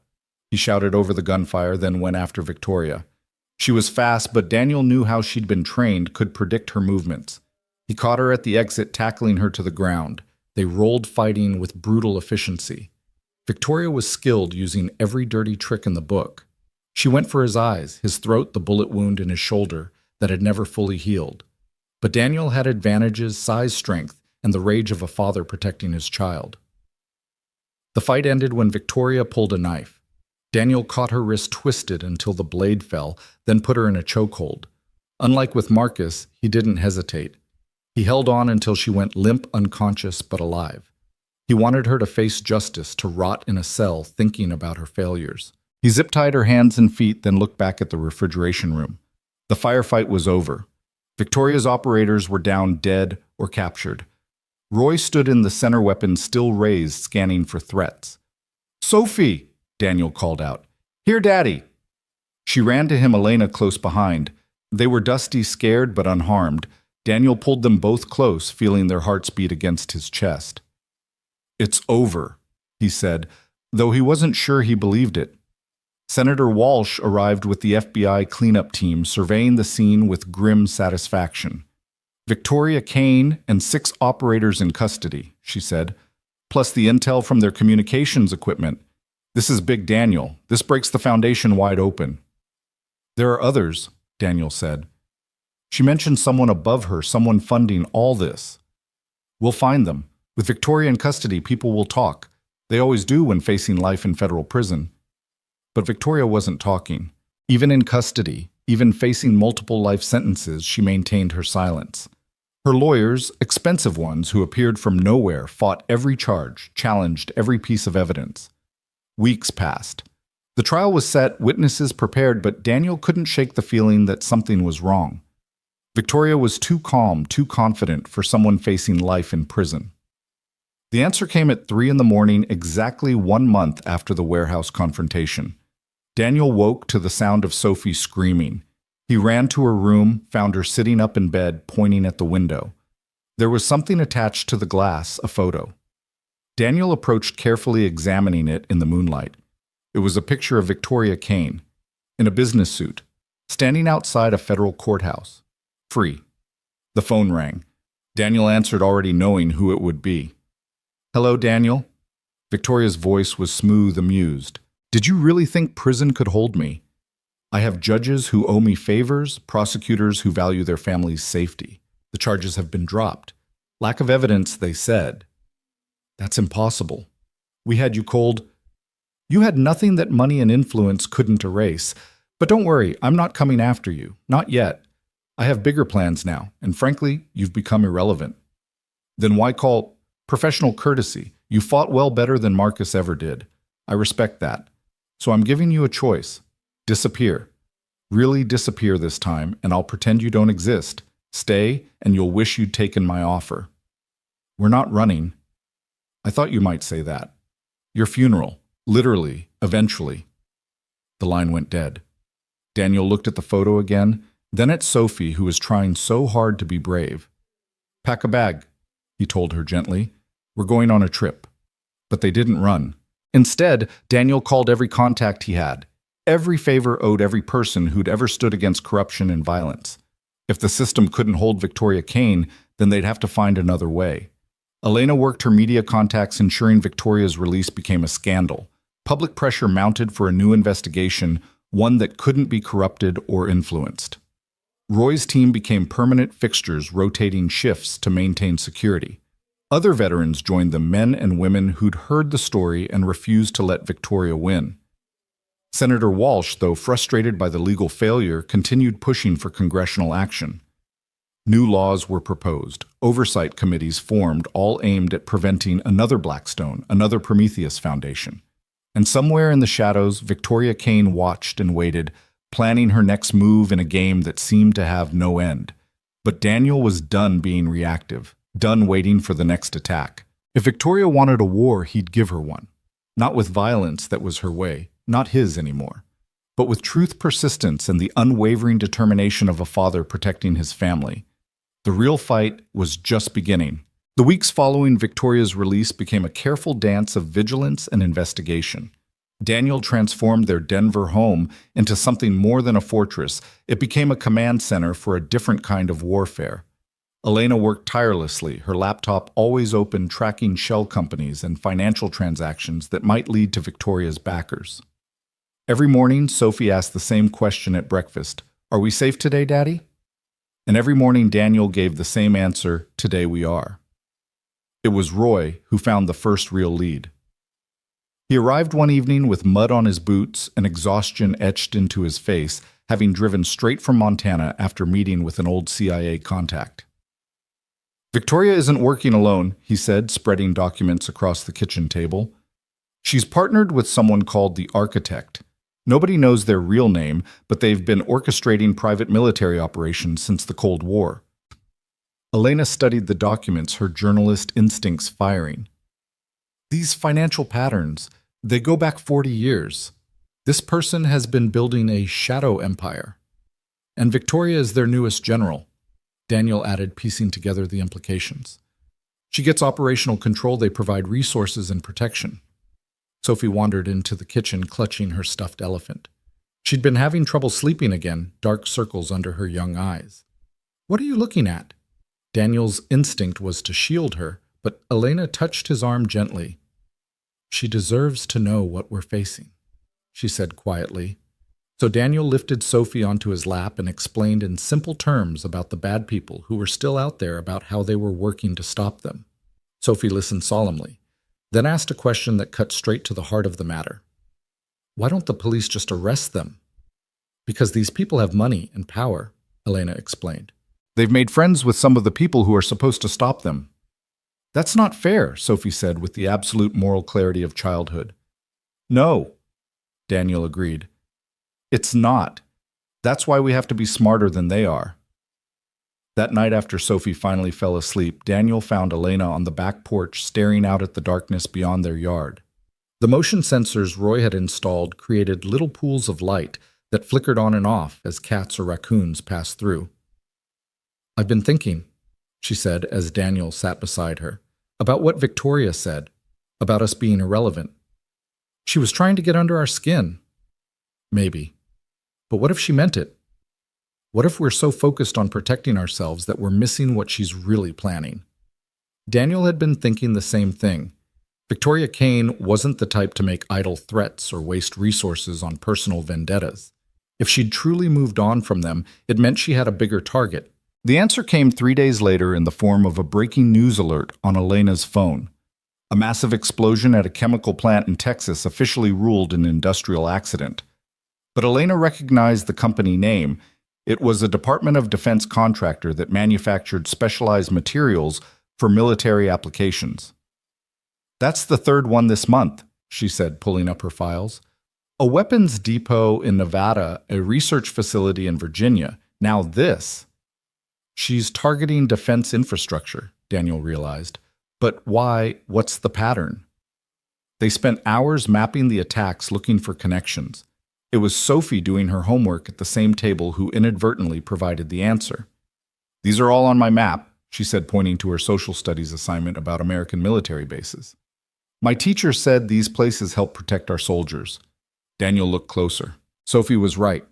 he shouted over the gunfire, then went after Victoria. She was fast, but Daniel knew how she'd been trained, could predict her movements. He caught her at the exit, tackling her to the ground. They rolled, fighting with brutal efficiency. Victoria was skilled, using every dirty trick in the book. She went for his eyes, his throat, the bullet wound in his shoulder that had never fully healed. But Daniel had advantages, size, strength, and the rage of a father protecting his child. The fight ended when Victoria pulled a knife. Daniel caught her wrist twisted until the blade fell, then put her in a chokehold. Unlike with Marcus, he didn't hesitate. He held on until she went limp, unconscious, but alive. He wanted her to face justice, to rot in a cell thinking about her failures. He zip-tied her hands and feet, then looked back at the refrigeration room. The firefight was over. Victoria's operators were down, dead or captured. Roy stood in the center, weapon still raised, scanning for threats. "Sophie!" Daniel called out. "Here, Daddy!" She ran to him, Elena close behind. They were dusty, scared, but unharmed. Daniel pulled them both close, feeling their hearts beat against his chest. "It's over," he said, though he wasn't sure he believed it. Senator Walsh arrived with the FBI cleanup team, surveying the scene with grim satisfaction. "Victoria Kane and 6 operators in custody," she said, "plus the intel from their communications equipment. This is Big Daniel. This breaks the foundation wide open." "There are others," Daniel said. "She mentioned someone above her, someone funding all this." "We'll find them. With Victoria in custody, people will talk. They always do when facing life in federal prison." But Victoria wasn't talking. Even in custody, even facing multiple life sentences, she maintained her silence. Her lawyers, expensive ones who appeared from nowhere, fought every charge, challenged every piece of evidence. Weeks passed. The trial was set, witnesses prepared, but Daniel couldn't shake the feeling that something was wrong. Victoria was too calm, too confident for someone facing life in prison. The answer came at 3 in the morning, exactly 1 month after the warehouse confrontation. Daniel woke to the sound of Sophie screaming. He ran to her room, found her sitting up in bed, pointing at the window. There was something attached to the glass, a photo. Daniel approached, carefully examining it in the moonlight. It was a picture of Victoria Kane, in a business suit, standing outside a federal courthouse. Free. The phone rang. Daniel answered, already knowing who it would be. "Hello, Daniel." Victoria's voice was smooth, amused. "Did you really think prison could hold me? I have judges who owe me favors, prosecutors who value their family's safety. The charges have been dropped. Lack of evidence, they said. That's impossible. We had you cold. You had nothing that money and influence couldn't erase. But don't worry, I'm not coming after you. Not yet. I have bigger plans now, and frankly, you've become irrelevant. Then why call professional courtesy? You fought well better than Marcus ever did. I respect that. So I'm giving you a choice. Disappear. Really disappear this time, and I'll pretend you don't exist. Stay, and you'll wish you'd taken my offer. We're not running. I thought you might say that. Your funeral. Literally. Eventually." The line went dead. Daniel looked at the photo again, then at Sophie, who was trying so hard to be brave. "Pack a bag," he told her gently. "We're going on a trip." But they didn't run. Instead, Daniel called every contact he had. Every favor owed every person who'd ever stood against corruption and violence. If the system couldn't hold Victoria Kane, then they'd have to find another way. Elena worked her media contacts, ensuring Victoria's release became a scandal. Public pressure mounted for a new investigation, one that couldn't be corrupted or influenced. Roy's team became permanent fixtures, rotating shifts to maintain security. Other veterans joined them, men and women who'd heard the story and refused to let Victoria win. Senator Walsh, though frustrated by the legal failure, continued pushing for congressional action. New laws were proposed, oversight committees formed, all aimed at preventing another Blackstone, another Prometheus Foundation. And somewhere in the shadows, Victoria Kane watched and waited, planning her next move in a game that seemed to have no end. But Daniel was done being reactive, done waiting for the next attack. If Victoria wanted a war, he'd give her one. Not with violence that was her way, not his anymore, but with truth, persistence, and the unwavering determination of a father protecting his family. The real fight was just beginning. The weeks following Victoria's release became a careful dance of vigilance and investigation. Daniel transformed their Denver home into something more than a fortress. It became a command center for a different kind of warfare. Elena worked tirelessly, her laptop always open, tracking shell companies and financial transactions that might lead to Victoria's backers. Every morning, Sophie asked the same question at breakfast. "Are we safe today, Daddy?" And every morning, Daniel gave the same answer, "Today we are." It was Roy who found the first real lead. He arrived one evening with mud on his boots and exhaustion etched into his face, having driven straight from Montana after meeting with an old CIA contact. "Victoria isn't working alone," he said, spreading documents across the kitchen table. "She's partnered with someone called the Architect. Nobody knows their real name, but they've been orchestrating private military operations since the Cold War." Elena studied the documents, her journalist instincts firing. "These financial patterns, they go back 40 years. This person has been building a shadow empire. And Victoria is their newest general," Daniel added, piecing together the implications. "She gets operational control, they provide resources and protection." Sophie wandered into the kitchen, clutching her stuffed elephant. She'd been having trouble sleeping again, dark circles under her young eyes. "What are you looking at?" Daniel's instinct was to shield her, but Elena touched his arm gently. "She deserves to know what we're facing," she said quietly. So Daniel lifted Sophie onto his lap and explained in simple terms about the bad people who were still out there, about how they were working to stop them. Sophie listened solemnly, then asked a question that cut straight to the heart of the matter. "Why don't the police just arrest them?" "Because these people have money and power," Elena explained. "They've made friends with some of the people who are supposed to stop them." "That's not fair," Sophie said with the absolute moral clarity of childhood. "No," Daniel agreed. "It's not. That's why we have to be smarter than they are." That night after Sophie finally fell asleep, Daniel found Elena on the back porch staring out at the darkness beyond their yard. The motion sensors Roy had installed created little pools of light that flickered on and off as cats or raccoons passed through. "I've been thinking," she said as Daniel sat beside her, "about what Victoria said, about us being irrelevant. She was trying to get under our skin. Maybe. But what if she meant it? What if we're so focused on protecting ourselves that we're missing what she's really planning?" Daniel had been thinking the same thing. Victoria Kane wasn't the type to make idle threats or waste resources on personal vendettas. If she'd truly moved on from them, it meant she had a bigger target. The answer came 3 days later in the form of a breaking news alert on Elena's phone. A massive explosion at a chemical plant in Texas officially ruled an industrial accident. But Elena recognized the company name. It was a Department of Defense contractor that manufactured specialized materials for military applications. "That's the third one this month," she said, pulling up her files. "A weapons depot in Nevada, a research facility in Virginia. Now this." She's targeting defense infrastructure, Daniel realized. But why? What's the pattern? They spent hours mapping the attacks looking for connections. It was Sophie doing her homework at the same table who inadvertently provided the answer. "These are all on my map," she said, pointing to her social studies assignment about American military bases. "My teacher said these places help protect our soldiers." Daniel looked closer. Sophie was right.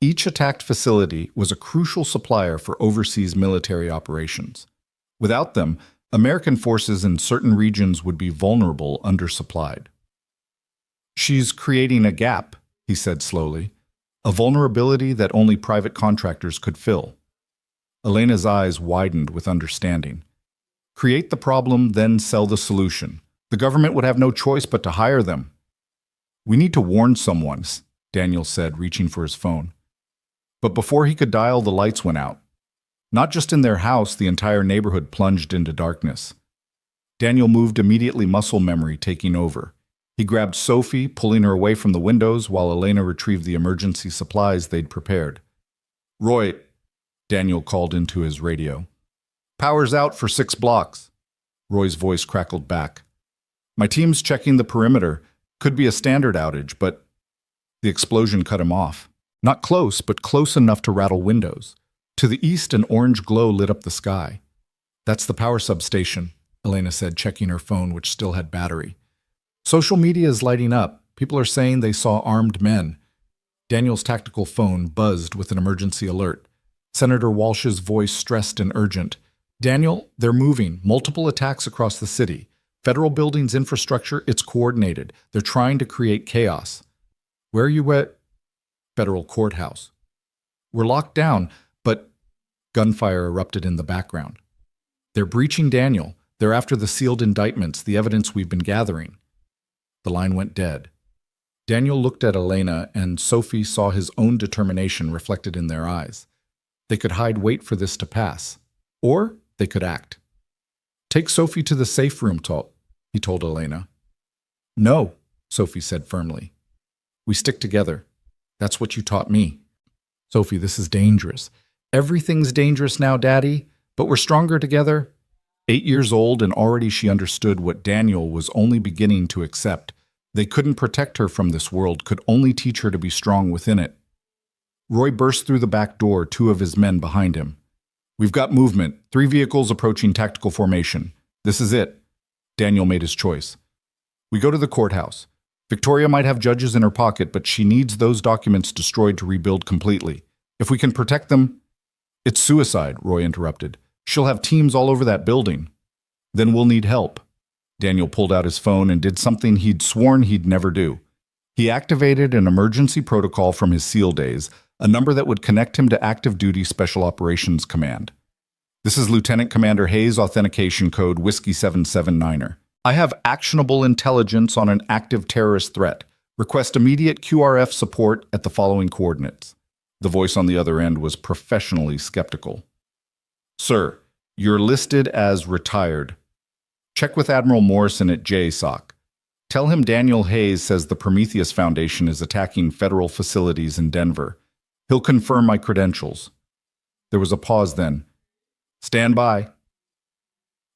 Each attacked facility was a crucial supplier for overseas military operations. Without them, American forces in certain regions would be vulnerable, undersupplied. "She's creating a gap," he said slowly, "a vulnerability that only private contractors could fill." Elena's eyes widened with understanding. "Create the problem, then sell the solution. The government would have no choice but to hire them." "We need to warn someone," Daniel said, reaching for his phone. But before he could dial, the lights went out. Not just in their house, the entire neighborhood plunged into darkness. Daniel moved immediately, muscle memory taking over. He grabbed Sophie, pulling her away from the windows while Elena retrieved the emergency supplies they'd prepared. "Roy," Daniel called into his radio. "Power's out for 6 blocks." Roy's voice crackled back. "My team's checking the perimeter. Could be a standard outage, but..." The explosion cut him off. Not close, but close enough to rattle windows. To the east, an orange glow lit up the sky. "That's the power substation," Elena said, checking her phone, which still had battery. "Social media is lighting up. People are saying they saw armed men." Daniel's tactical phone buzzed with an emergency alert. Senator Walsh's voice stressed and urgent. "Daniel, they're moving. Multiple attacks across the city. Federal buildings infrastructure, it's coordinated. They're trying to create chaos." "Where are you at?" "Federal courthouse." "We're locked down, but..." Gunfire erupted in the background. "They're breaching Daniel. They're after the sealed indictments, the evidence we've been gathering." The line went dead. Daniel looked at Elena, and Sophie saw his own determination reflected in their eyes. They could wait for this to pass. Or they could act. "Take Sophie to the safe room, he told Elena. "No," Sophie said firmly. "We stick together. That's what you taught me." "Sophie, this is dangerous." "Everything's dangerous now, Daddy, but we're stronger together." 8 years old, and already she understood what Daniel was only beginning to accept. They couldn't protect her from this world, could only teach her to be strong within it. Roy burst through the back door, 2 of his men behind him. "We've got movement. 3 vehicles approaching tactical formation. This is it." Daniel made his choice. "We go to the courthouse. Victoria might have judges in her pocket, but she needs those documents destroyed to rebuild completely. If we can protect them..." "It's suicide," Roy interrupted. "She'll have teams all over that building." "Then we'll need help." Daniel pulled out his phone and did something he'd sworn he'd never do. He activated an emergency protocol from his SEAL days, a number that would connect him to Active Duty Special Operations Command. "This is Lieutenant Commander Hayes, authentication code Whiskey 779er. I have actionable intelligence on an active terrorist threat. Request immediate QRF support at the following coordinates." The voice on the other end was professionally skeptical. "Sir, you're listed as retired. Check with Admiral Morrison at JSOC. Tell him Daniel Hayes says the Prometheus Foundation is attacking federal facilities in Denver. He'll confirm my credentials." There was a pause then. Stand by.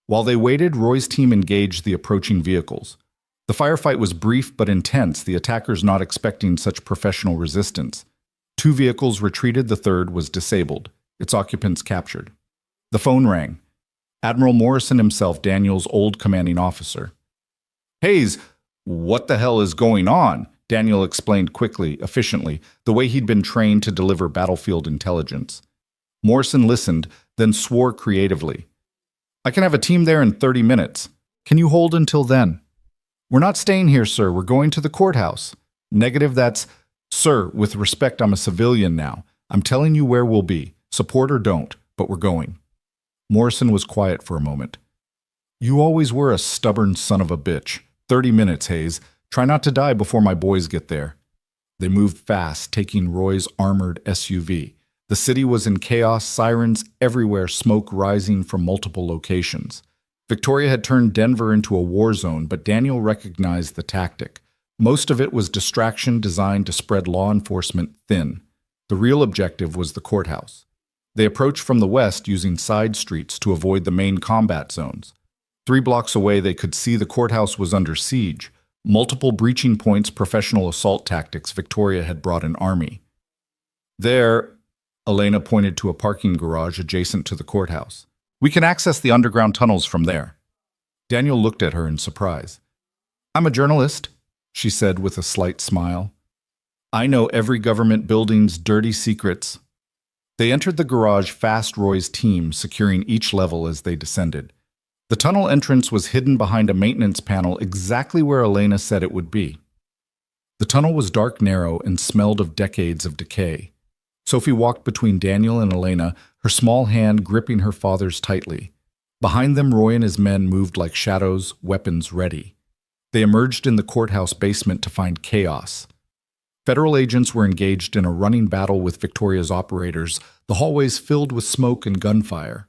While they waited, Roy's team engaged the approaching vehicles. The firefight was brief but intense, the attackers not expecting such professional resistance. 2 vehicles retreated, the third was disabled, its occupants captured. The phone rang. Admiral Morrison himself, Daniel's old commanding officer. Hayes, what the hell is going on? Daniel explained quickly, efficiently, the way he'd been trained to deliver battlefield intelligence. Morrison listened, then swore creatively. I can have a team there in 30 minutes. Can you hold until then? We're not staying here, sir. We're going to the courthouse. Negative, that's... Sir, with respect, I'm a civilian now. I'm telling you where we'll be. Support or don't, but we're going. Morrison was quiet for a moment. You always were a stubborn son of a bitch. 30 minutes, Hayes. Try not to die before my boys get there. They moved fast, taking Roy's armored SUV. The city was in chaos, sirens everywhere, smoke rising from multiple locations. Victoria had turned Denver into a war zone, but Daniel recognized the tactic. Most of it was distraction designed to spread law enforcement thin. The real objective was the courthouse. They approached from the west using side streets to avoid the main combat zones. 3 blocks away, they could see the courthouse was under siege. Multiple breaching points, professional assault tactics. Victoria had brought an army. There, Elena pointed to a parking garage adjacent to the courthouse. We can access the underground tunnels from there. Daniel looked at her in surprise. I'm a journalist, she said with a slight smile. I know every government building's dirty secrets. They entered the garage fast, Roy's team securing each level as they descended. The tunnel entrance was hidden behind a maintenance panel exactly where Elena said it would be. The tunnel was dark, narrow, and smelled of decades of decay. Sophie walked between Daniel and Elena, her small hand gripping her father's tightly. Behind them, Roy and his men moved like shadows, weapons ready. They emerged in the courthouse basement to find chaos. Federal agents were engaged in a running battle with Victoria's operators, the hallways filled with smoke and gunfire.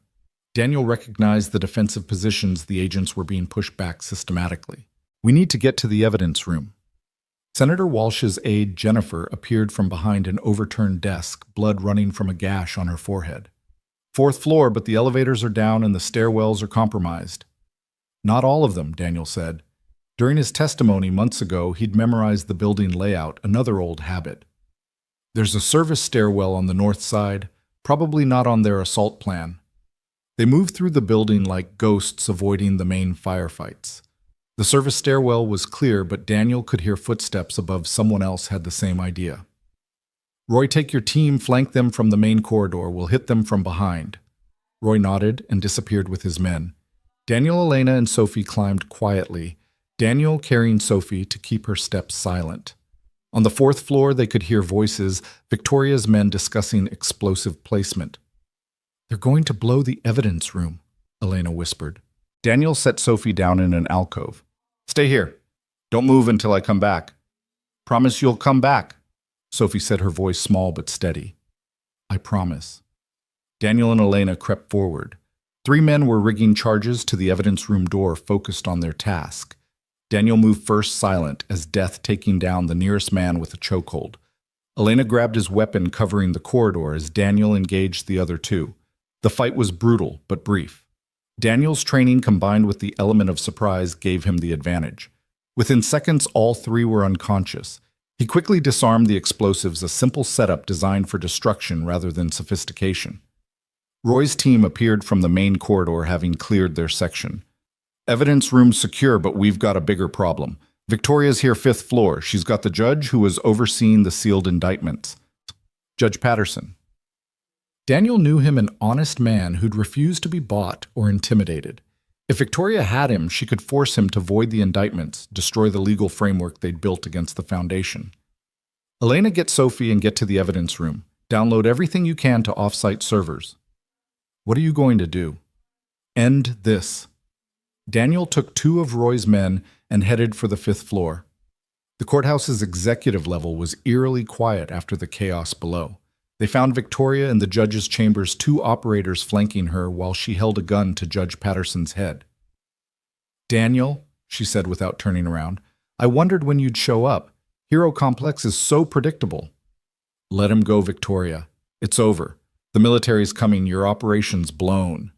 Daniel recognized the defensive positions the agents were being pushed back systematically. We need to get to the evidence room. Senator Walsh's aide, Jennifer, appeared from behind an overturned desk, blood running from a gash on her forehead. 4th floor, but the elevators are down and the stairwells are compromised. Not all of them, Daniel said. During his testimony months ago, he'd memorized the building layout, another old habit. There's a service stairwell on the north side, probably not on their assault plan. They moved through the building like ghosts avoiding the main firefights. The service stairwell was clear, but Daniel could hear footsteps above. Someone else had the same idea. Roy, take your team, flank them from the main corridor. We'll hit them from behind. Roy nodded and disappeared with his men. Daniel, Elena, and Sophie climbed quietly, Daniel carrying Sophie to keep her steps silent. On the 4th floor, they could hear voices, Victoria's men discussing explosive placement. They're going to blow the evidence room, Elena whispered. Daniel set Sophie down in an alcove. Stay here. Don't move until I come back. Promise you'll come back, Sophie said, her voice small but steady. I promise. Daniel and Elena crept forward. 3 men were rigging charges to the evidence room door, focused on their task. Daniel moved first, silent, as death taking down the nearest man with a chokehold. Elena grabbed his weapon, covering the corridor as Daniel engaged the other 2. The fight was brutal, but brief. Daniel's training combined with the element of surprise gave him the advantage. Within seconds, all 3 were unconscious. He quickly disarmed the explosives, a simple setup designed for destruction rather than sophistication. Roy's team appeared from the main corridor, having cleared their section. Evidence room secure, but we've got a bigger problem. Victoria's here 5th floor. She's got the judge who was overseeing the sealed indictments. Judge Patterson. Daniel knew him, an honest man who'd refused to be bought or intimidated. If Victoria had him, she could force him to void the indictments, destroy the legal framework they'd built against the Foundation. Elena, get Sophie and get to the evidence room. Download everything you can to off-site servers. What are you going to do? End this. Daniel took 2 of Roy's men and headed for the 5th floor. The courthouse's executive level was eerily quiet after the chaos below. They found Victoria in the judge's chambers, 2 operators flanking her while she held a gun to Judge Patterson's head. Daniel, she said without turning around, I wondered when you'd show up. Hero Complex is so predictable. Let him go, Victoria. It's over. The military's coming. Your operation's blown.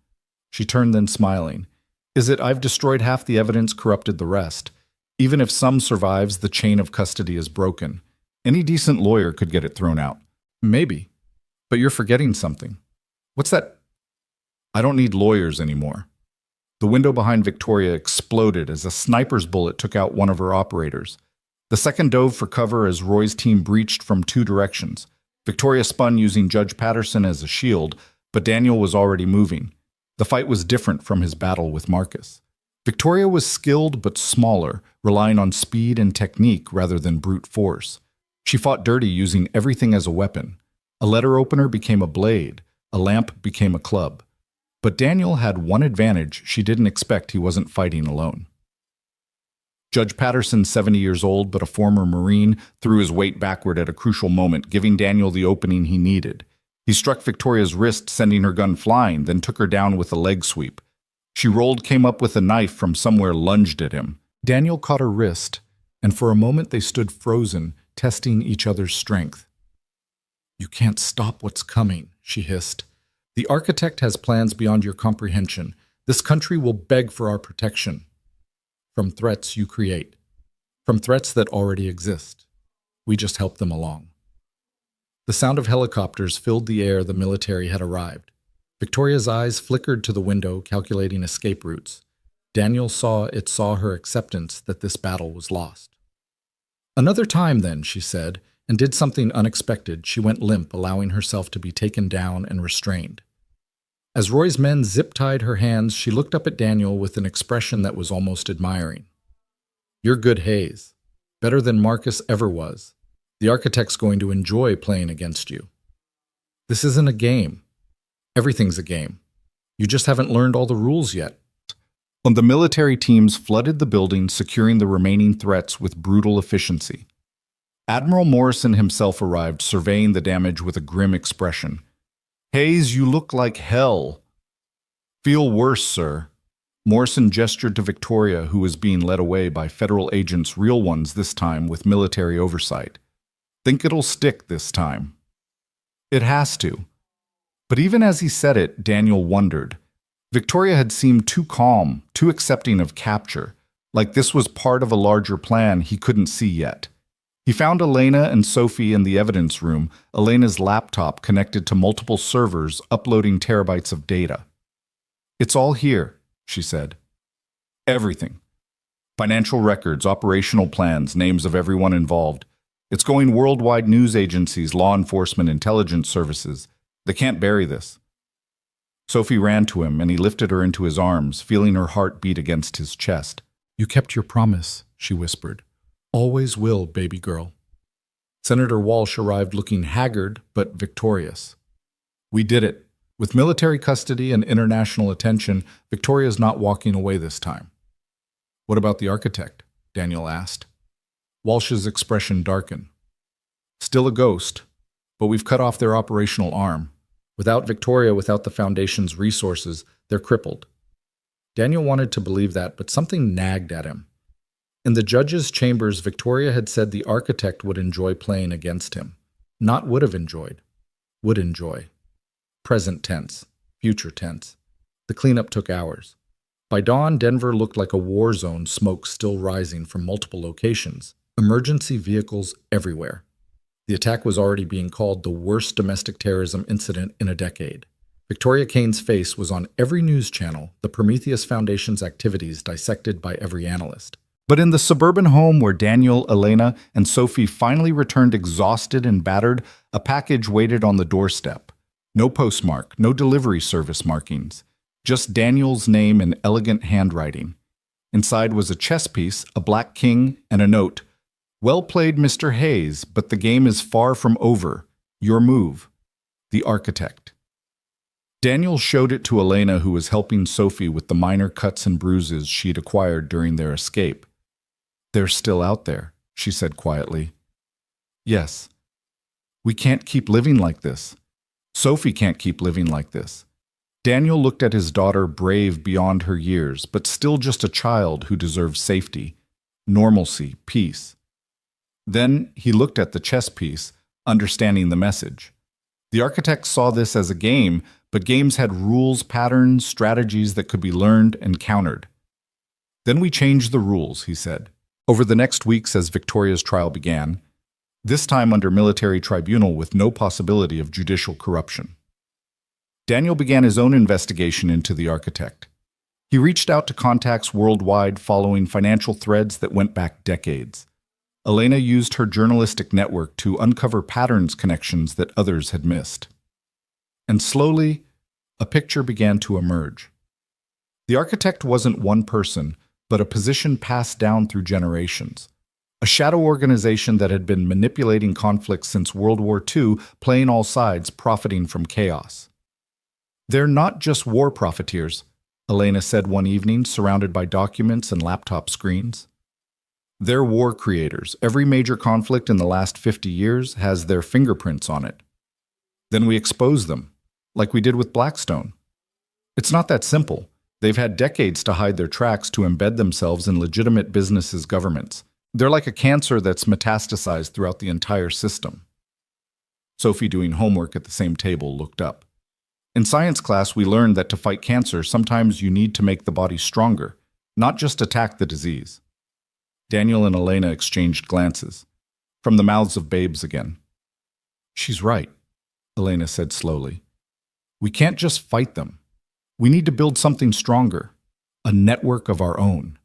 She turned then smiling. Is it I've destroyed half the evidence, corrupted the rest. Even if some survives, the chain of custody is broken. Any decent lawyer could get it thrown out. Maybe. But you're forgetting something. What's that? I don't need lawyers anymore. The window behind Victoria exploded as a sniper's bullet took out one of her operators. The second dove for cover as Roy's team breached from two directions. Victoria spun using Judge Patterson as a shield, but Daniel was already moving. The fight was different from his battle with Marcus. Victoria was skilled but smaller, relying on speed and technique rather than brute force. She fought dirty using everything as a weapon. A letter opener became a blade. A lamp became a club. But Daniel had one advantage she didn't expect: he wasn't fighting alone. Judge Patterson, 70 years old but a former Marine, threw his weight backward at a crucial moment, giving Daniel the opening he needed. He struck Victoria's wrist, sending her gun flying, then took her down with a leg sweep. She rolled, came up with a knife from somewhere, lunged at him. Daniel caught her wrist, and for a moment they stood frozen, testing each other's strength. You can't stop what's coming, she hissed. The architect has plans beyond your comprehension. This country will beg for our protection. From threats you create. From threats that already exist. We just help them along. The sound of helicopters filled the air. The military had arrived. Victoria's eyes flickered to the window, calculating escape routes. Daniel saw her acceptance that this battle was lost. Another time then, she said, and did something unexpected. She went limp, allowing herself to be taken down and restrained. As Roy's men zip-tied her hands, she looked up at Daniel with an expression that was almost admiring. You're good, Hayes. Better than Marcus ever was. The architect's going to enjoy playing against you. This isn't a game. Everything's a game. You just haven't learned all the rules yet. When the military teams flooded the building, securing the remaining threats with brutal efficiency. Admiral Morrison himself arrived, surveying the damage with a grim expression. Hayes, you look like hell. Feel worse, sir. Morrison gestured to Victoria, who was being led away by federal agents, real ones this time, with military oversight. Think it'll stick this time. It has to. But even as he said it, Daniel wondered. Victoria had seemed too calm, too accepting of capture, like this was part of a larger plan he couldn't see yet. He found Elena and Sophie in the evidence room, Elena's laptop connected to multiple servers, uploading terabytes of data. It's all here, she said. Everything. Financial records, operational plans, names of everyone involved. It's going worldwide: news agencies, law enforcement, intelligence services. They can't bury this. Sophie ran to him, and he lifted her into his arms, feeling her heart beat against his chest. You kept your promise, she whispered. Always will, baby girl. Senator Walsh arrived looking haggard but victorious. We did it. With military custody and international attention, Victoria's not walking away this time. What about the architect? Daniel asked. Walsh's expression darkened. Still a ghost, but we've cut off their operational arm. Without Victoria, without the Foundation's resources, they're crippled. Daniel wanted to believe that, but something nagged at him. In the judge's chambers, Victoria had said the architect would enjoy playing against him. Not would have enjoyed. Would enjoy. Present tense. Future tense. The cleanup took hours. By dawn, Denver looked like a war zone, smoke still rising from multiple locations. Emergency vehicles everywhere. The attack was already being called the worst domestic terrorism incident in a decade. Victoria Kane's face was on every news channel, the Prometheus Foundation's activities dissected by every analyst. But in the suburban home where Daniel, Elena, and Sophie finally returned exhausted and battered, a package waited on the doorstep. No postmark, no delivery service markings. Just Daniel's name in elegant handwriting. Inside was a chess piece, a black king, and a note. Well played, Mr. Hayes, but the game is far from over. Your move. The architect. Daniel showed it to Elena, who was helping Sophie with the minor cuts and bruises she'd acquired during their escape. They're still out there, she said quietly. Yes. We can't keep living like this. Sophie can't keep living like this. Daniel looked at his daughter, brave beyond her years, but still just a child who deserves safety, normalcy, peace. Then he looked at the chess piece, understanding the message. The architect saw this as a game, but games had rules, patterns, strategies that could be learned and countered. Then we changed the rules, he said. Over the next weeks as Victoria's trial began, this time under military tribunal with no possibility of judicial corruption. Daniel began his own investigation into the architect. He reached out to contacts worldwide following financial threads that went back decades. Elena used her journalistic network to uncover patterns connections that others had missed. And slowly, a picture began to emerge. The architect wasn't one person, but a position passed down through generations. A shadow organization that had been manipulating conflicts since World War II, playing all sides, profiting from chaos. They're not just war profiteers, Elena said one evening, surrounded by documents and laptop screens. They're war creators. Every major conflict in the last 50 years has their fingerprints on it. Then we expose them, like we did with Blackstone. It's not that simple. They've had decades to hide their tracks to embed themselves in legitimate businesses' governments. They're like a cancer that's metastasized throughout the entire system. Sophie, doing homework at the same table, looked up. In science class, we learned that to fight cancer, sometimes you need to make the body stronger, not just attack the disease. Daniel and Elena exchanged glances, from the mouths of babes again. She's right, Elena said slowly. We can't just fight them. We need to build something stronger, a network of our own.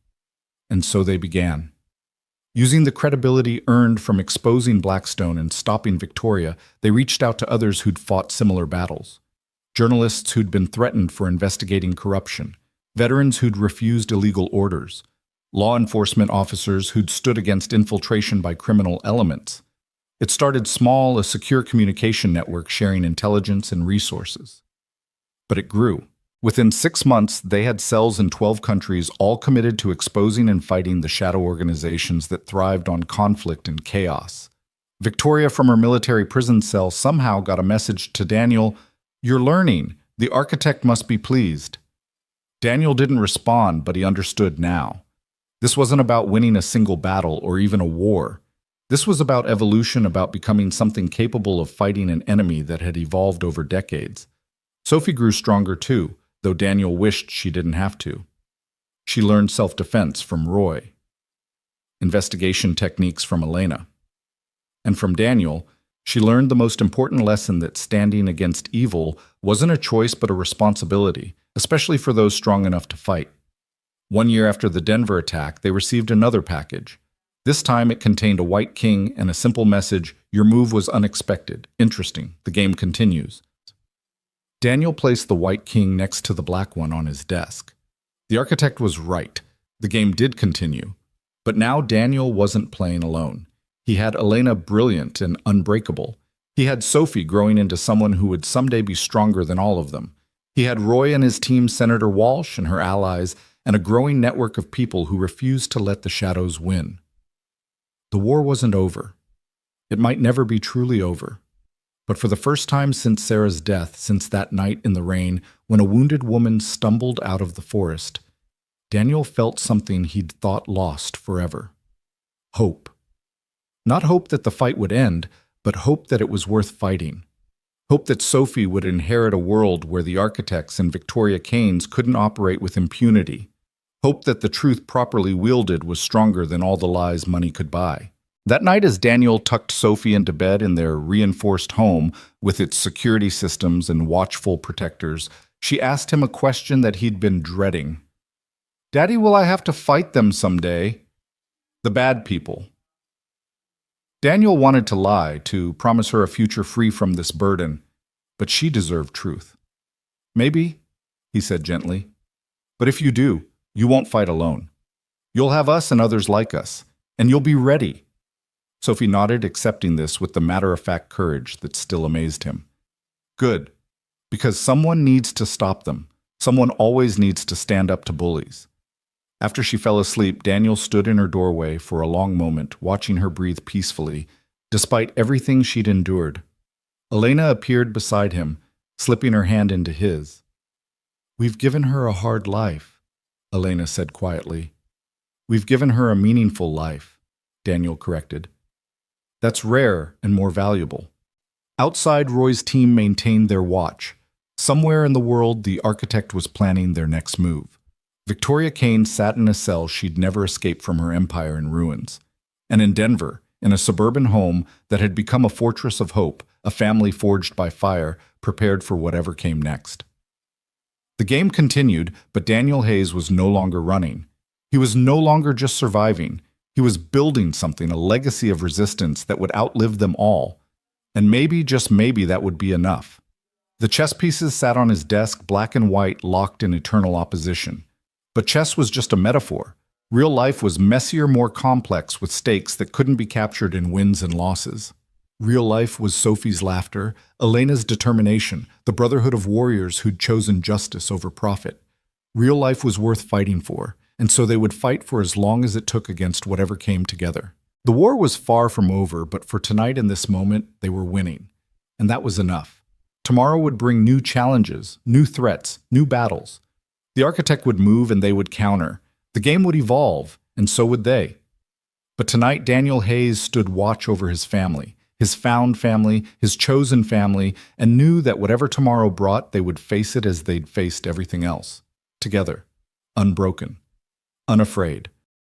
And so they began. Using the credibility earned from exposing Blackstone and stopping Victoria, they reached out to others who'd fought similar battles. Journalists who'd been threatened for investigating corruption, veterans who'd refused illegal orders, law enforcement officers who'd stood against infiltration by criminal elements. It started small, a secure communication network sharing intelligence and resources. But it grew. Within 6 months, they had cells in 12 countries, all committed to exposing and fighting the shadow organizations that thrived on conflict and chaos. Victoria, from her military prison cell, somehow got a message to Daniel, "You're learning. The architect must be pleased." Daniel didn't respond, but he understood now. This wasn't about winning a single battle or even a war. This was about evolution, about becoming something capable of fighting an enemy that had evolved over decades. Sophie grew stronger too, though Daniel wished she didn't have to. She learned self-defense from Roy, investigation techniques from Elena. And from Daniel, she learned the most important lesson, that standing against evil wasn't a choice but a responsibility, especially for those strong enough to fight. 1 year after the Denver attack, they received another package. This time it contained a white king and a simple message, "Your move was unexpected. Interesting. The game continues." Daniel placed the white king next to the black one on his desk. The architect was right. The game did continue. But now Daniel wasn't playing alone. He had Elena, brilliant and unbreakable. He had Sophie, growing into someone who would someday be stronger than all of them. He had Roy and his team, Senator Walsh and her allies, and a growing network of people who refused to let the shadows win. The war wasn't over. It might never be truly over. But for the first time since Sarah's death, since that night in the rain, when a wounded woman stumbled out of the forest, Daniel felt something he'd thought lost forever. Hope. Not hope that the fight would end, but hope that it was worth fighting. Hope that Sophie would inherit a world where the architects and Victoria Keynes couldn't operate with impunity. Hope that the truth properly wielded was stronger than all the lies money could buy. That night, as Daniel tucked Sophie into bed in their reinforced home with its security systems and watchful protectors, she asked him a question that he'd been dreading. "Daddy, will I have to fight them someday? The bad people." Daniel wanted to lie, to promise her a future free from this burden, but she deserved truth. "Maybe," he said gently. "But if you do, you won't fight alone. You'll have us and others like us, and you'll be ready." Sophie nodded, accepting this with the matter-of-fact courage that still amazed him. "Good, because someone needs to stop them. Someone always needs to stand up to bullies." After she fell asleep, Daniel stood in her doorway for a long moment, watching her breathe peacefully, despite everything she'd endured. Elena appeared beside him, slipping her hand into his. "We've given her a hard life," Elena said quietly. "We've given her a meaningful life," Daniel corrected. "That's rare and more valuable." Outside, Roy's team maintained their watch. Somewhere in the world, the architect was planning their next move. Victoria Kane sat in a cell she'd never escaped from her empire in ruins. And in Denver, in a suburban home that had become a fortress of hope, a family forged by fire, prepared for whatever came next. The game continued, but Daniel Hayes was no longer running. He was no longer just surviving. He was building something, a legacy of resistance that would outlive them all. And maybe, just maybe, that would be enough. The chess pieces sat on his desk, black and white, locked in eternal opposition. But chess was just a metaphor. Real life was messier, more complex, with stakes that couldn't be captured in wins and losses. Real life was Sophie's laughter, Elena's determination, the brotherhood of warriors who'd chosen justice over profit. Real life was worth fighting for, and so they would fight for as long as it took against whatever came together. The war was far from over, but for tonight in this moment, they were winning. And that was enough. Tomorrow would bring new challenges, new threats, new battles. The architect would move and they would counter. The game would evolve, and so would they. But tonight, Daniel Hayes stood watch over his family, his found family, his chosen family, and knew that whatever tomorrow brought, they would face it as they'd faced everything else. Together, unbroken, unafraid.